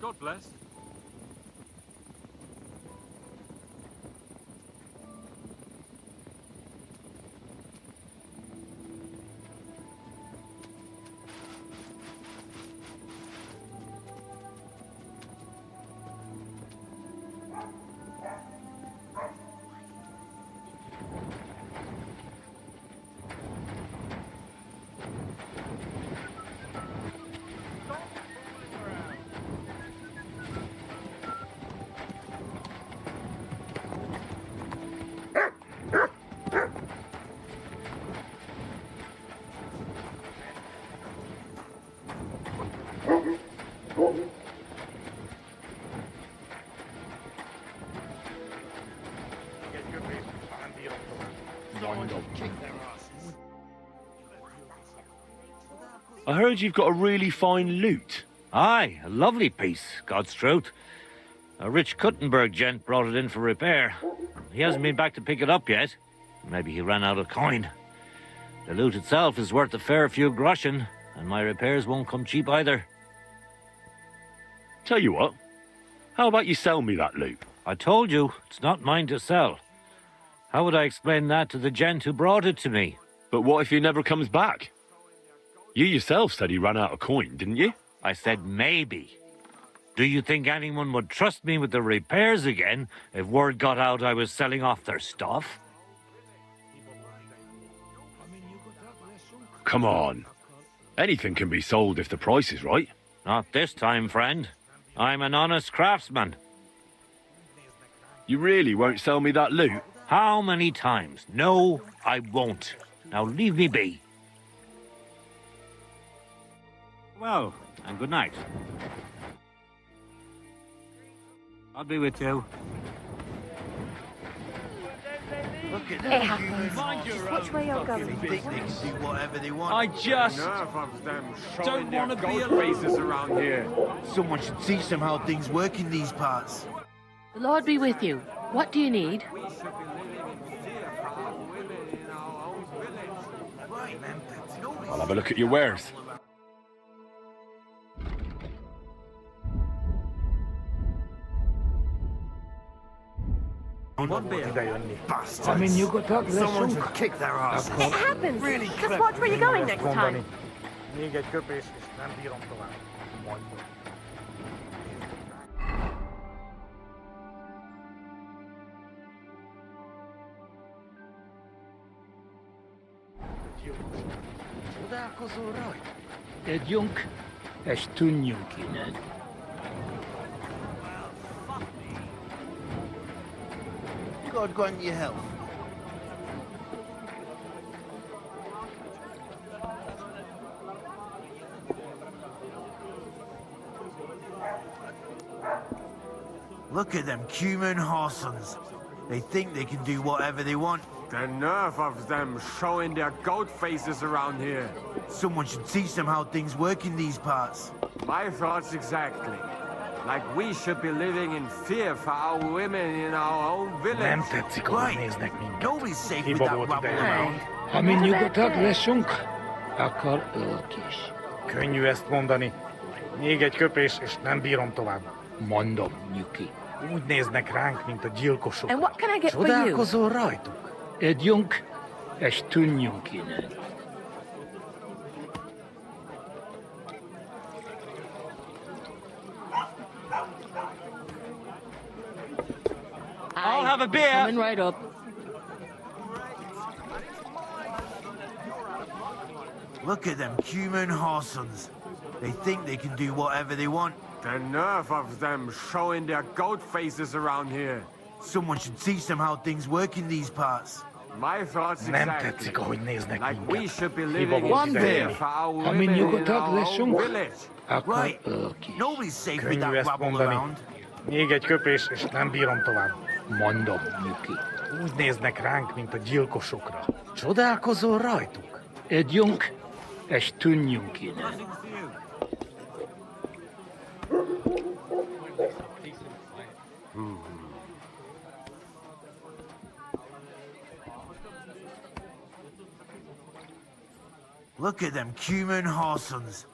God bless. heard you've got a really fine lute. Aye, a lovely piece, God's truth. A rich Kuttenberg gent brought it in for repair. He hasn't been back to pick it up yet. Maybe he ran out of coin. The lute itself is worth a fair few groschen, and my repairs won't come cheap either. Tell you what, how about you sell me that lute? I told you, it's not mine to sell. How would I explain that to the gent who brought it to me? But what if he never comes back? You yourself said he ran out of coin, didn't you? I said maybe. Do you think anyone would trust me with the repairs again if word got out I was selling off their stuff? Come on. Anything can be sold if the price is right. Not this time, friend. I'm an honest craftsman. You really won't sell me that lute? How many times? No, I won't. Now leave me be. Well, and good night. I'll be with you. Look at It that. happens. Just watch where you're going. They think they can do whatever they want. I just don't want to be faces around here. Someone should teach them how things work in these parts. The Lord be with you. What do you need? I'll have a look at your wares. One beer. Bastards. I mean, you got that. Someone should kick their asses. It happens. Really Just clever. watch where you're going next time. Edjunk, és tűnjünk innen. God grant you health. Look at them Cuman horsons. They think they can do whatever they want. The nerve of them showing their goat faces around here. Someone should teach them how things work in these parts. My thoughts exactly. Like we should be living in fear for our women in our own village. Nem tetszik, ahogy Right. néznek minket. Nobody's safe with Hiba that volt rabble ideje. around. Amin nyugodtak leszünk, akkor ők is. Könnyű ezt mondani. Még egy köpés, és nem bírom tovább. Mondom, Nyuki. Úgy néznek ránk, mint a gyilkosok. And what can I get for you? Csodálkozol rajtuk. Együnk, és tűnjünk innen. I'll have a beer. Coming right up. Look at them Cuman horsons. They think they can do whatever they want. The nerve of them showing their goat faces around here. Someone should teach them how things work in these parts. My thoughts Nem exactly. tetszik, ahogy néznek Like we minket. should be Hiba living volt in ideje. fear for our Amin women in nyugodtak our own leszünk, village. akkor Right. ők is. Nobody's safe with Könnyű that ezt rabble mondani. around. Még egy köpés, és nem bírom tovább. Mondom, Nyuki. Úgy néznek ránk, mint a gyilkosokra. Csodálkozol rajtuk. Együnk, és tűnjünk innen. Look at them Cuman horsons.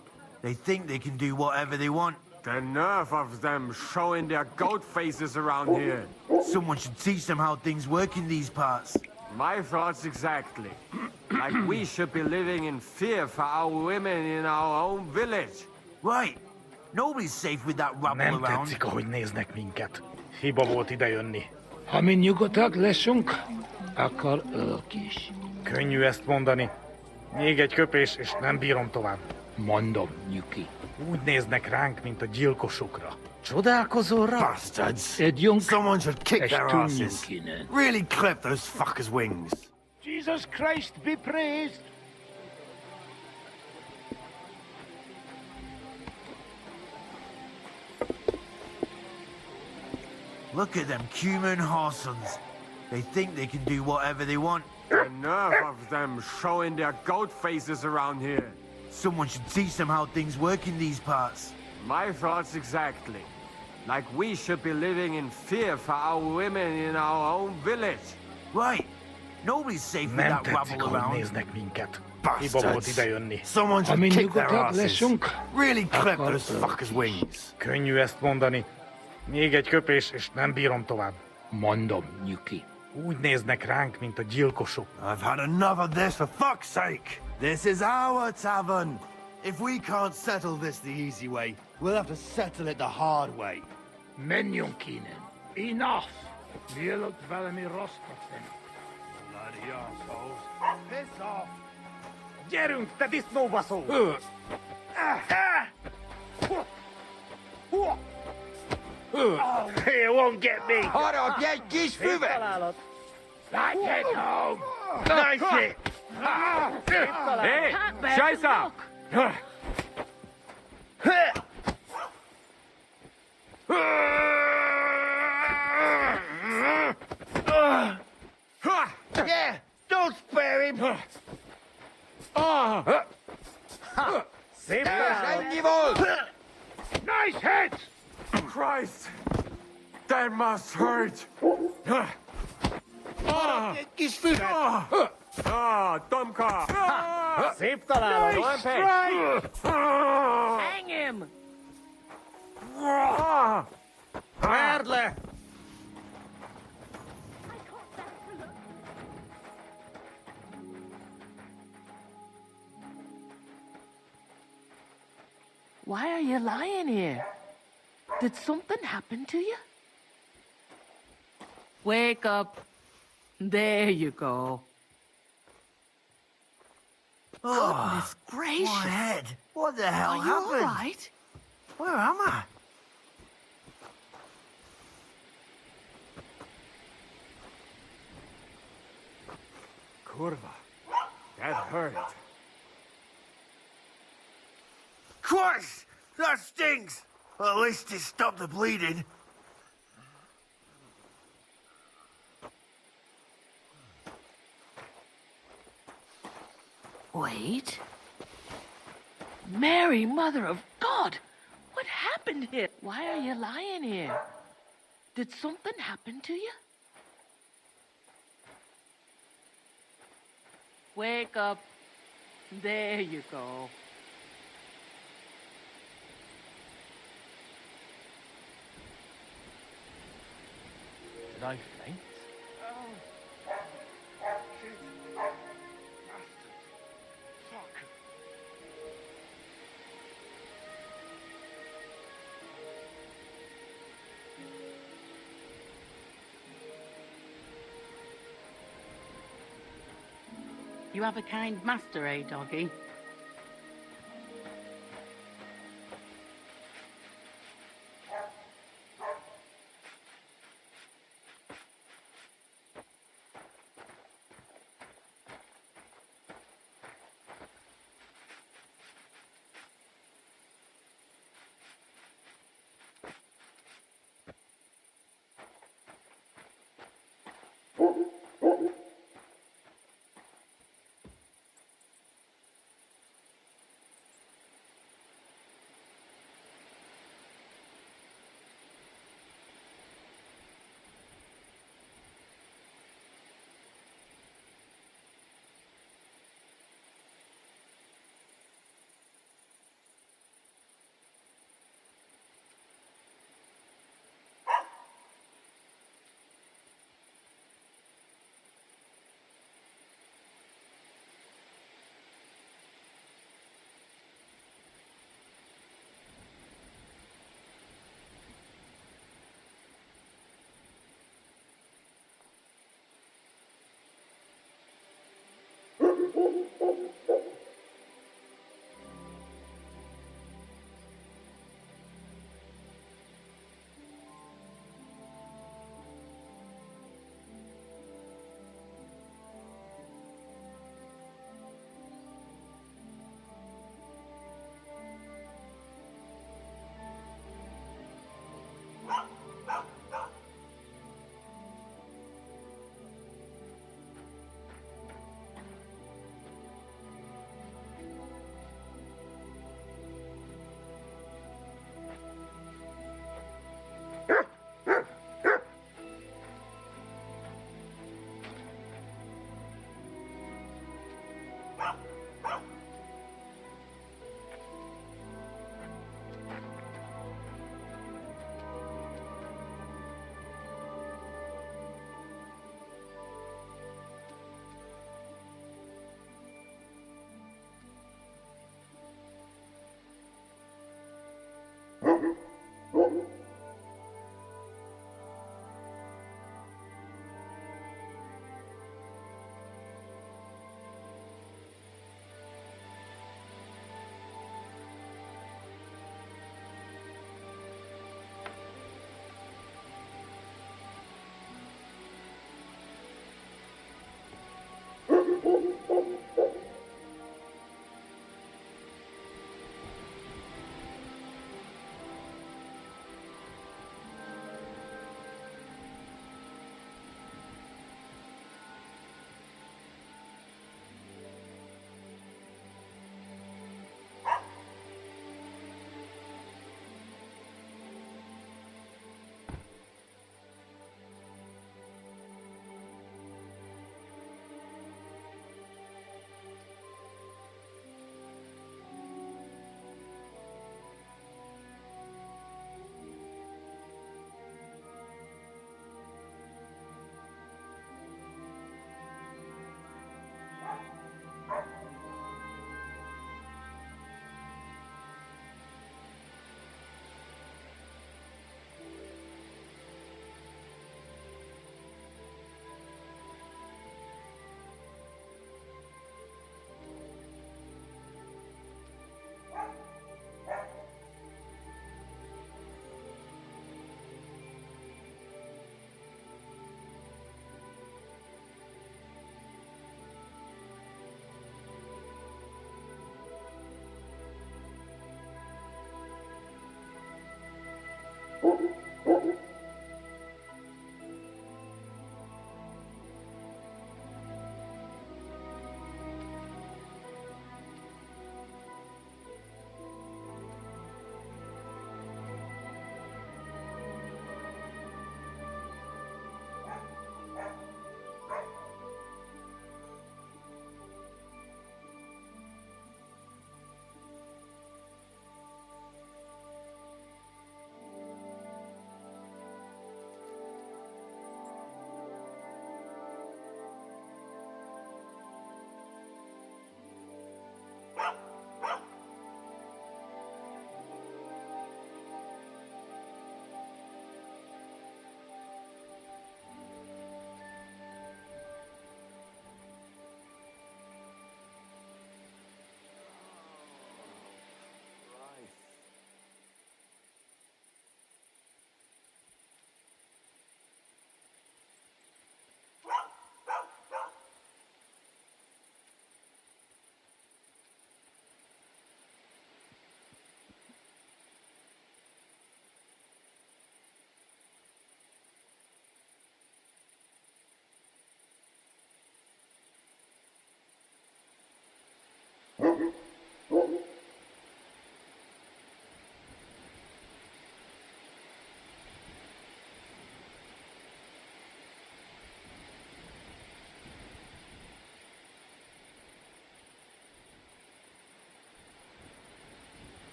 They think they can do whatever they want. The nerve of them showing their goat faces around here. Someone should teach them how things work in these parts. My thoughts exactly. Like we should be living in fear for our women in our own village. Right. Nobody's safe with that rabble Nem around. tetszik, ahogy néznek minket. Hiba volt idejönni. Ha mi nyugodtak leszünk, akkor ők is. Könnyű ezt mondani. Még egy köpés, és nem bírom tovább. Mondom, Nyuki. Úgy néznek ránk, mint a gyilkosokra. Csodálkozol rá? Bastards. Együnk, Someone should kick és their tűnjünk asses. innen. Really clip those fuckers' wings. Jesus Christ be praised! Look at them Cuman horsons. They think they can do whatever they want. The nerve of them showing their goat faces around here. Someone should teach them how things work in these parts. My thoughts exactly. Like we should be living in fear for our women in our own village. Right. Nobody's safe with that rabble around. néznek minket. Bastards. Hiba volt idejönni. Someone should kick their asses. leszünk, Really clip those fuckers' wings. Könnyű ezt mondani. Még egy köpés, és nem bírom tovább. Mondom, Nyuki. Úgy néznek ránk, mint a gyilkosok. I've had enough of this, for fuck's sake. This is our tavern. If we can't settle this the easy way, we'll have to settle it the hard way. Menjünk innen. Enough! Mielőtt valami rosszat tenni. Bloody assholes. Piss off! Gyerünk, te disznóbaszó! He won't get me! Harad, egy kis füvet! Let's head home! Nice hit! Hey, Scheiße! Yeah, don't spare him! Ennyi volt! Nice hit! Christ! That must hurt! Egy kis füvet! Tomka! Szép találat! Hang him! Verd le! Why are you lying here? Did something happen to you? Wake up. There you go. Goodness gracious. My head! What the hell Are you happened? all right? Where am I? Kurva. That hurt. Christ! That stings! Well, at least it stopped the bleeding. Wait. Mary, Mother of God! What happened here? Why are you lying here? Did something happen to you? Wake up. There you go. Did I faint? You have a kind master, eh, doggy?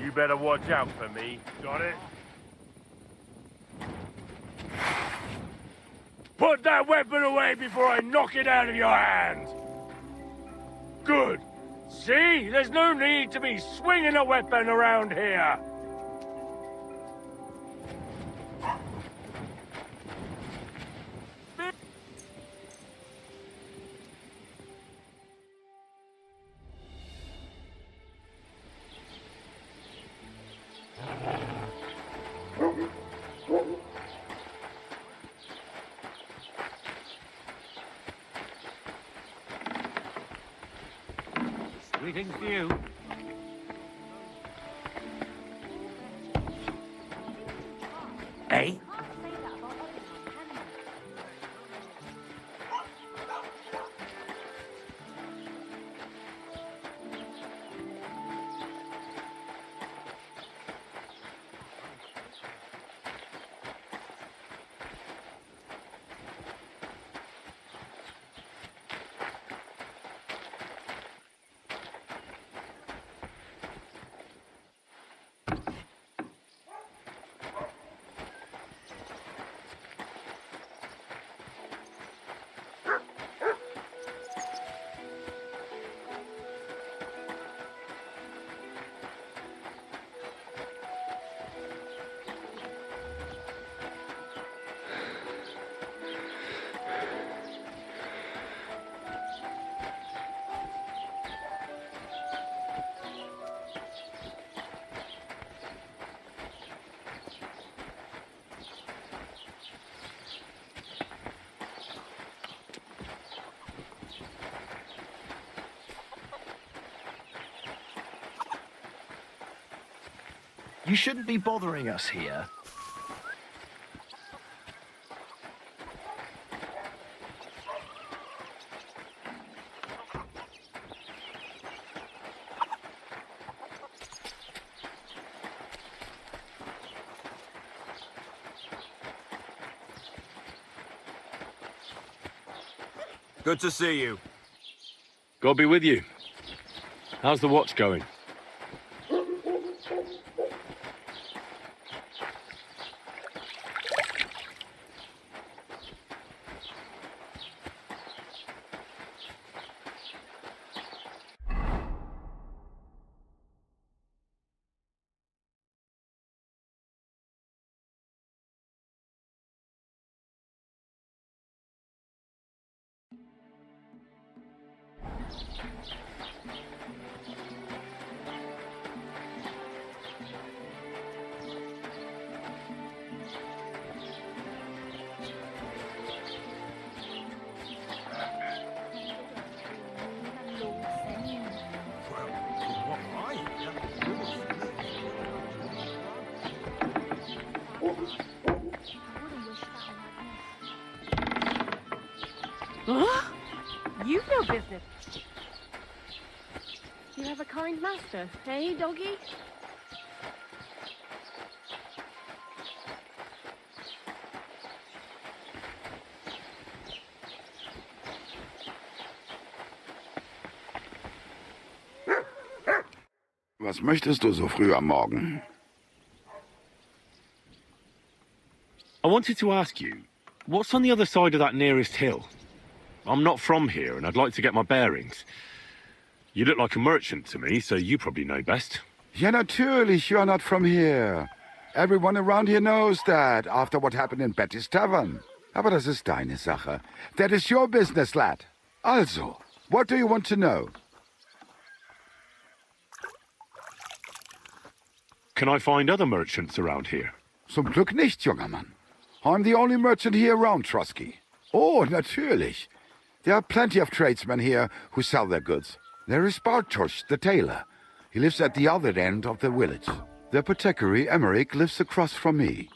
You better watch out for me. Got it? Put that weapon away before I knock it out of your hand! Good. See? There's no need to be swinging a weapon around here. Greetings to you. Eh? You shouldn't be bothering us here. Good to see you. God be with you. How's the watch going? Huh? You've no business. You have a kind master, eh, doggy? Was möchtest du so früh am Morgen? I wanted to ask you, what's on the other side of that nearest hill? I'm not from here, and I'd like to get my bearings. You look like a merchant to me, so you probably know best. Ja, natürlich, you're not from here. Everyone around here knows that, after what happened in Betty's Tavern. Aber das ist deine Sache. That is your business, lad. Also, what do you want to know? Can I find other merchants around here? Zum Glück nicht, junger Mann. I'm the only merchant here around, Trusky. Oh, natürlich. There are plenty of tradesmen here who sell their goods. There is Bartosz, the tailor. He lives at the other end of the village. The apothecary, Emmerich, lives across from me.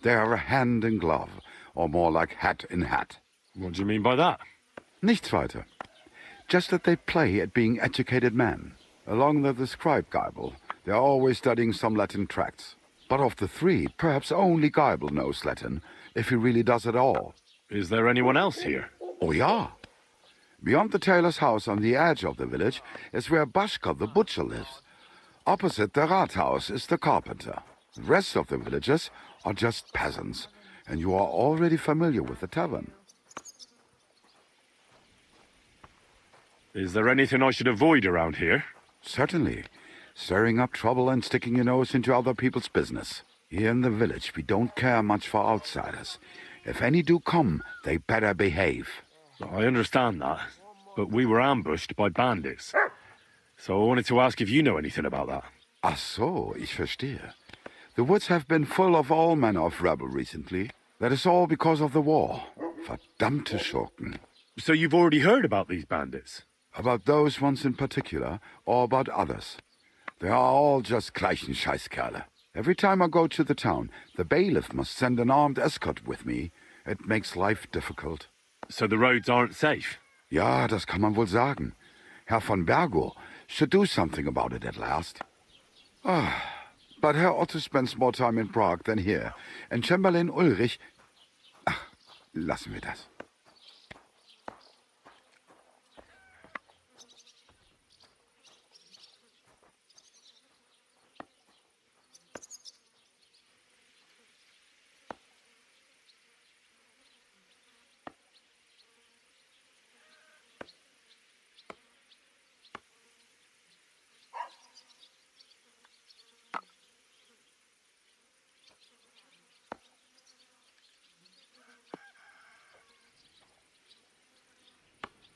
They are a hand in glove, or more like hat in hat. What do you mean by that? Nichts weiter. Just that they play at being educated men. Along with the scribe Geibel, they are always studying some Latin tracts. But of the three, perhaps only Geibel knows Latin, if he really does at all. Is there anyone else here? Oh, ja. Beyond the tailor's house on the edge of the village is where Bashka the butcher lives. Opposite the Rathaus is the carpenter. The rest of the villagers are just peasants, and you are already familiar with the tavern. Is there anything I should avoid around here? Certainly. Stirring up trouble and sticking your nose into other people's business. Here in the village, we don't care much for outsiders. If any do come, they better behave. I understand that, but we were ambushed by bandits. So I wanted to ask if you know anything about that. Ach so, ich verstehe. The woods have been full of all manner of rebel recently. That is all because of the war. Verdammte Schurken. So you've already heard about these bandits? About those ones in particular, or about others. They are all just gleichen Scheißkerle. Every time I go to the town, the bailiff must send an armed escort with me. It makes life difficult. So the roads aren't safe? Ja, das kann man wohl sagen. Herr von Bergo should do something about it at last. But Herr Otto spends more time in Prague than here, and Chamberlain Ulrich... Ach, lassen wir das.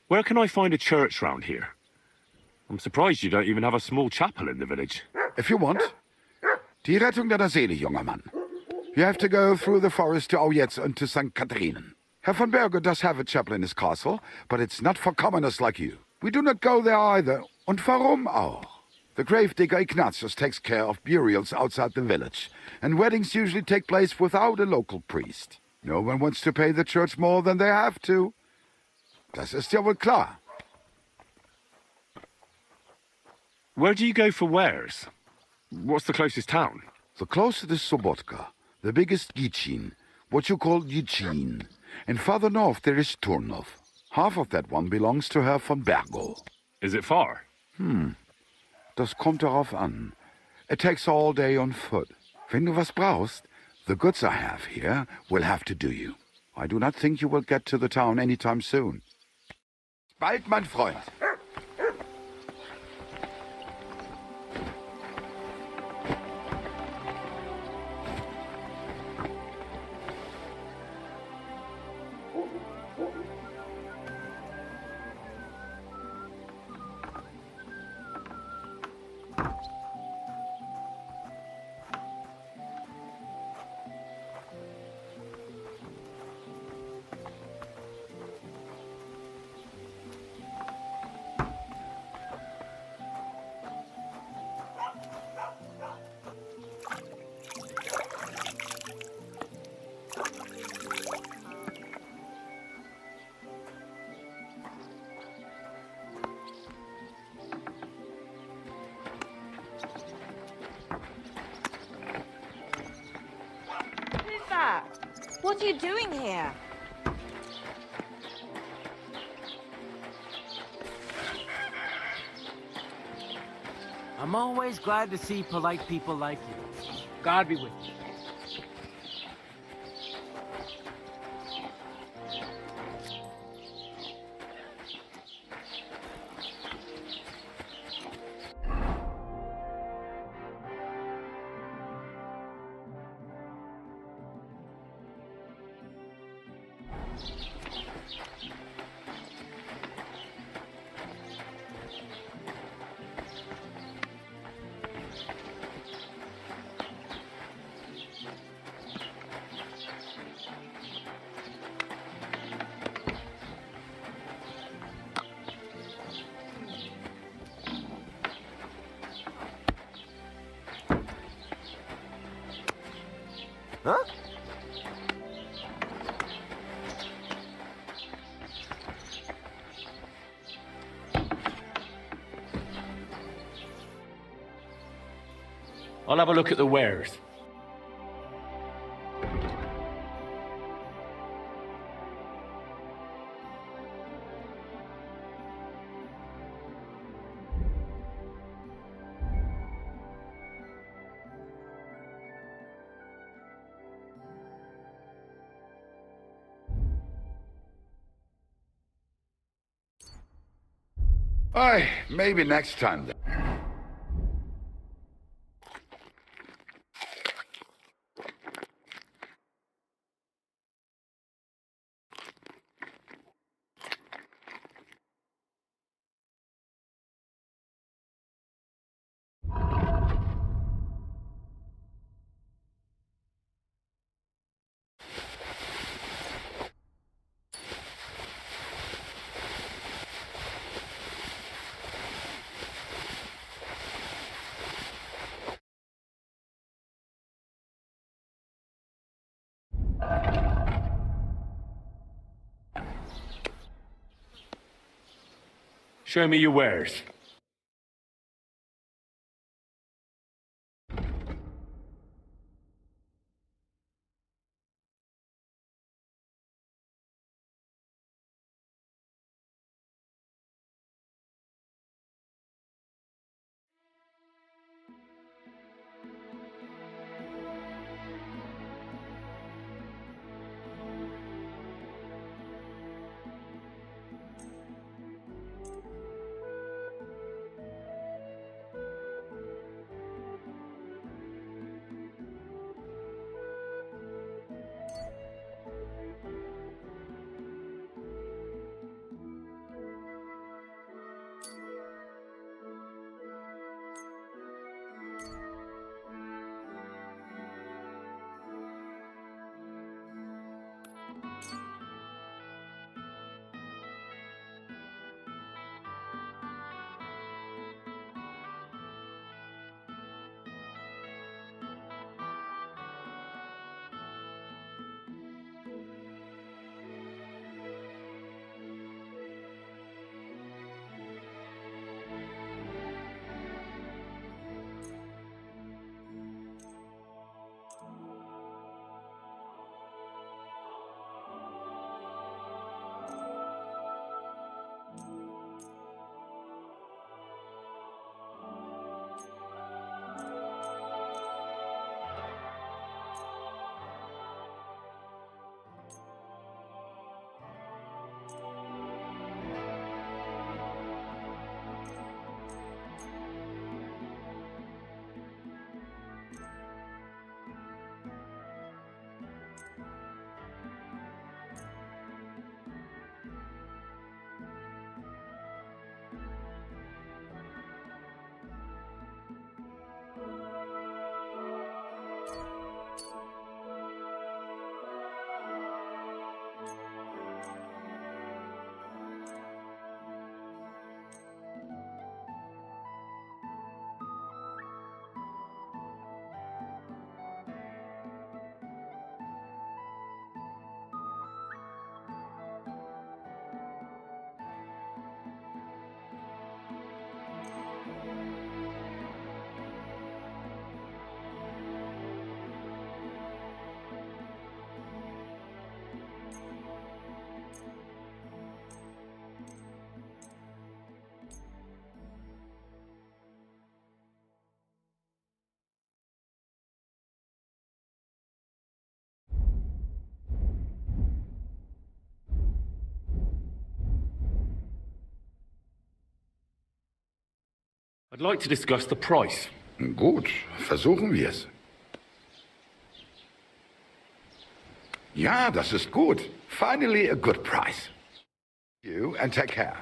Where can I find a church round here? I'm surprised you don't even have a small chapel in the village. If you want. Die Rettung deiner Seele, junger Mann. You have to go through the forest to Aujetz and to St. Catharinen. Herr von Berger does have a chapel in his castle, but it's not for commoners like you. We do not go there either. Und warum auch? The gravedigger Ignatius takes care of burials outside the village, and weddings usually take place without a local priest. No one wants to pay the church more than they have to. Das ist ja wohl klar. Where do you go for wares? What's the closest town? The closest is Sobotka, the biggest Gichin, what you call Gichin. And farther north there is Turnov. Half of that one belongs to Herr von Bergo. Is it far? Das kommt darauf an. It takes all day on foot. Wenn du was brauchst, the goods I have here will have to do you. I do not think you will get to the town anytime soon. Bald, mein Freund. What are you doing here? I'm always glad to see polite people like you. God be with you. Huh? I'll have a look at the wares. Aye, maybe next time then. Show me your wares. I'd like to discuss the price. Gut, versuchen wir's. Ja, das ist gut. Finally a good price. You and take care.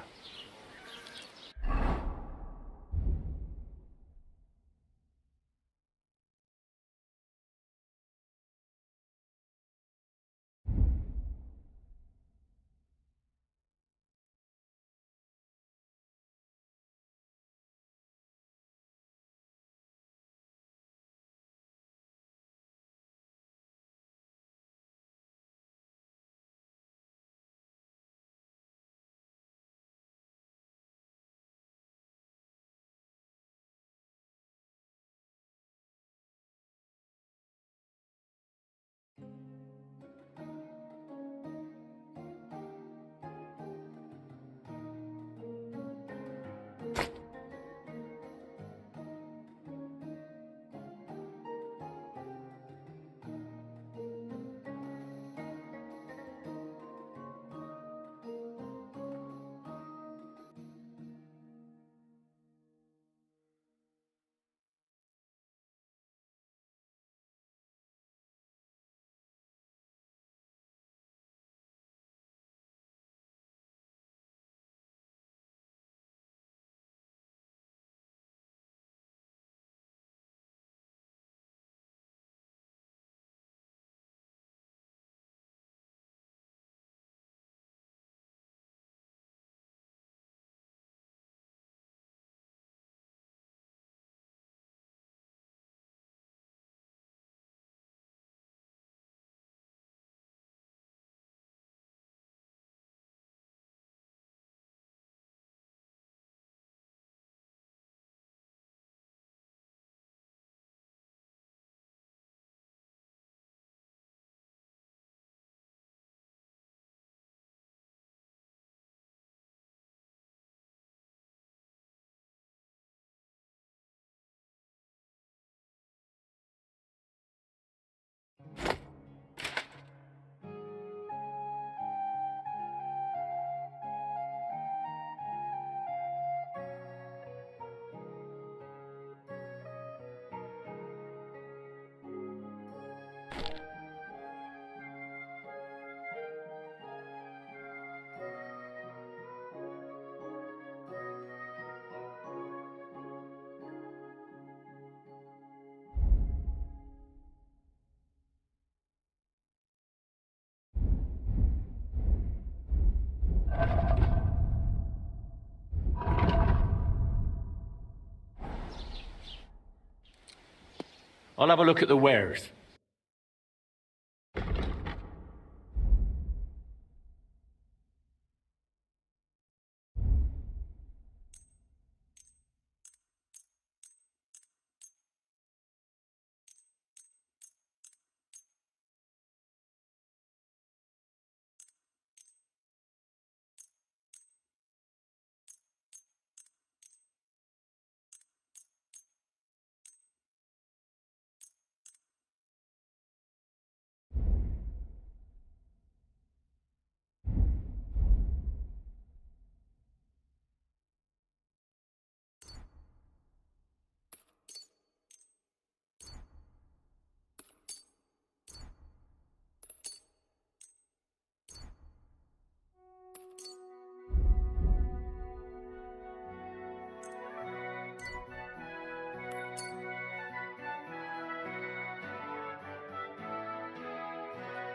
I'll have a look at the wares.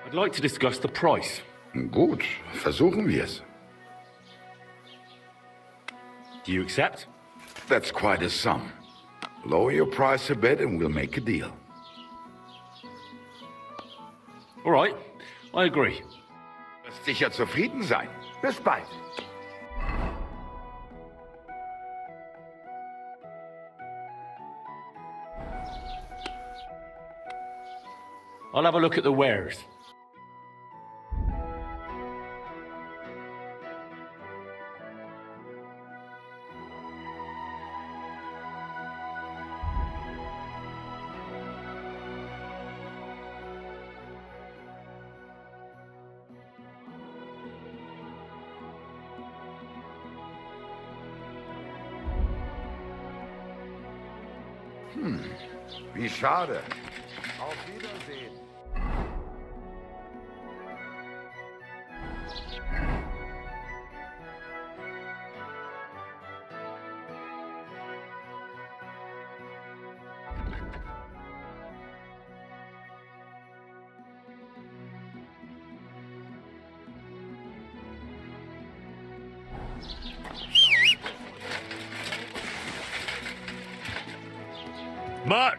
I'd like to discuss the price. Gut, versuchen wir's. Do you accept? That's quite a sum. Lower your price a bit and we'll make a deal. All right, I agree. Wirst sicher zufrieden sein. Bis bald. I'll have a look at the wares. Wie schade. Auf Wiedersehen. Mart!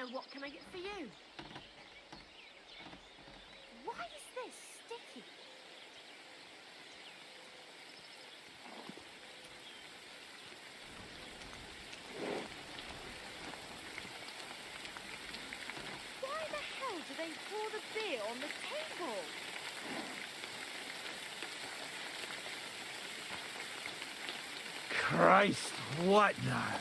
And what can I get for you? Why is this sticky? Why the hell do they pour the beer on the table? Christ, what now?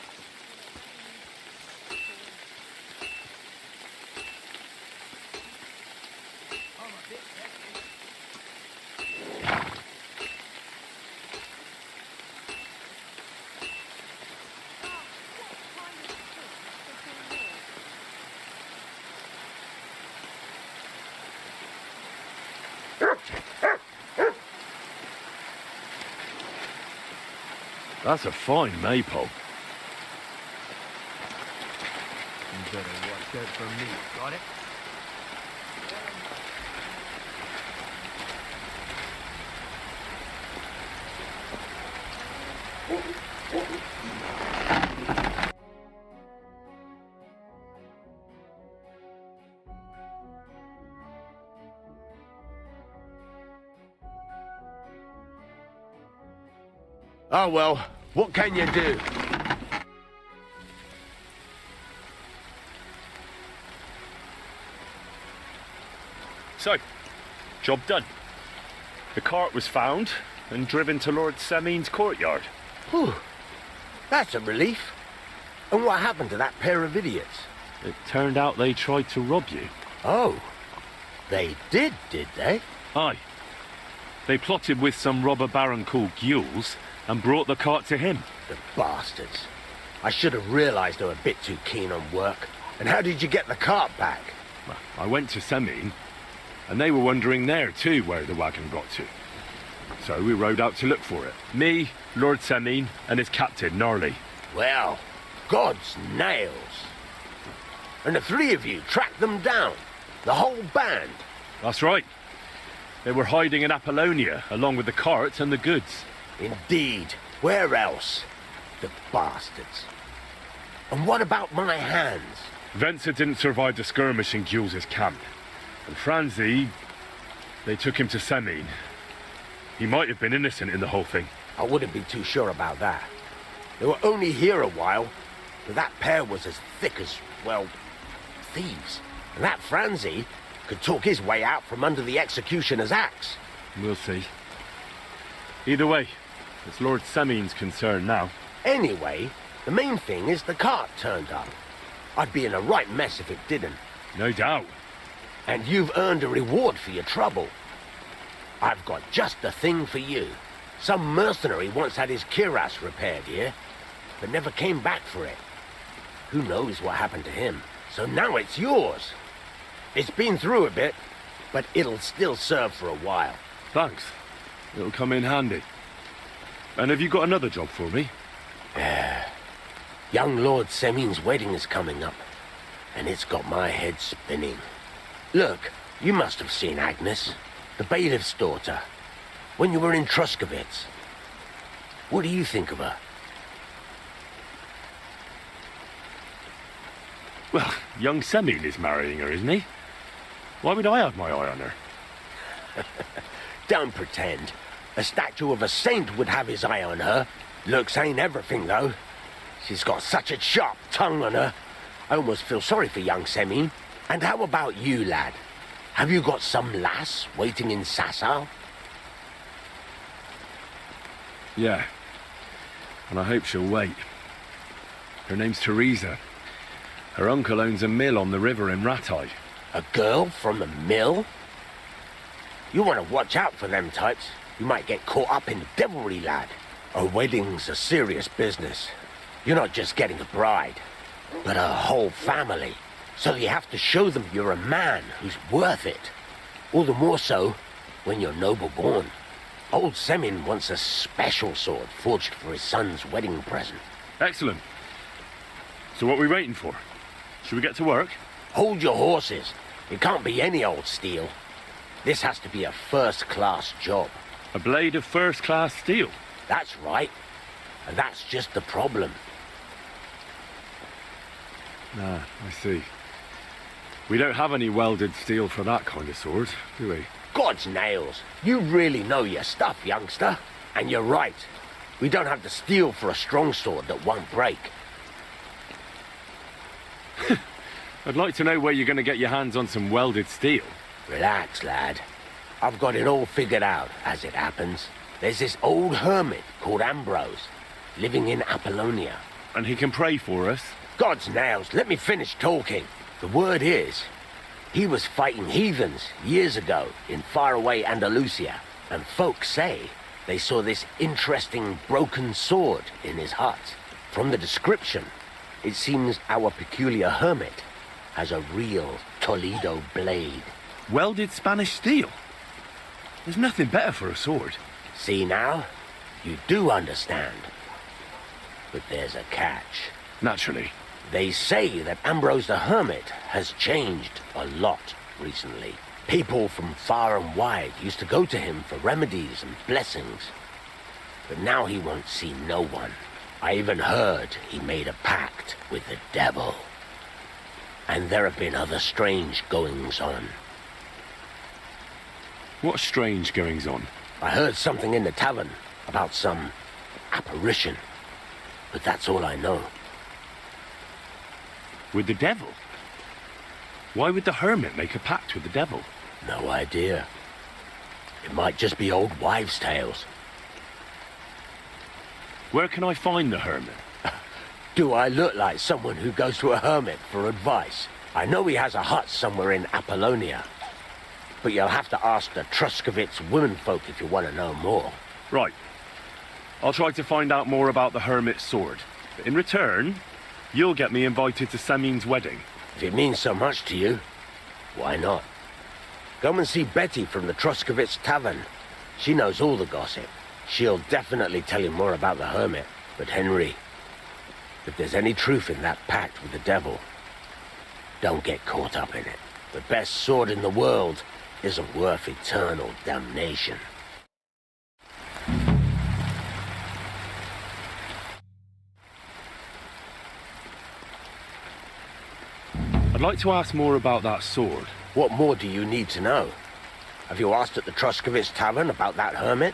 That's a fine maypole. You better watch out for me, got it? Oh well, what can you do? So, job done. The cart was found and driven to Lord Semin's courtyard. Whew. That's a relief. And what happened to that pair of idiots? It turned out they tried to rob you. Oh, they did they? Aye. They plotted with some robber baron called Gules and brought the cart to him. The bastards. I should have realized they were a bit too keen on work. And how did you get the cart back? Well, I went to Semine, and they were wondering there too where the wagon got to. So we rode out to look for it. Me, Lord Semine, and his captain, Gnarly. Well, God's nails. And the three of you tracked them down? The whole band? That's right. They were hiding in Apollonia, along with the cart and the goods. Indeed. Where else? The bastards. And what about my hands? Venser didn't survive the skirmish in Jules' camp. And Franzi, they took him to Semine. He might have been innocent in the whole thing. I wouldn't be too sure about that. They were only here a while, but that pair was as thick as, well, thieves. And that Franzi could talk his way out from under the executioner's axe. We'll see. Either way, it's Lord Semine's concern now. Anyway, the main thing is the cart turned up. I'd be in a right mess if it didn't. No doubt. And you've earned a reward for your trouble. I've got just the thing for you. Some mercenary once had his cuirass repaired here, but never came back for it. Who knows what happened to him? So now it's yours. It's been through a bit, but it'll still serve for a while. Thanks. It'll come in handy. And have you got another job for me? Young Lord Semine's wedding is coming up, and it's got my head spinning. Look, you must have seen Agnes, the bailiff's daughter, when you were in Truscovitz. What do you think of her? Well, young Semine is marrying her, isn't he? Why would I have my eye on her? Don't pretend. A statue of a saint would have his eye on her. Looks ain't everything, though. She's got such a sharp tongue on her. I almost feel sorry for young Semine. And how about you, lad? Have you got some lass waiting in Sasau? Yeah. And I hope she'll wait. Her name's Teresa. Her uncle owns a mill on the river in Ratai. A girl from a mill? You want to watch out for them types. You might get caught up in devilry, lad. A wedding's a serious business. You're not just getting a bride, but a whole family. So you have to show them you're a man who's worth it. All the more so when you're noble born. Old Semine wants a special sword forged for his son's wedding present. Excellent. So what are we waiting for? Should we get to work? Hold your horses. It can't be any old steel. This has to be a first-class job. A blade of first-class steel? That's right. And that's just the problem. Ah, I see. We don't have any welded steel for that kind of sword, do we? God's nails. You really know your stuff, youngster. And you're right. We don't have the steel for a strong sword that won't break. I'd like to know where you're going to get your hands on some welded steel. Relax, lad. I've got it all figured out, as it happens. There's this old hermit called Ambrose, living in Apollonia. And he can pray for us? God's nails, let me finish talking. The word is, he was fighting heathens years ago in faraway Andalusia, and folks say they saw this interesting broken sword in his hut. From the description, it seems our peculiar hermit has a real Toledo blade. Welded Spanish steel? There's nothing better for a sword. See now? You do understand. But there's a catch. Naturally. They say that Ambrose the Hermit has changed a lot recently. People from far and wide used to go to him for remedies and blessings. But now he won't see no one. I even heard he made a pact with the devil. And there have been other strange goings-on. What strange goings-on? I heard something in the tavern about some apparition. But that's all I know. With the devil? Why would the hermit make a pact with the devil? No idea. It might just be old wives' tales. Where can I find the hermit? Do I look like someone who goes to a hermit for advice? I know he has a hut somewhere in Apollonia. But you'll have to ask the Truscovitz womenfolk if you want to know more. Right. I'll try to find out more about the hermit's sword. In return, you'll get me invited to Samin's wedding. If it means so much to you, why not? Go and see Betty from the Troskovitz Tavern. She knows all the gossip. She'll definitely tell you more about the hermit. But Henry, if there's any truth in that pact with the devil, don't get caught up in it. The best sword in the world isn't worth eternal damnation. I'd like to ask more about that sword. What more do you need to know? Have you asked at the Troskovitz Tavern about that hermit?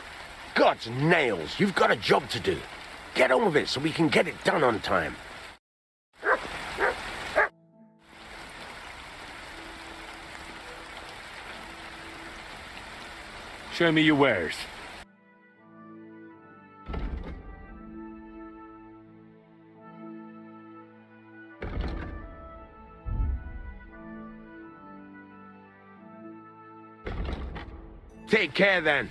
God's nails, you've got a job to do. Get on with it so we can get it done on time. Show me your wares. Take care then.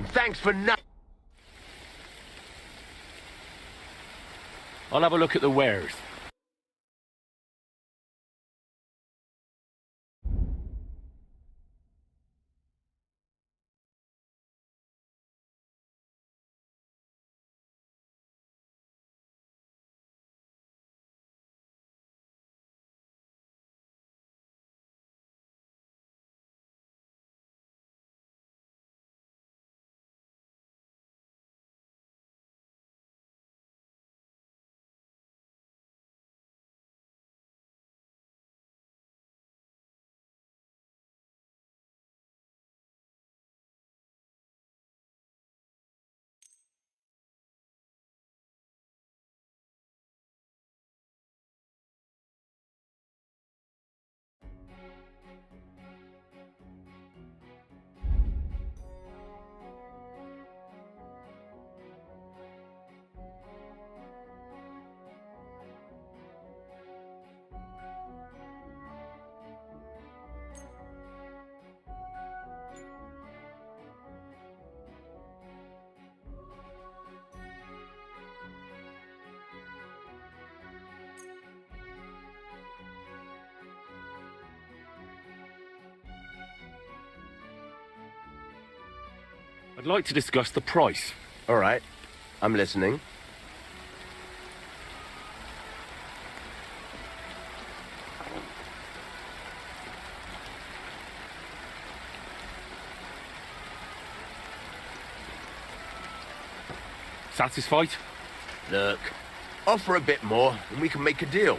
Thanks for nothing. I'll have a look at the wares. I'd like to discuss the price. All right, I'm listening. Satisfied? Look, offer a bit more and we can make a deal.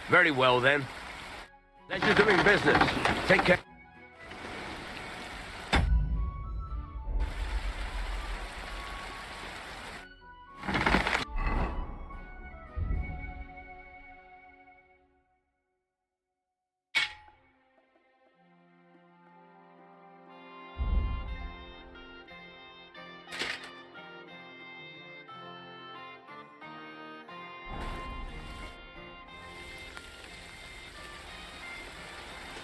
Very well then. Pleasure doing business. Take care.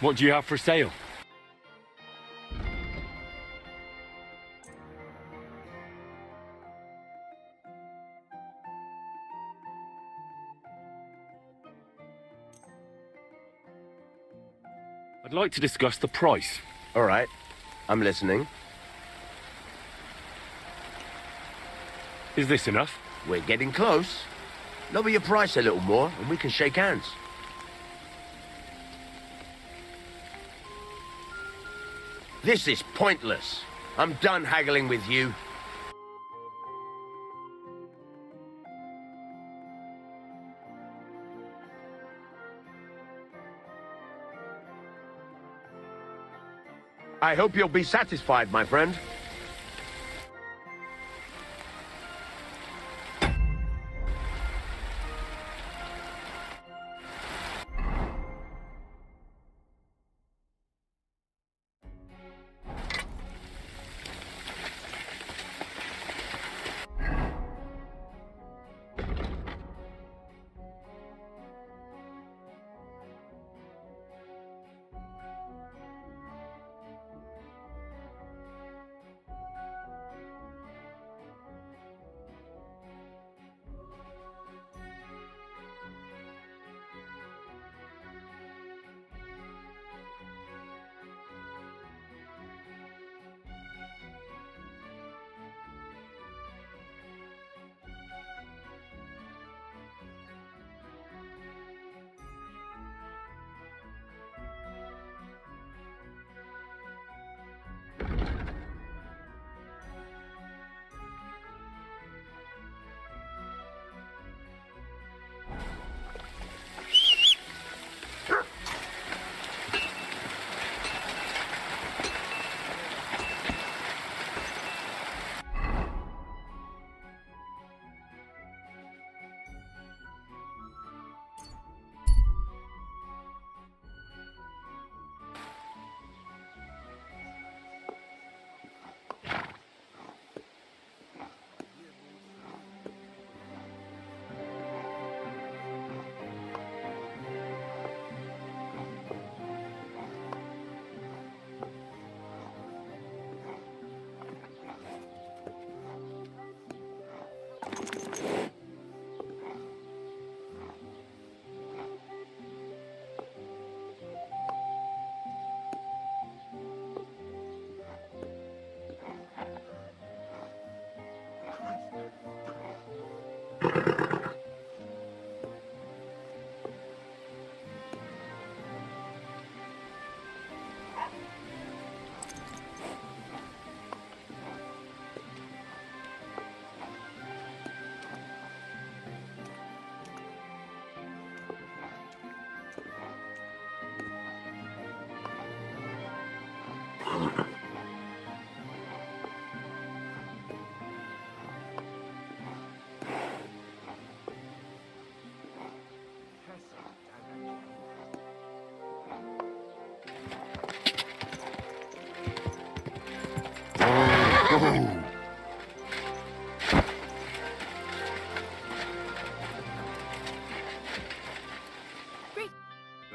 What do you have for sale? I'd like to discuss the price. All right, I'm listening. Is this enough? We're getting close. Lower your price a little more and we can shake hands. This is pointless. I'm done haggling with you. I hope you'll be satisfied, my friend.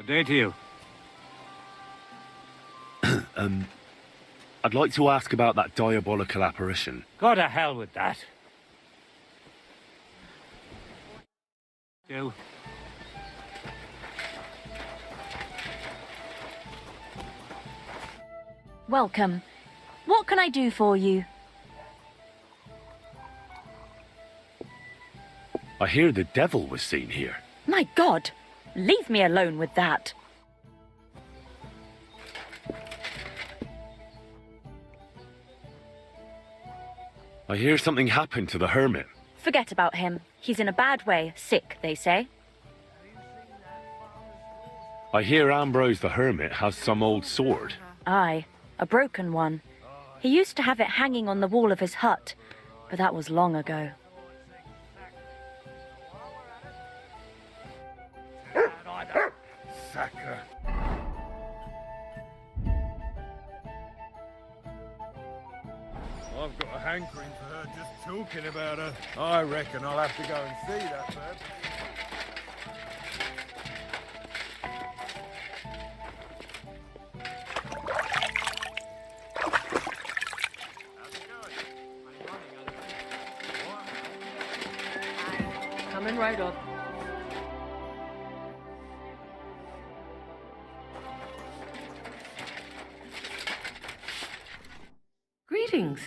day to you. I'd like to ask about that diabolical apparition. Go to hell with that. Do. Welcome. What can I do for you? I hear the devil was seen here. My God! Leave me alone with that. I hear something happened to the hermit. Forget about him. He's in a bad way. Sick, they say. I hear Ambrose the hermit has some old sword. Aye, a broken one. He used to have it hanging on the wall of his hut, but that was long ago. Sucker. I've got a hankering for her just talking about her. I reckon I'll have to go and see that bird. Coming right up. Greetings.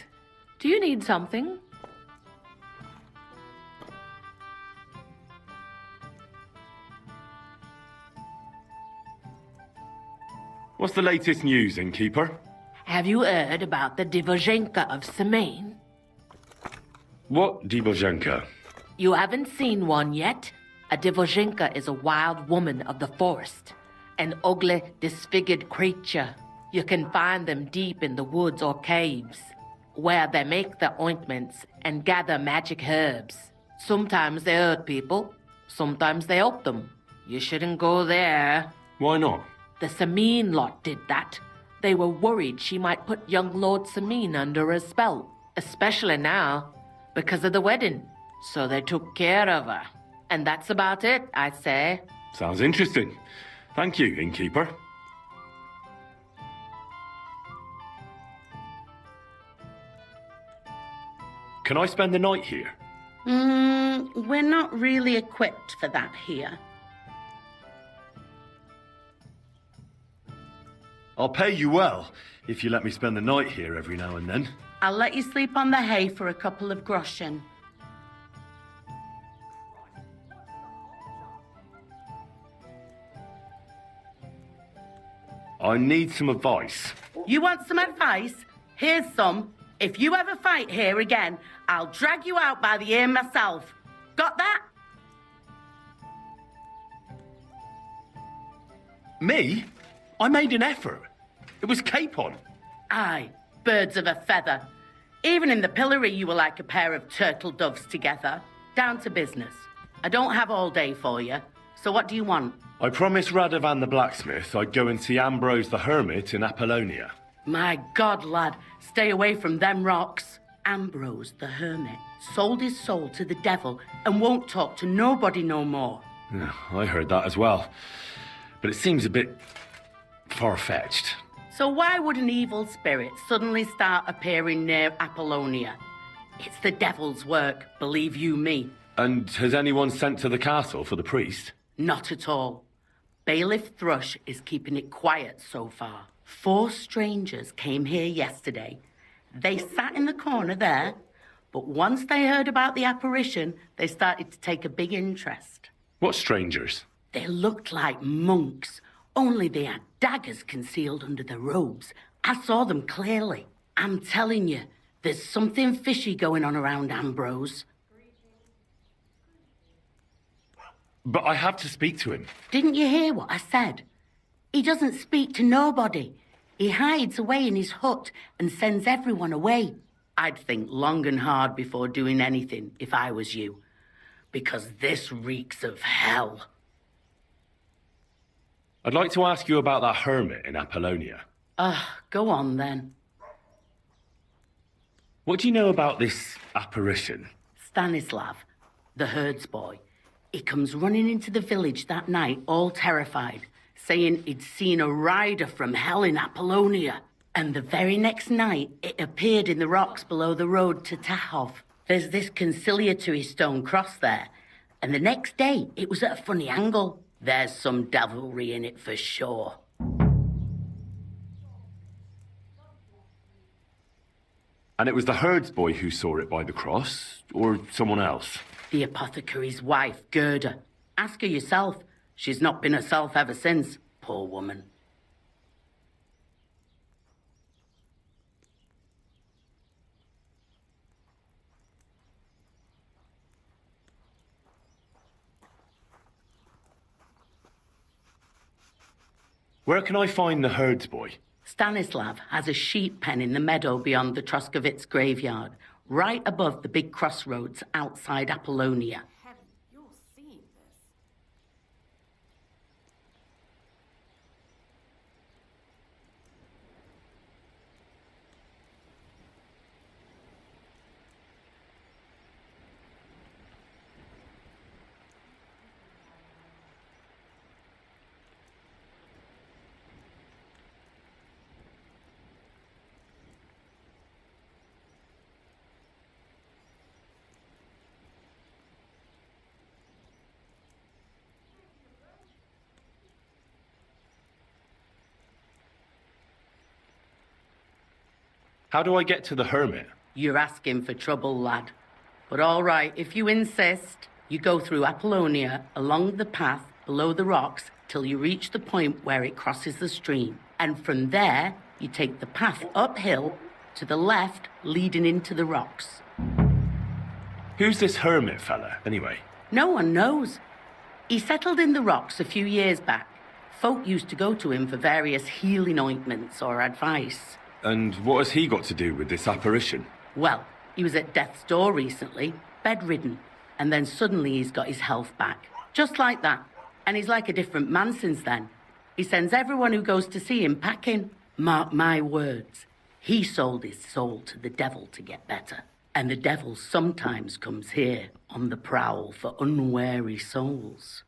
Do you need something? What's the latest news, innkeeper? Have you heard about the Divozhenka of Semaine? What Divozhenka? You haven't seen one yet? A Divozhenka is a wild woman of the forest. An ugly, disfigured creature. You can find them deep in the woods or caves, where they make their ointments and gather magic herbs. Sometimes they hurt people, sometimes they help them. You shouldn't go there. Why not? The Semaine lot did that. They were worried she might put young Lord Semaine under a spell, especially now, because of the wedding. So they took care of her. And that's about it, I'd say. Sounds interesting. Thank you, innkeeper. Can I spend the night here? We're not really equipped for that here. I'll pay you well if you let me spend the night here every now and then. I'll let you sleep on the hay for a couple of groschen. I need some advice. You want some advice? Here's some. If you ever fight here again, I'll drag you out by the ear myself. Got that? Me? I made an effort. It was capon. Aye, birds of a feather. Even in the pillory, you were like a pair of turtle doves together. Down to business. I don't have all day for you, so what do you want? I promised Radovan the blacksmith I'd go and see Ambrose the hermit in Apollonia. My God, lad, stay away from them rocks. Ambrose the hermit sold his soul to the devil and won't talk to nobody no more. Yeah, I heard that as well. But it seems a bit far-fetched. So why would an evil spirit suddenly start appearing near Apollonia? It's the devil's work, believe you me. And has anyone sent to the castle for the priest? Not at all. Bailiff Thrush is keeping it quiet so far. 4 strangers came here yesterday. They sat in the corner there, but once they heard about the apparition, they started to take a big interest. What strangers? They looked like monks, only they had daggers concealed under their robes. I saw them clearly. I'm telling you, there's something fishy going on around Ambrose. But I have to speak to him. Didn't you hear what I said? He doesn't speak to nobody. He hides away in his hut and sends everyone away. I'd think long and hard before doing anything if I was you. Because this reeks of hell. I'd like to ask you about that hermit in Apollonia. Go on then. What do you know about this apparition? Stanislav, the herds boy. He comes running into the village that night, all terrified, saying he'd seen a rider from hell in Apollonia. And the very next night, it appeared in the rocks below the road to Tahov. There's this conciliatory stone cross there. And the next day, it was at a funny angle. There's some devilry in it for sure. And it was the herdsboy who saw it by the cross, or someone else? The apothecary's wife, Gerda. Ask her yourself. She's not been herself ever since, poor woman. Where can I find the herdsboy? Stanislav has a sheep pen in the meadow beyond the Troskovitz graveyard, right above the big crossroads outside Apollonia. How do I get to the hermit? You're asking for trouble, lad. But all right, if you insist, you go through Apollonia, along the path below the rocks, till you reach the point where it crosses the stream. And from there, you take the path uphill to the left, leading into the rocks. Who's this hermit fella, anyway? No one knows. He settled in the rocks a few years back. Folk used to go to him for various healing ointments or advice. And what has he got to do with this apparition? Well, he was at death's door recently, bedridden, and then suddenly he's got his health back. Just like that. And he's like a different man since then. He sends everyone who goes to see him packing. Mark my words. He sold his soul to the devil to get better. And the devil sometimes comes here on the prowl for unwary souls.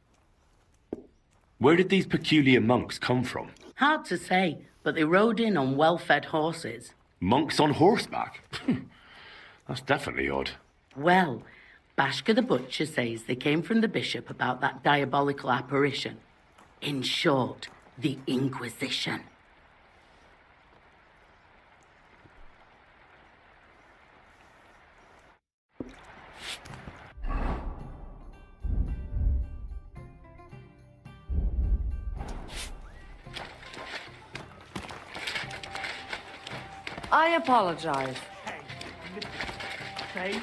Where did these peculiar monks come from? Hard to say, but they rode in on well-fed horses. Monks on horseback? That's definitely odd. Well, Bashka the Butcher says they came from the bishop about that diabolical apparition. In short, the Inquisition. I apologize. Say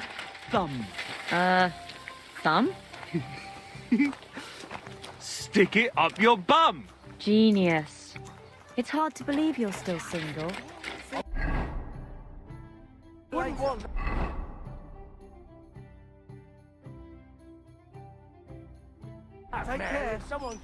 thumb. Thumb? Stick it up your bum! Genius. It's hard to believe you're still single. Wouldn't want... Take care, someone...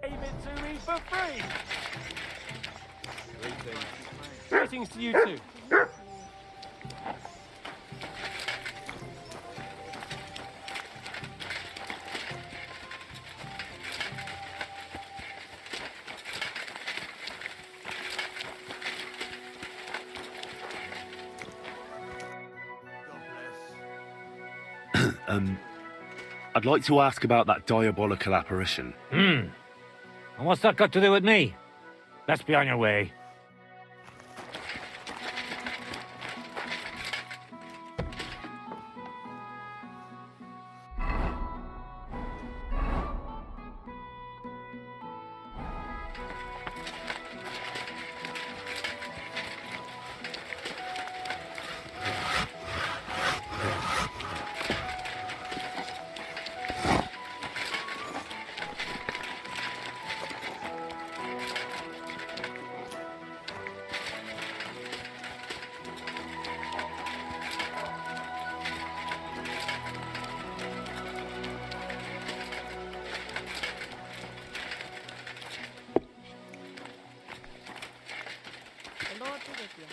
Gave it to me for free. Greetings to you too. I'd like to ask about that diabolical apparition. And what's that got to do with me? Let's be on your way. The Lord be with you.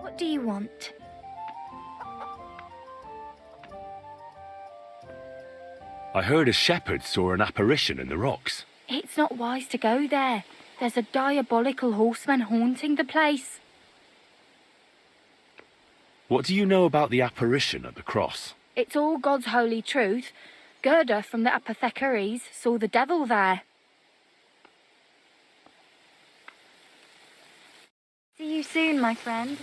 What do you want? I heard a shepherd saw an apparition in the rocks. It's not wise to go there. There's a diabolical horseman haunting the place. What do you know about the apparition at the cross? It's all God's holy truth. Gerda from the apothecaries saw the devil there. See you soon, my friend.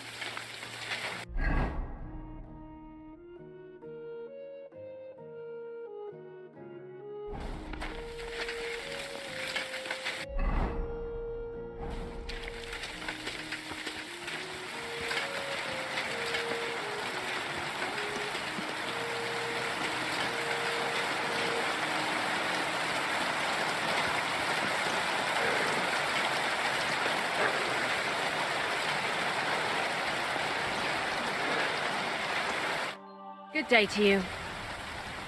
Good day to you.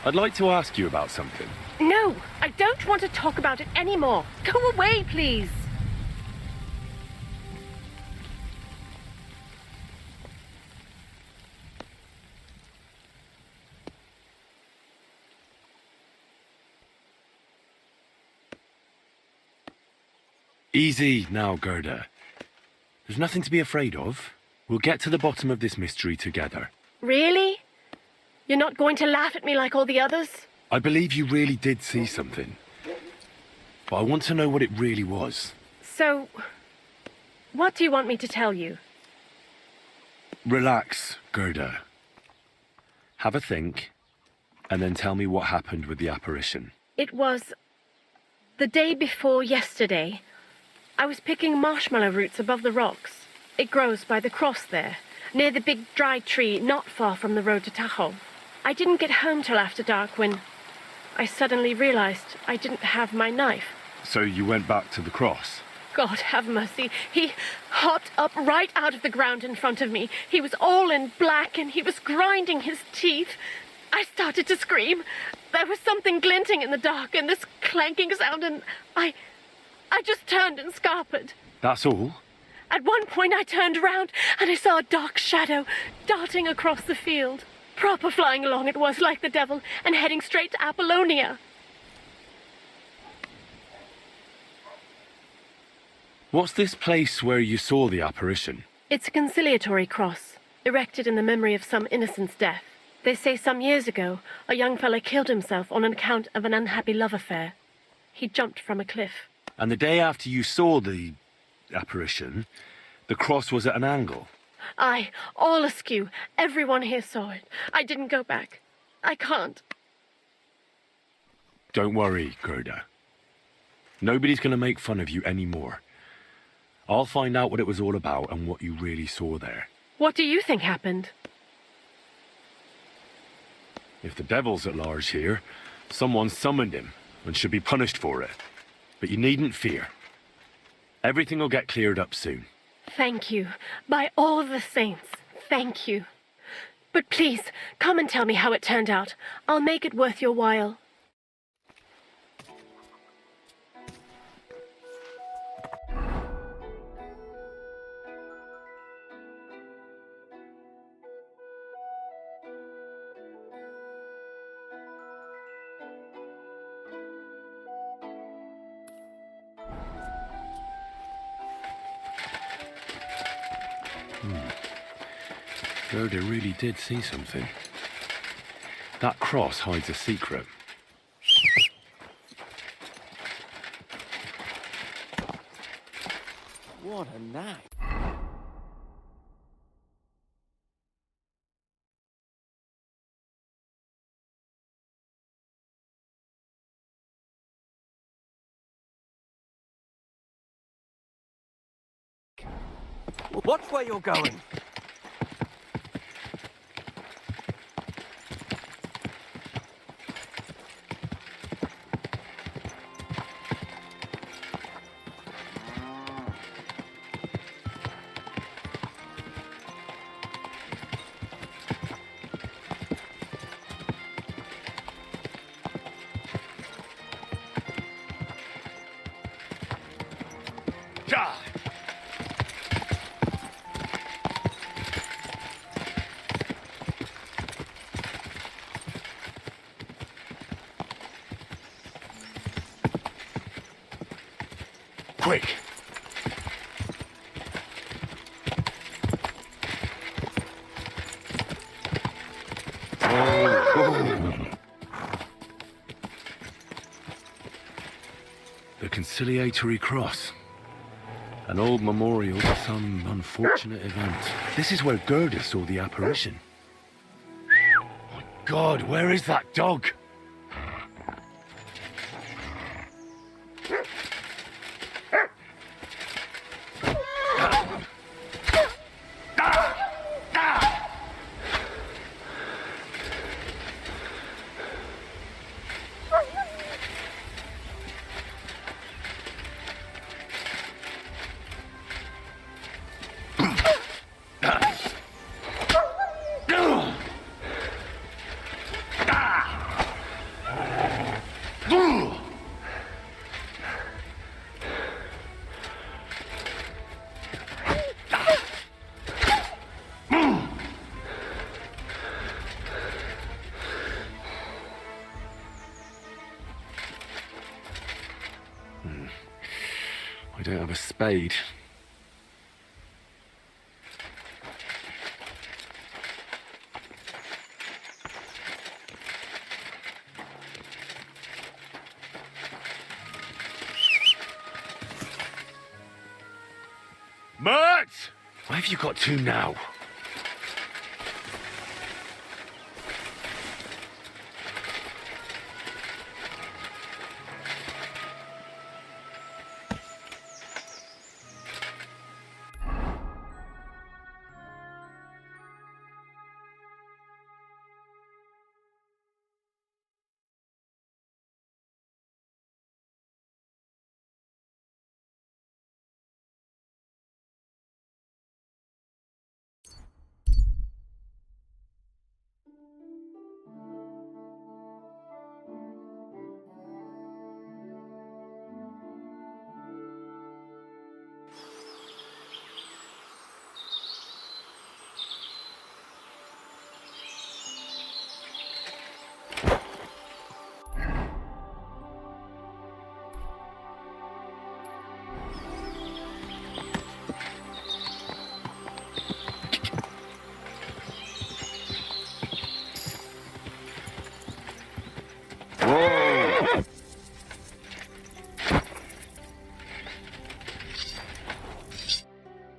I'd like to ask you about something. No, I don't want to talk about it anymore. Go away, please. Easy now, Gerda. There's nothing to be afraid of. We'll get to the bottom of this mystery together. Really? You're not going to laugh at me like all the others? I believe you really did see something. But I want to know what it really was. So, what do you want me to tell you? Relax, Gerda. Have a think, and then tell me what happened with the apparition. It was the day before yesterday. I was picking marshmallow roots above the rocks. It grows by the cross there, near the big dry tree not far from the road to Tahoe. I didn't get home till after dark when I suddenly realized I didn't have my knife. So you went back to the cross? God have mercy. He hopped up right out of the ground in front of me. He was all in black and he was grinding his teeth. I started to scream. There was something glinting in the dark and this clanking sound and I just turned and scarpered. That's all? At one point I turned around and I saw a dark shadow darting across the field. Proper flying along it was, like the devil, and heading straight to Apollonia. What's this place where you saw the apparition? It's a conciliatory cross, erected in the memory of some innocent's death. They say some years ago, a young fellow killed himself on account of an unhappy love affair. He jumped from a cliff. And the day after you saw the apparition, the cross was at an angle? Aye, all askew. Everyone here saw it. I didn't go back. I can't. Don't worry, Gerda. Nobody's going to make fun of you anymore. I'll find out what it was all about and what you really saw there. What do you think happened? If the devil's at large here, someone summoned him and should be punished for it. But you needn't fear. Everything will get cleared up soon. Thank you. By all the saints, thank you. But please, come and tell me how it turned out. I'll make it worth your while. Gerda really did see something. That cross hides a secret. What a night. Watch where you're going. quick. The conciliatory cross. An old memorial to some unfortunate event. This is where Gerda saw the apparition. My God, where is that dog? I don't have a spade. Mert! Why have you got two now?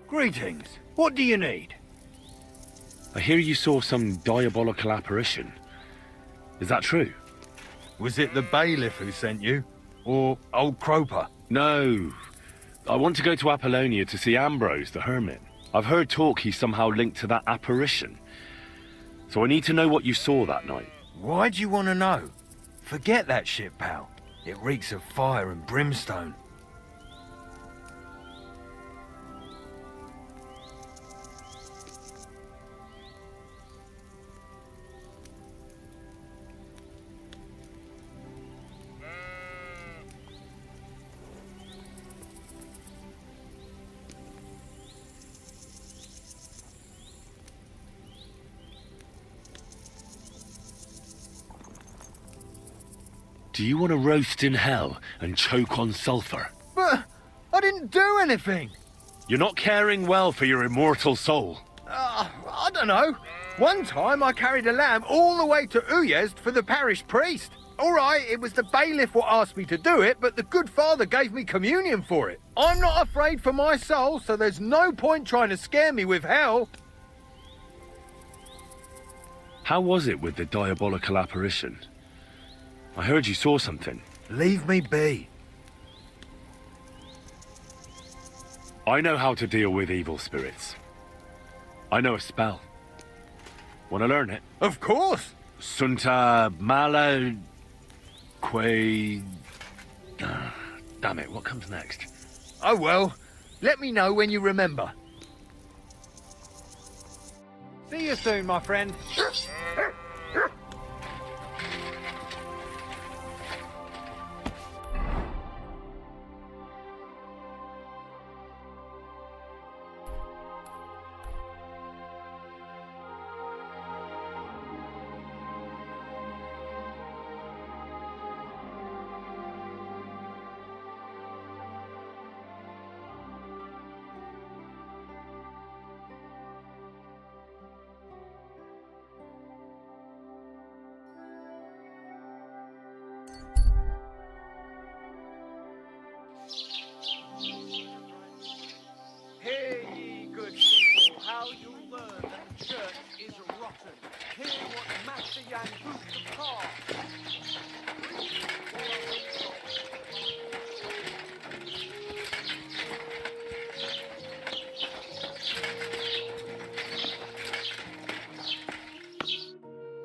Greetings. What do you need? I hear you saw some diabolical apparition. Is that true? Was it the bailiff who sent you? Or old Croper? No. I want to go to Apollonia to see Ambrose, the hermit. I've heard talk he's somehow linked to that apparition. So I need to know what you saw that night. Why do you want to know? Forget that shit, pal. It reeks of fire and brimstone. Do you want to roast in hell and choke on sulphur? But I didn't do anything. You're not caring well for your immortal soul. I don't know. One time I carried a lamb all the way to Uyezd for the parish priest. All right, it was the bailiff what asked me to do it, but the good father gave me communion for it. I'm not afraid for my soul, so there's no point trying to scare me with hell. How was it with the diabolical apparition? I heard you saw something. Leave me be. I know how to deal with evil spirits. I know a spell. Want to learn it? Of course. Sunta Mala Que... damn it, what comes next? Oh well, let me know when you remember. See you soon, my friend.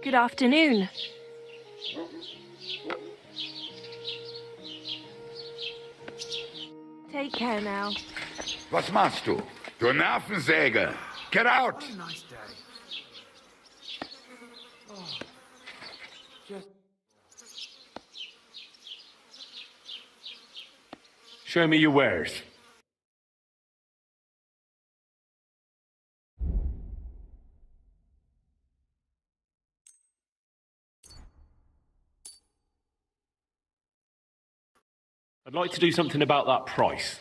Good afternoon. Take care now. Was machst du? Du Nervensäge! Get out! What a nice day. Oh, just... Show me your wares. I'd like to do something about that price.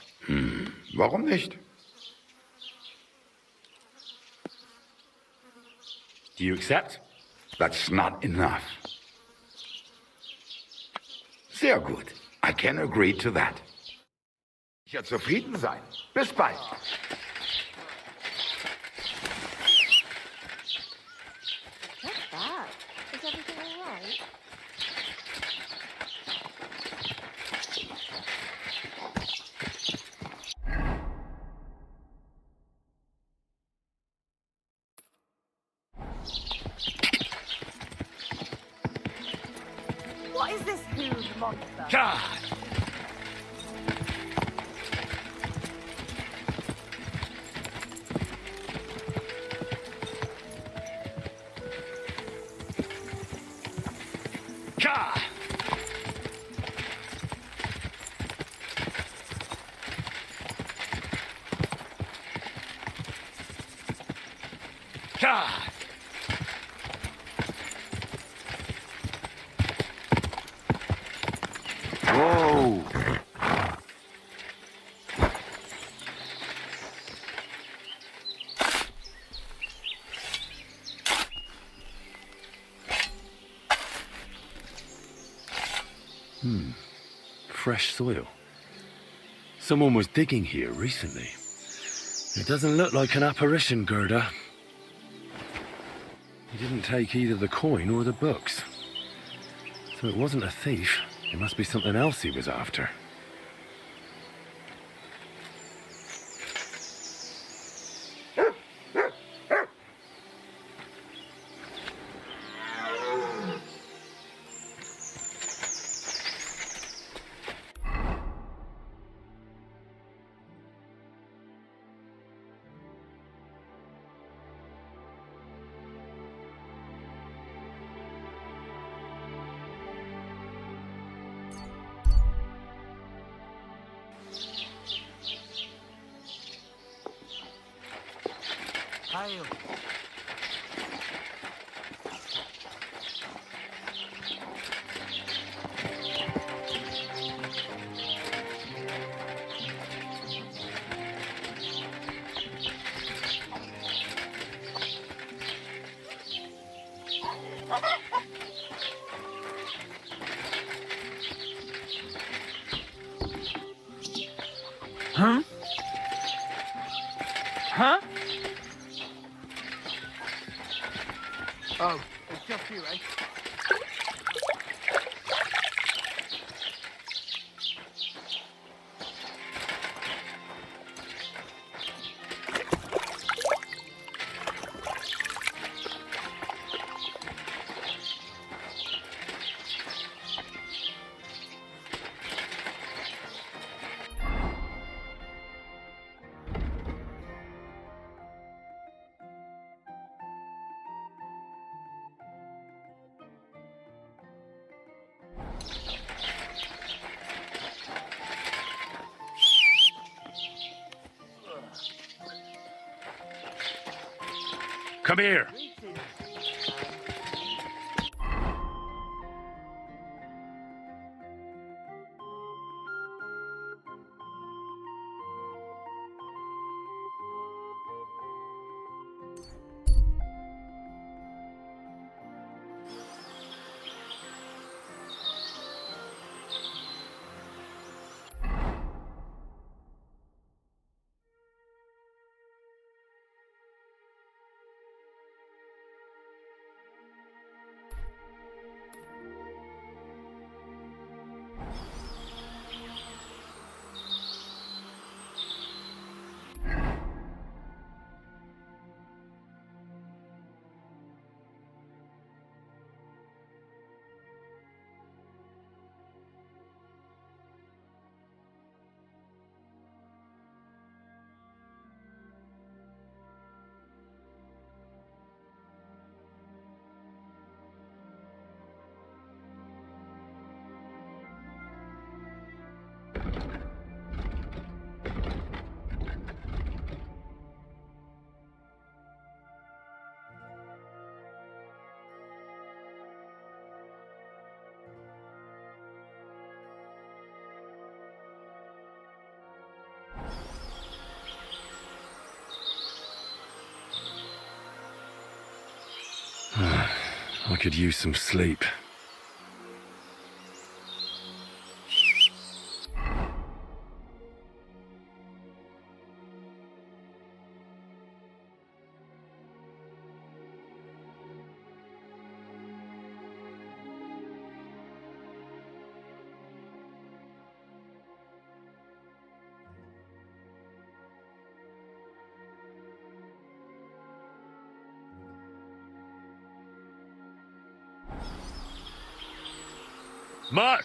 Warum nicht? Do you accept? That's not enough. Sehr gut. I can agree to that. Ja, zufrieden sein. Bis bald. What's that? Is everything all right? What is this huge monster? God! God! God! Whoa! Fresh soil. Someone was digging here recently. It doesn't look like an apparition, Gerda. He didn't take either the coin or the books. So it wasn't a thief. It must be something else he was after. Hail. Huh? Huh? Oh, it's just you, eh? Come here. I could use some sleep. Mutt!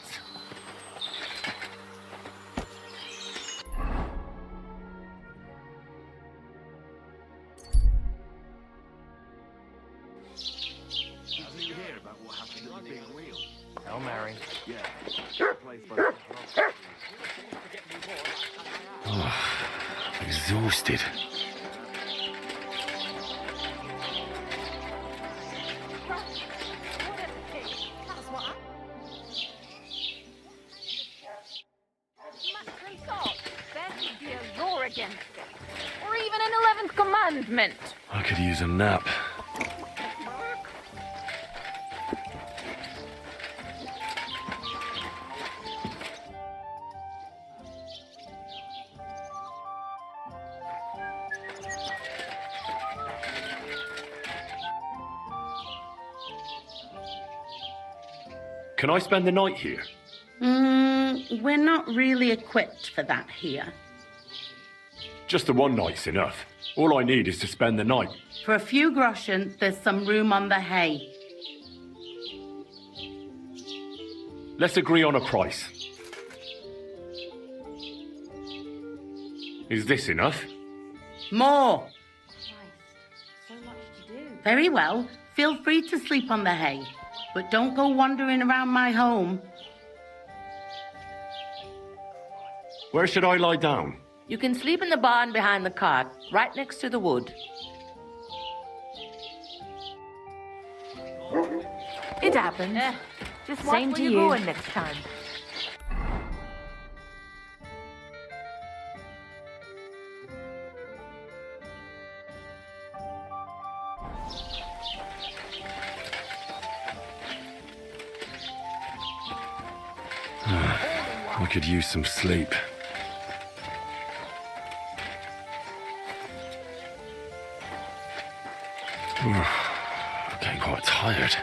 Tell Mary. Oh, exhausted. Or even an 11th commandment. I could use a nap. Can I spend the night here? We're not really equipped for that here. Just the one night's enough. All I need is to spend the night. For a few groschen, there's some room on the hay. Let's agree on a price. Is this enough? More. Very well. Feel free to sleep on the hay, but don't go wandering around my home. Where should I lie down? You can sleep in the barn behind the cart, right next to the wood. It happens. Just watch Same where to you're you. going next time. I could use some sleep. I'm getting quite tired.